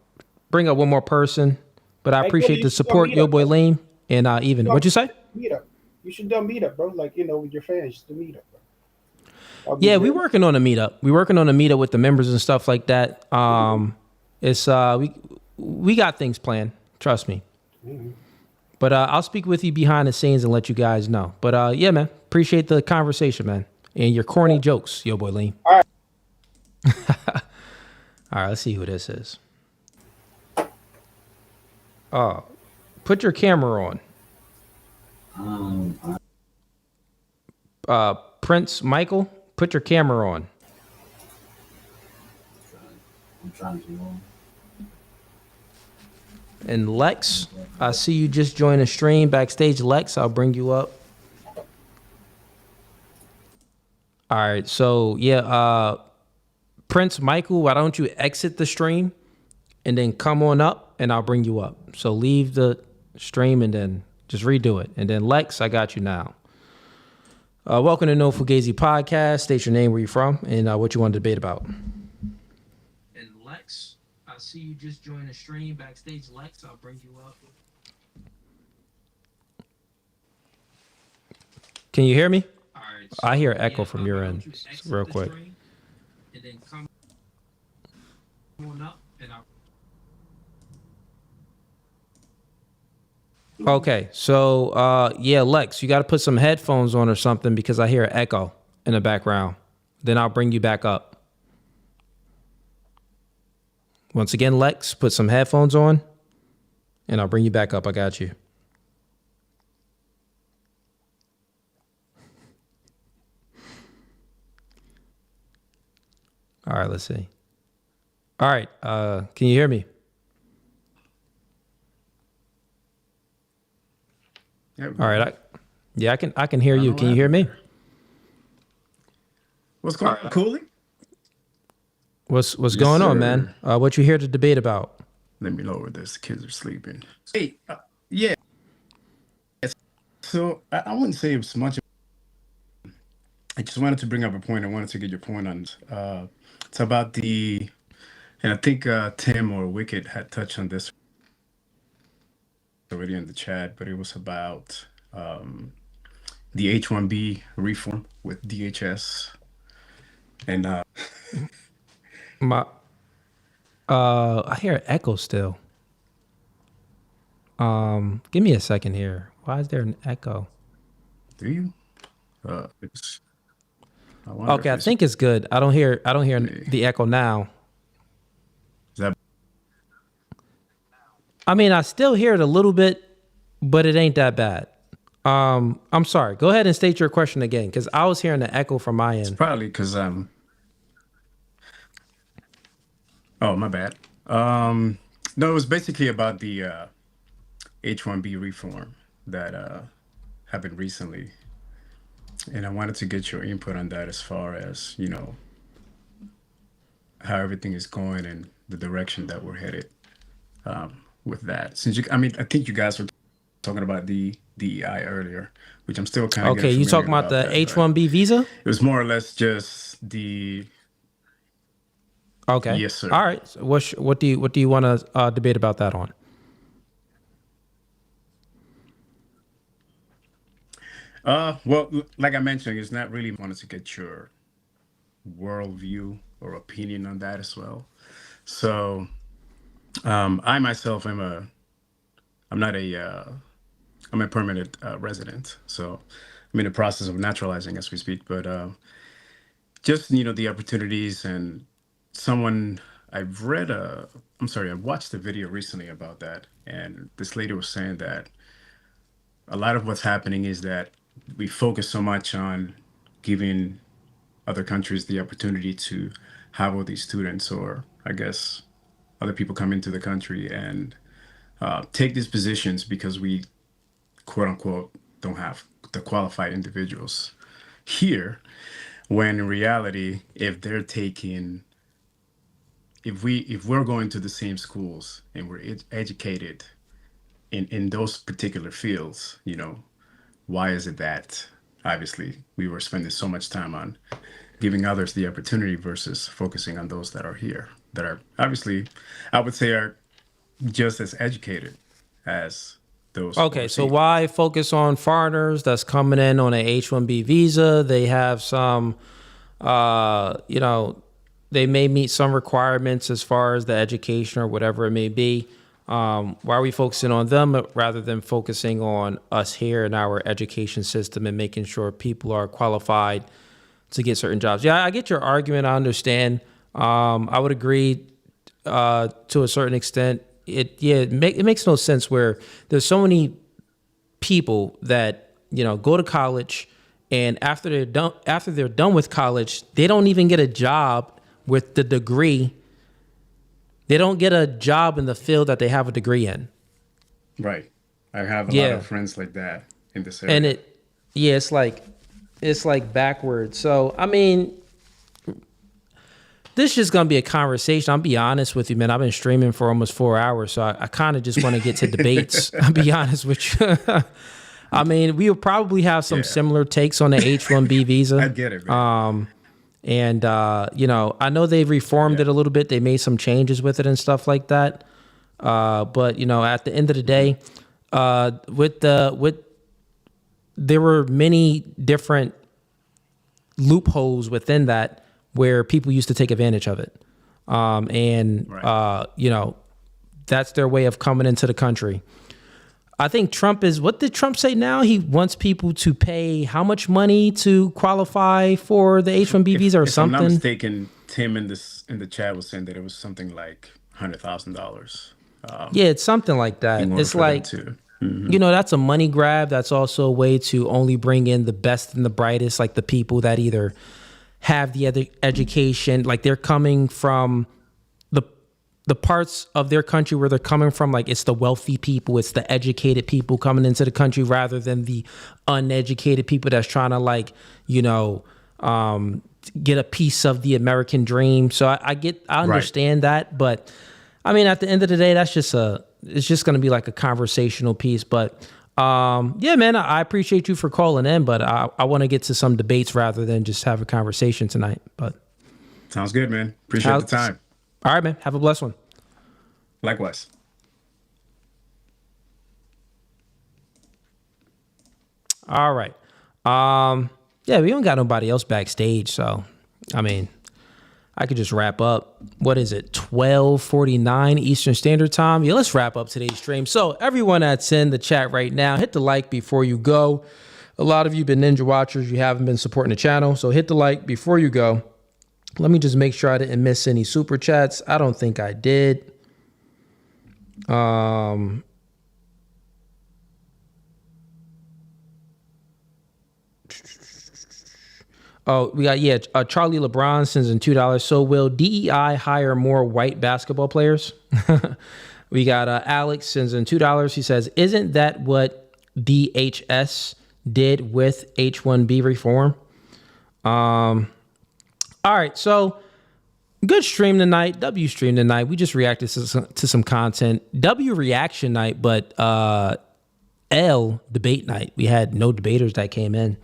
bring up one more person. But I Hey, appreciate Cody, the you should support, meet yo up, boy bro. Lean and Even. What'd you say? Meet up. You should do a meetup, bro. Like, with your fans, just to meet up, bro. I'll be Yeah, we there. working on a meetup. We working on a meetup with the members and stuff like that. It's we got things planned. Trust me. Mhm. But I'll speak with you behind the scenes and let you guys know. But yeah, man, appreciate the conversation, man, and your corny jokes, yo boy Lean. All right. All right, let's see who this is. Put your camera on. Prince Michael, put your camera on. I'm trying to. And Lex, I see you just joined the stream. Backstage, Lex, I'll bring you up. All right, so yeah, Prince Michael, why don't you exit the stream and then come on up and I'll bring you up. So leave the stream and then just redo it. And then Lex, I got you now. Welcome to No Fugazee Podcast. State your name, where you're from, and what you want to debate about. And Lex, I see you just joined the stream. Backstage, Lex, I'll bring you up. Can you hear me? All right, so I hear echo from your end, real quick. And then come on up and I'll... Okay, so yeah, Lex, you got to put some headphones on or something because I hear an echo in the background. Then I'll bring you back up. Once again, Lex, put some headphones on and I'll bring you back up. I got you. All right, let's see. All right, can you hear me? Yeah, all right, I can hear you. Can you hear me? What's going on, Cooley? What's going on, man? What you here to debate about? Let me lower this. The kids are sleeping. Hey, yeah. So I wouldn't say it's much. I just wanted to bring up a point. I wanted to get your point on. It's about and I think Tim or Wicked had touched on this already in the chat, but it was about the H-1B reform with DHS and I hear an echo still. Give me a second here. Why is there an echo? Do you? Okay, I think it's good. I don't hear the echo now. Is that? I mean, I still hear it a little bit, but it ain't that bad. I'm sorry. Go ahead and state your question again, because I was hearing the echo from my end. It's probably because Oh, my bad. No, it was basically about the H-1B reform that happened recently. And I wanted to get your input on that as far as, how everything is going and the direction that we're headed with that. Since I think you guys were talking about the DEI earlier, which I'm still kind of okay. You talking about the H-1B visa? It was more or less just the. Okay. Yes, sir. All right. So what do you want to debate about that on? Well, like I mentioned, it's not really wanted to get your worldview or opinion on that as well. So, I myself am I'm a permanent resident. So I'm in the process of naturalizing as we speak, but just, the opportunities and I've watched a video recently about that. And this lady was saying that a lot of what's happening is that we focus so much on giving other countries the opportunity to have all these students, or I guess other people come into the country and take these positions because we, quote unquote, don't have the qualified individuals here. When in reality, if we're going to the same schools and we're educated in those particular fields, why is it that obviously we were spending so much time on giving others the opportunity versus focusing on those that are here, that are obviously, I would say, are just as educated as those. Okay, so why focus on foreigners that's coming in on a H-1B visa? They have some, they may meet some requirements as far as the education or whatever it may be. Why are we focusing on them rather than focusing on us here in our education system and making sure people are qualified to get certain jobs? Yeah, I get your argument. I understand. I would agree to a certain extent. It makes no sense where there's so many people that go to college, and after they're done with college, they don't even get a job with the degree. They don't get a job in the field that they have a degree in. Right. I have a lot of friends like that in this area. And it's like backwards. So, I mean, this is just going to be a conversation. I'll be honest with you, man. I've been streaming for almost 4 hours, so I kind of just want to get to debates. I'll be honest with you. I mean, we'll probably have some similar takes on the H-1B visa. I get it, man. I know they've reformed it a little bit. They made some changes with it and stuff like that. But at the end of the day, there were many different loopholes within that where people used to take advantage of it. That's their way of coming into the country. I think what did Trump say now? He wants people to pay how much money to qualify for the H-1B visa or something? If I'm not mistaken, Tim in the chat was saying that it was something like $100,000. Yeah, it's something like that. It's like, that's a money grab. That's also a way to only bring in the best and the brightest, like the people that either have the other education, like they're coming from the parts of their country where they're coming from, like it's the wealthy people, it's the educated people coming into the country rather than the uneducated people that's trying to get a piece of the American dream. So I understand that, but I mean, at the end of the day, it's just going to be like a conversational piece. But yeah, man, I appreciate you for calling in, but I want to get to some debates rather than just have a conversation tonight. But sounds good, man. Appreciate the time. All right, man. Have a blessed one. Likewise. All right. Yeah, we don't got nobody else backstage, so I mean, I could just wrap up. What is it? 12:49 Eastern Standard Time. Yeah, let's wrap up today's stream. So everyone that's in the chat right now, hit the like before you go. A lot of you been Ninja Watchers. You haven't been supporting the channel, so hit the like before you go. Let me just make sure I didn't miss any super chats. I don't think I did. Oh, we got, Charlie LeBron sends in $2. So will DEI hire more white basketball players? We got Alex sends in $2. He says, isn't that what DHS did with H-1B reform? All right, so good stream tonight. W stream tonight. We just reacted to some content. W reaction night, but L debate night. We had no debaters that came in,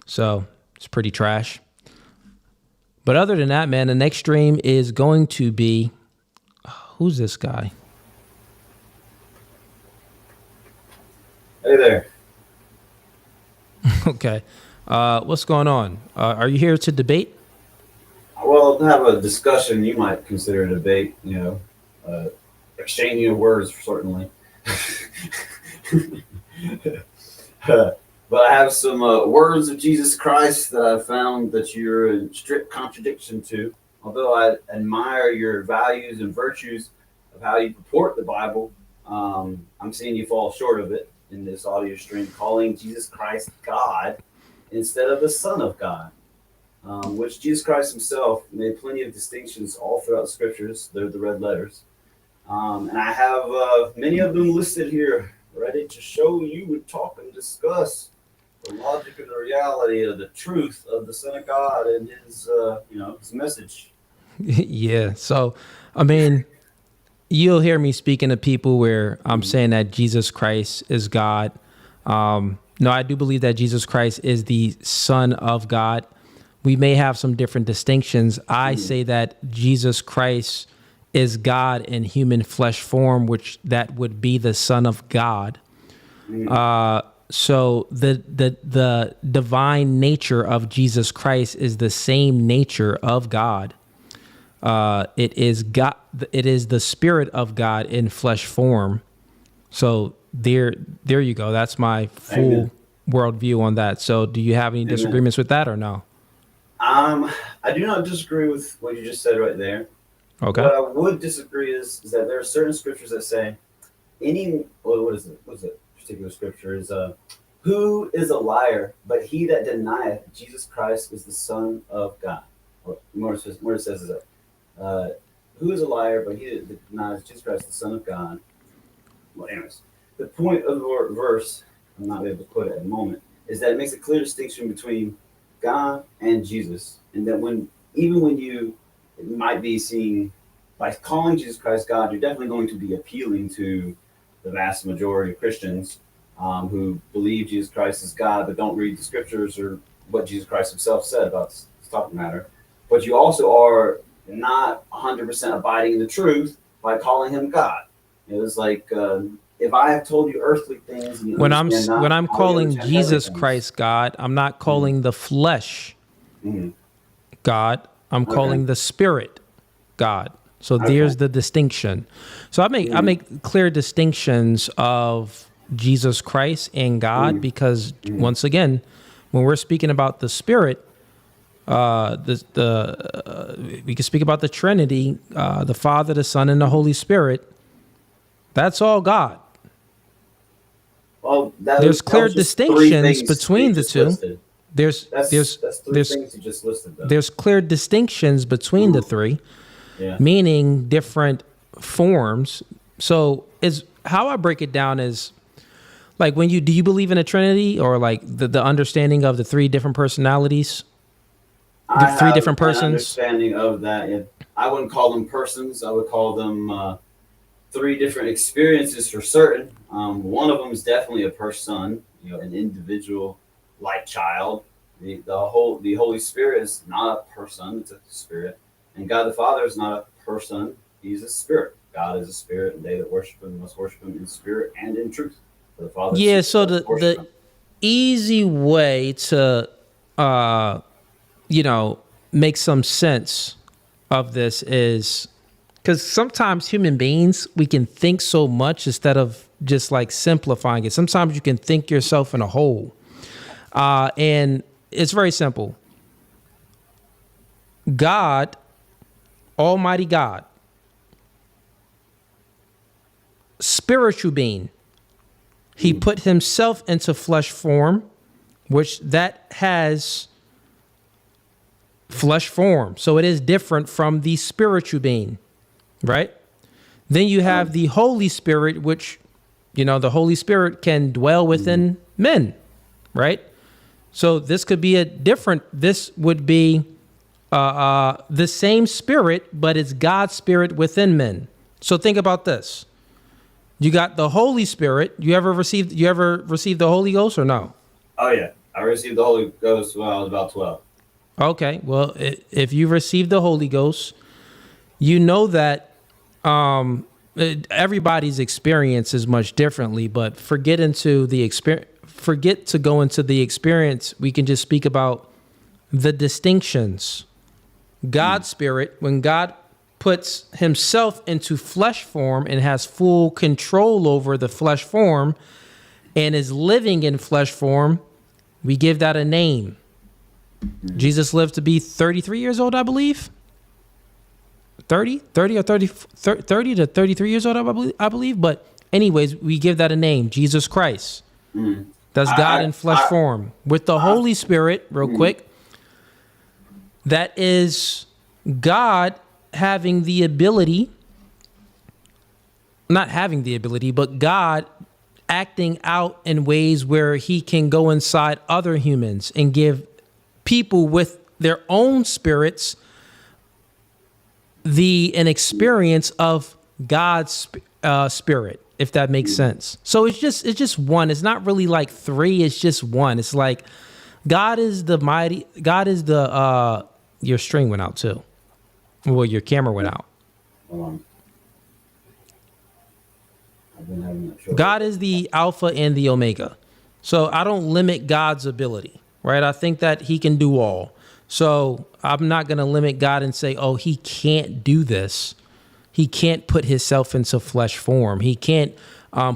so it's pretty trash. But other than that, man, the next stream is going to be, who's this guy? Hey there. Okay, what's going on? Are you here to debate? Well, to have a discussion, you might consider a debate, exchanging of words, certainly. But I have some words of Jesus Christ that I found that you're in strict contradiction to. Although I admire your values and virtues of how you purport the Bible, I'm seeing you fall short of it in this audio stream, calling Jesus Christ God instead of the Son of God. Which Jesus Christ himself made plenty of distinctions all throughout the scriptures. They're the red letters. And I have many of them listed here, ready to show you and talk and discuss the logic and the reality of the truth of the Son of God and his, his message. Yeah. So, I mean, you'll hear me speaking to people where I'm saying that Jesus Christ is God. No, I do believe that Jesus Christ is the Son of God. We may have some different distinctions. I say that Jesus Christ is God in human flesh form, which that would be the Son of God. So the divine nature of Jesus Christ is the same nature of God. It is God. It is the Spirit of God in flesh form. So there you go. That's my full worldview on that. So do you have any disagreements with that or no? I do not disagree with what you just said right there. Okay. What I would disagree is that there are certain scriptures that say what is it? What's it? Particular scripture is who is a liar but he that denieth Jesus Christ is the Son of God. Or more it says is that who is a liar but he that denies Jesus Christ the Son of God. Well, anyways, the point of the verse, I'm not able to put it at the moment, is that it makes a clear distinction between God and Jesus, and that when you might be seeing by calling Jesus Christ God, you're definitely going to be appealing to the vast majority of Christians who believe Jesus Christ is God, but don't read the scriptures or what Jesus Christ himself said about this topic matter. But you also are not 100% abiding in the truth by calling him God. It was like if I have told you earthly things, and you when I'm calling understand Jesus heavenly Christ God, I'm not calling the flesh God. I'm calling the Spirit God. So there's the distinction. So I make clear distinctions of Jesus Christ and God because once again, when we're speaking about the Spirit, we can speak about the Trinity, the Father, the Son, and the Holy Spirit. That's all God. Well, there's clear distinctions between the two. Listed. There's three things you just listed, though. There's clear distinctions between the three, meaning different forms. So is how I break it down is like do you believe in a Trinity or like the understanding of the three different personalities? I three have different persons. An understanding of that. Yeah. I wouldn't call them persons. I would call them three different experiences for certain. One of them is definitely a person, an individual like child. The Holy Spirit is not a person; it's a spirit. And God the Father is not a person; He's a spirit. God is a spirit, and they that worship Him must worship Him in spirit and in truth. The Father. So the easy way to make some sense of this is because sometimes human beings, we can think so much instead of just like simplifying it. Sometimes you can think yourself in a hole. And it's very simple. God, Almighty God, spiritual being, He put himself into flesh form, which that has flesh form. So it is different from the spiritual being, right? Then you have the Holy Spirit, which, the Holy Spirit can dwell within men, right? So this would be the same spirit, but it's God's spirit within men. So think about this. You got the Holy Spirit. You ever received the Holy Ghost or no? Oh yeah, I received the Holy Ghost when I was about 12. Okay, well, if you received the Holy Ghost, you know that everybody's experience is much differently. But forget to go into the experience. We can just speak about the distinctions. God's spirit, when God puts himself into flesh form and has full control over the flesh form and is living in flesh form, we give that a name. Jesus lived to be 33 years old, I believe. 30 to 33 years old, I believe. But anyways, we give that a name, Jesus Christ. That's God in flesh form. With the Holy Spirit, real quick, that is God having the ability, not having the ability, but God acting out in ways where he can go inside other humans and give people with their own spirits an experience of God's spirit. if that makes sense. So it's just one. It's not really like three. It's just one. It's like God is the mighty. God is the your string went out too. Well, your camera went out. God is the Alpha and the Omega. So I don't limit God's ability, right? I think that he can do all. So I'm not going to limit God and say, oh, he can't do this. He can't put himself into flesh form. He can't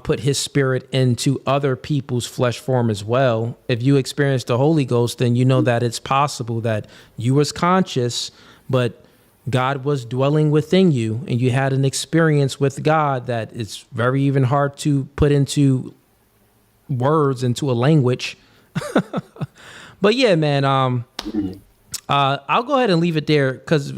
put his spirit into other people's flesh form as well. If you experience the Holy Ghost, then you know that it's possible that you was conscious, but God was dwelling within you and you had an experience with God that it's very even hard to put into words, into a language. But yeah, man, I'll go ahead and leave it there because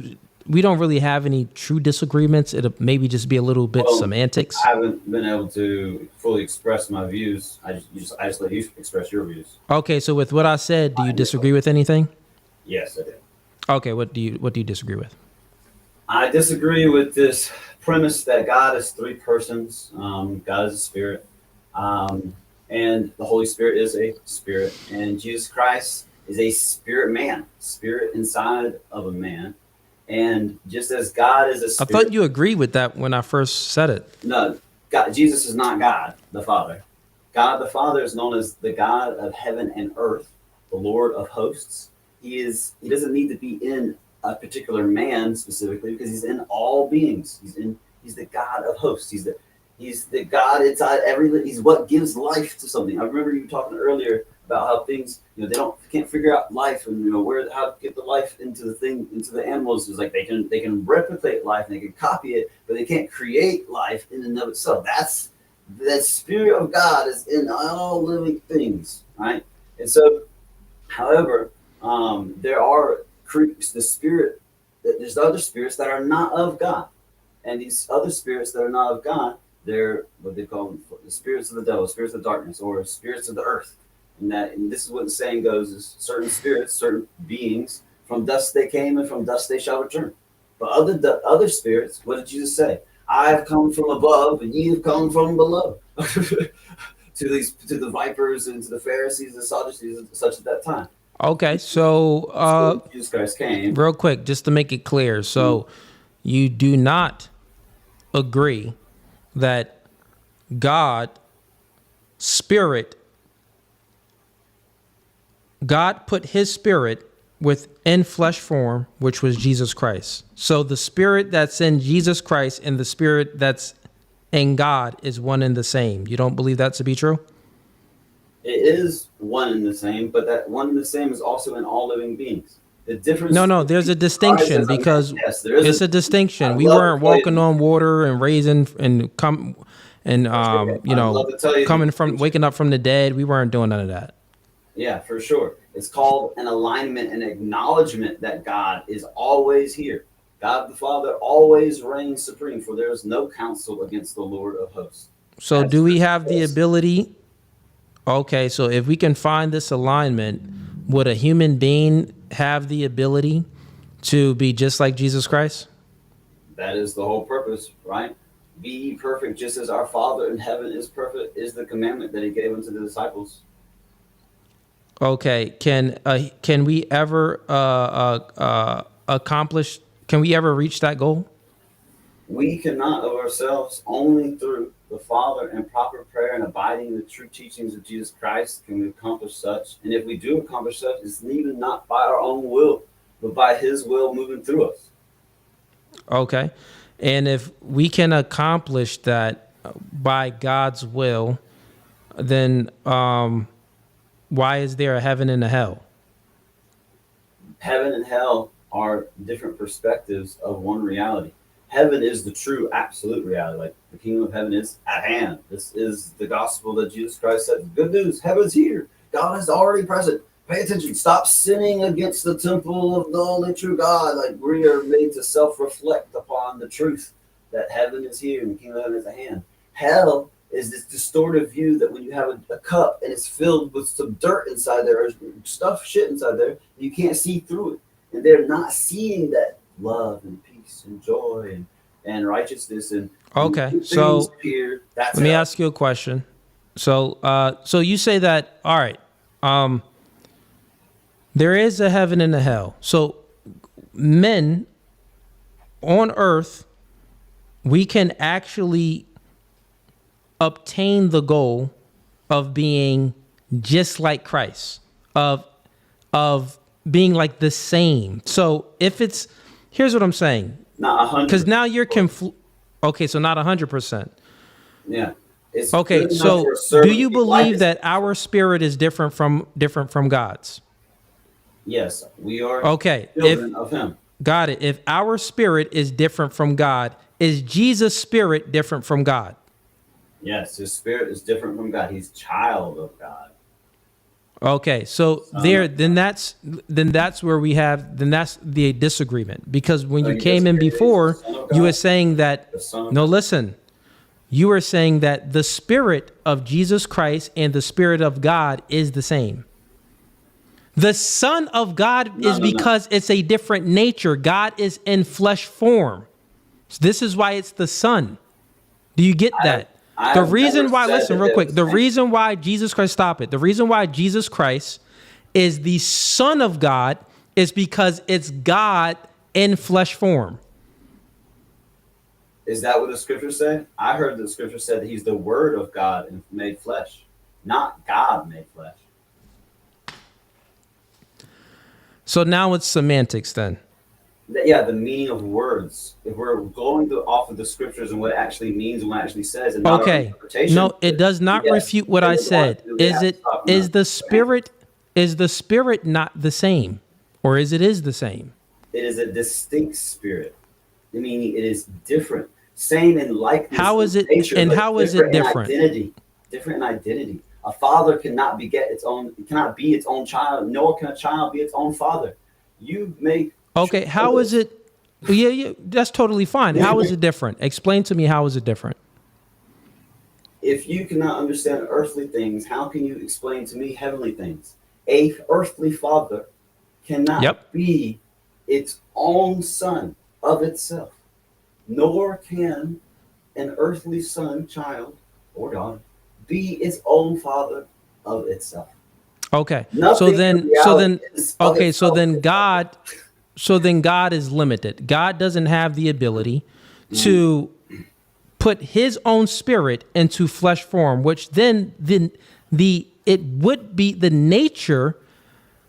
we don't really have any true disagreements. It'll maybe just be a little bit semantics. I haven't been able to fully express my views. I just let you express your views. Okay, so with what I said, do you disagree with anything? Yes, I do. Okay, what do you disagree with? I disagree with this premise that God is three persons. God is a spirit, and the Holy Spirit is a spirit, and Jesus Christ is a spirit man, spirit inside of a man. And just as God is a spirit, I thought you agreed with that when I first said it. No, God, Jesus is not God the Father. God the Father is known as the God of heaven and earth, the Lord of hosts. He doesn't need to be in a particular man specifically because he's in all beings. He's the God of hosts. He's the God inside everything. He's what gives life to something. I remember you talking earlier about how things, they can't figure out life and how to get the life into the animals. It's like they can replicate life and they can copy it, but they can't create life in and of itself. That spirit of God is in all living things, right? And so, however, there are there's other spirits that are not of God, and these other spirits that are not of God, they're what they call them, the spirits of the devil, spirits of darkness, or spirits of the earth. And this is what the saying goes: is certain spirits, certain beings, from dust they came, and from dust they shall return. But other spirits, what did Jesus say? I have come from above, and ye have come from below. to the vipers and to the Pharisees and Sadducees and such at that time. Okay, so Jesus Christ came. Real quick, just to make it clear, so you do not agree that God put his spirit within flesh form, which was Jesus Christ. So the spirit that's in Jesus Christ and the spirit that's in God is one and the same. You don't believe that to be true? It is one and the same, but that one and the same is also in all living beings. The difference. No, there's a distinction because yes, there is it's a distinction. We weren't walking on water and raising and waking up from the dead. We weren't doing none of that. Yeah, for sure. It's called an alignment and acknowledgement that God is always here. God the Father always reigns supreme, for there is no counsel against the Lord of hosts. So do we have the ability? Okay, so if we can find this alignment, would a human being have the ability to be just like Jesus Christ? That is the whole purpose, right? Be ye perfect just as our Father in heaven is perfect, is the commandment that he gave unto the disciples. Okay, can we ever accomplish? Can we ever reach that goal? We cannot of ourselves. Only through the Father and proper prayer and abiding in the true teachings of Jesus Christ can we accomplish such. And if we do accomplish such, it's even not by our own will, but by his will moving through us. Okay, and if we can accomplish that by God's will, then why is there a heaven and a hell? Heaven and hell are different perspectives of one reality. Heaven is the true absolute reality. Like the kingdom of heaven is at hand. This is the gospel that Jesus Christ said. Good news, heaven's here. God is already present. Pay attention. Stop sinning against the temple of the only true God. Like we are made to self-reflect upon the truth that heaven is here and the kingdom of heaven is at hand. Hell is this distorted view that when you have a cup and it's filled with some dirt inside there, or shit inside there, you can't see through it. And they're not seeing that love and peace and joy and righteousness and Okay, things so here. That's let me hell. ask you a question. So, so you say that, all right, there is a heaven and a hell. So men on earth, we can actually obtain the goal of being just like Christ, of being like the same. So if it's, here's what I'm saying. Not 100. Because now you're okay, so not 100%. Yeah. It's Okay, good enough so for a servant do you to be like believe us. that our spirit is different from God's? Yes, we are Okay, children of Him. got it. If our spirit is different from God, is Jesus' spirit different from God? Yes, His spirit is different from God. He's child of God. Okay, so then that's where we have, then that's the disagreement, because when you came in before, you were saying that, no, listen, you were saying that the spirit of Jesus Christ and the spirit of God is the same. The Son of God is because it's a different nature. God is in flesh form. This is why it's the Son. Do you get that? The reason why, listen real quick, the reason why Jesus Christ, stop it. The reason why Jesus Christ is the Son of God is because it's God in flesh form. Is that what the scripture said? I heard the scripture said that He's the Word of God and made flesh, not God made flesh. So now it's semantics then. Yeah, the meaning of words. If we're going off of the scriptures and what it actually means and what it actually says, and not our Okay. interpretation, No, it does not refute what I said. Is the spirit not the same? Or is the same? It is a distinct spirit. Meaning it is different. Same in likeness. How is it nature, and but how is it different? In identity. Different in identity. A father cannot beget its own, cannot be its own child, nor can a child be its own father. You make Okay, how is it? Yeah, that's totally fine. How is it different? Explain to me, how is it different? If you cannot understand earthly things, how can you explain to me heavenly things? A earthly father cannot be its own son of itself, nor can an earthly son, child, or daughter be its own father of itself. Okay. Nothing So then God is limited. God doesn't have the ability to put His own spirit into flesh form, which then it would be the nature,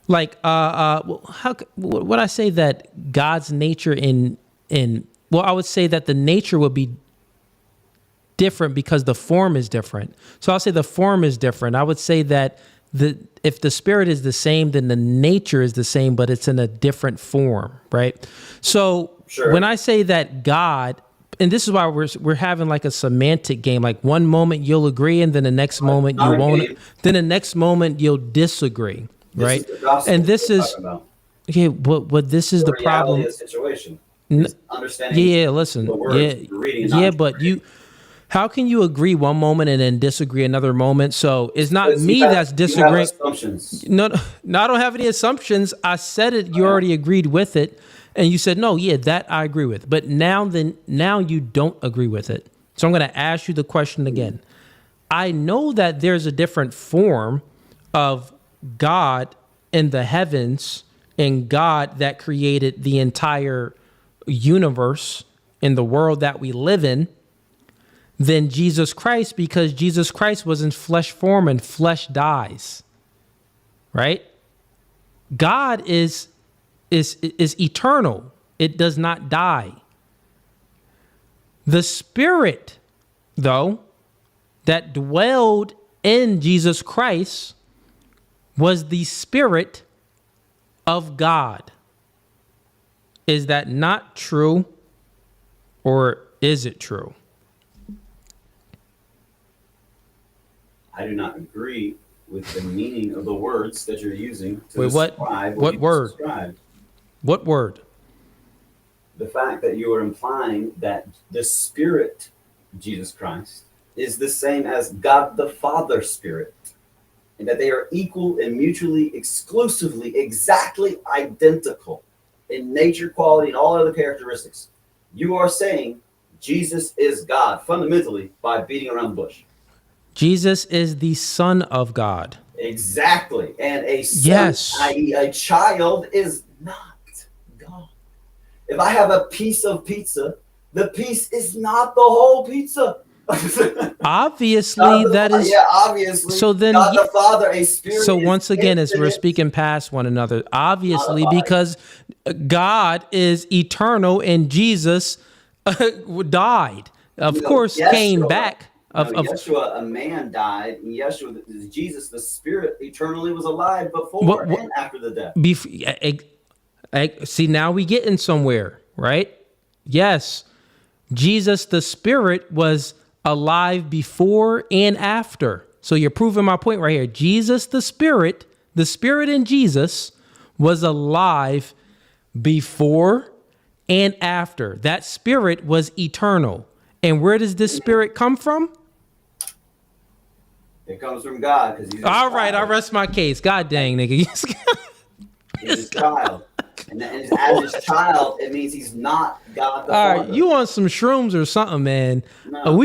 like how would I say that God's nature well, I would say that the nature would be different because the form is different. So I'll say the form is different. I would say that if the spirit is the same, then the nature is the same, but it's in a different form, right? So when I say that God, and this is why we're having like a semantic game, like one moment you'll agree and then the next moment you won't, then the next moment you'll disagree, right? And this is, okay, but this is the problem. Situation. Understanding. Yeah, listen. But how can you agree one moment and then disagree another moment? So it's not me that's disagreeing. No, I don't have any assumptions. I said it. You already agreed with it, and you said no. Yeah, that I agree with. But now you don't agree with it. So I'm going to ask you the question again. I know that there's a different form of God in the heavens and God that created the entire universe in the world that we live in than Jesus Christ, because Jesus Christ was in flesh form and flesh dies, right? God is eternal. It does not die. The spirit, though, that dwelled in Jesus Christ was the spirit of God. Is that not true, or is it true? I do not agree with the meaning of the words that you're using to describe what word? Described. What word? The fact that you are implying that the Spirit, Jesus Christ, is the same as God the Father Spirit, and that they are equal and mutually exclusively exactly identical in nature, quality, and all other characteristics. You are saying Jesus is God fundamentally by beating around the bush. Jesus is the Son of God. Exactly. And a son, Yes. i.e. a child, is not God. If I have a piece of pizza, the piece is not the whole pizza. Obviously, that is. Yeah, obviously. So then, God the Father, a spirit. so once again, as we're speaking past one another, obviously, because God is eternal and Jesus died. Of course, Yeshua, came back. Yeshua, a man died, and Yeshua, Jesus, the spirit, eternally was alive before and after the death. See, now we getting somewhere, right? Yes, Jesus, the spirit, was alive before and after. So you're proving my point right here. Jesus, the spirit in Jesus was alive before and after. That spirit was eternal. And where does this spirit come from? It comes from God. All right, I rest my case. God dang, nigga. He's his child. And as his child, it means he's not God the All Father. right, you want some shrooms or something, man? No.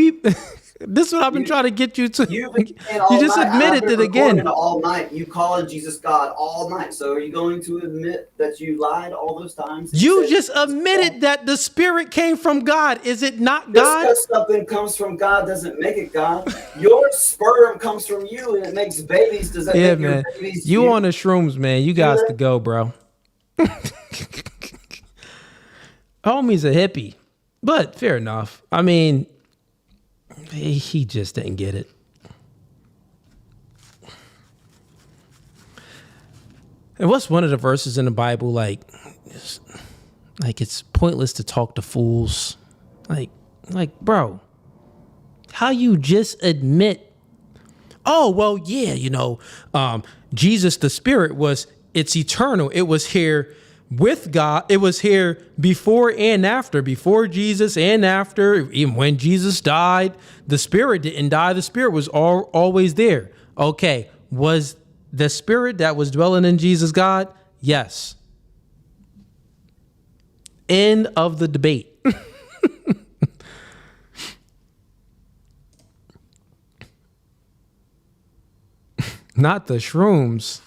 This is what I've been trying to get you to. You All just night. admitted it again. All night, you calling Jesus God all night. So are you going to admit that you lied all those times? You just admitted that the spirit came from God. Is it not God? Just because something comes from God doesn't make it God. Your sperm comes from you and it makes babies. Does that make man. your babies You on the shrooms, man. You got to go, bro. Homie's a hippie, but fair enough. I mean, he just didn't get it. And what's one of the verses in the Bible like it's pointless to talk to fools? Like, bro, how you just admit, oh, well, yeah, Jesus, the spirit it's eternal. It was here with God. It was here before and after, before Jesus and after. Even when Jesus died, the spirit didn't die. The spirit was always there. Okay. Was the spirit that was dwelling in Jesus God? Yes. End of the debate. Not the shrooms.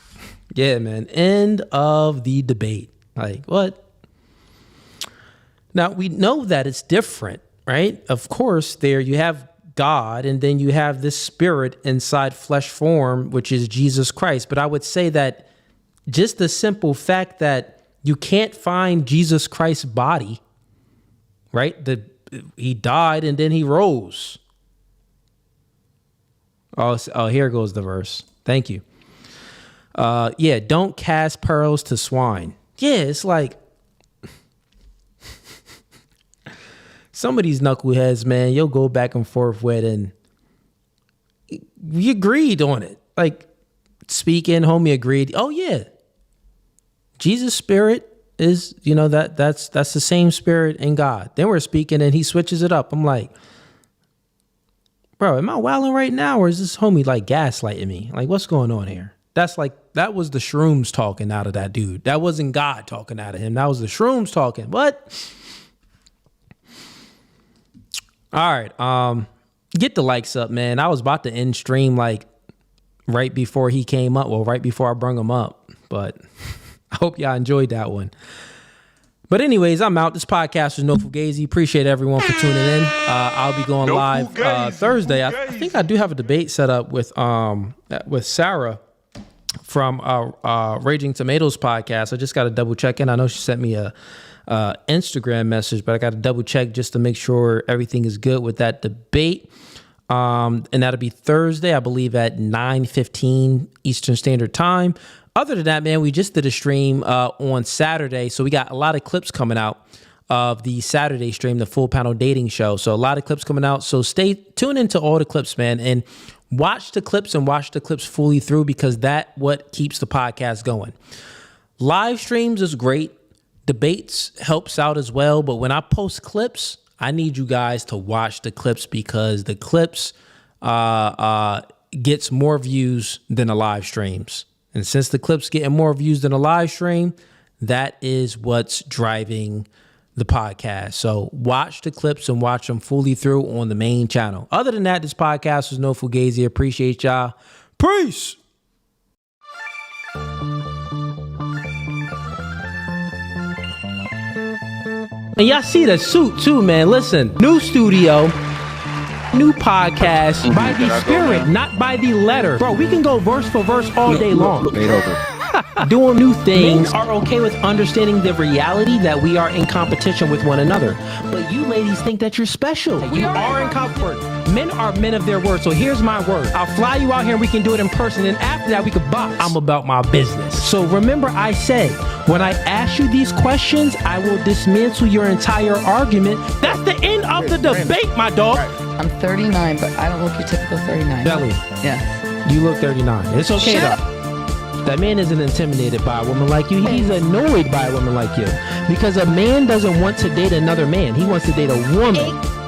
Yeah, man. End of the debate. Like, what? Now, we know that it's different, right? Of course, there you have God, and then you have this spirit inside flesh form, which is Jesus Christ. But I would say that just the simple fact that you can't find Jesus Christ's body, right? He died and then he rose. Oh, here goes the verse. Thank you. Don't cast pearls to swine. Yeah, it's like some of these knuckleheads, man, you'll go back and forth with, and we agreed on it. Like, speaking, homie agreed. Oh yeah, Jesus' spirit is, that's the same spirit in God. Then we're speaking, and he switches it up. I'm like, bro, am I wilding right now, or is this homie like gaslighting me? Like, what's going on here? That was the shrooms talking out of that dude. That wasn't God talking out of him. That was the shrooms talking. What? All right. Get the likes up, man. I was about to end stream like right before he came up. Well, right before I brung him up. But I hope y'all enjoyed that one. But anyways, I'm out. This podcast was No Fugazee. Appreciate everyone for tuning in. I'll be going live Thursday. I think I do have a debate set up with Sarah from Raging Tomatoes podcast. I just got to double check in. I know she sent me a Instagram message, but I got to double check just to make sure everything is good with that debate. And that'll be Thursday, I believe, at 9:15 Eastern Standard Time. Other than that, man, we just did a stream on Saturday, so we got a lot of clips coming out of the Saturday stream, the Full Panel Dating Show. So a lot of clips coming out. So tune into all the clips, man, and watch the clips fully through, because that what keeps the podcast going. Live streams is great. Debates helps out as well. But when I post clips, I need you guys to watch the clips, because the clips gets more views than the live streams. And since the clips getting more views than a live stream, that is what's driving the podcast. So watch the clips and watch them fully through on the main channel. Other than that, this podcast was no Fugazee. Appreciate y'all. Peace. And y'all see the suit too, man. Listen, new studio, new podcast by the spirit, not by the letter. Bro, we can go verse for verse all day long. Made over. Doing new things are okay with understanding the reality that we are in competition with one another. But you ladies think that you're special. You are in comfort. Men are men of their word. So here's my word. I'll fly you out here and we can do it in person. And after that, we could box. I'm about my business. So remember, I said, when I ask you these questions, I will dismantle your entire argument. That's the end of the debate, my dog. I'm 39, but I don't look your typical 39. Belly. Yeah. You look 39. It's okay, Shut though. That man isn't intimidated by a woman like you. He's annoyed by a woman like you. Because a man doesn't want to date another man. He wants to date a woman.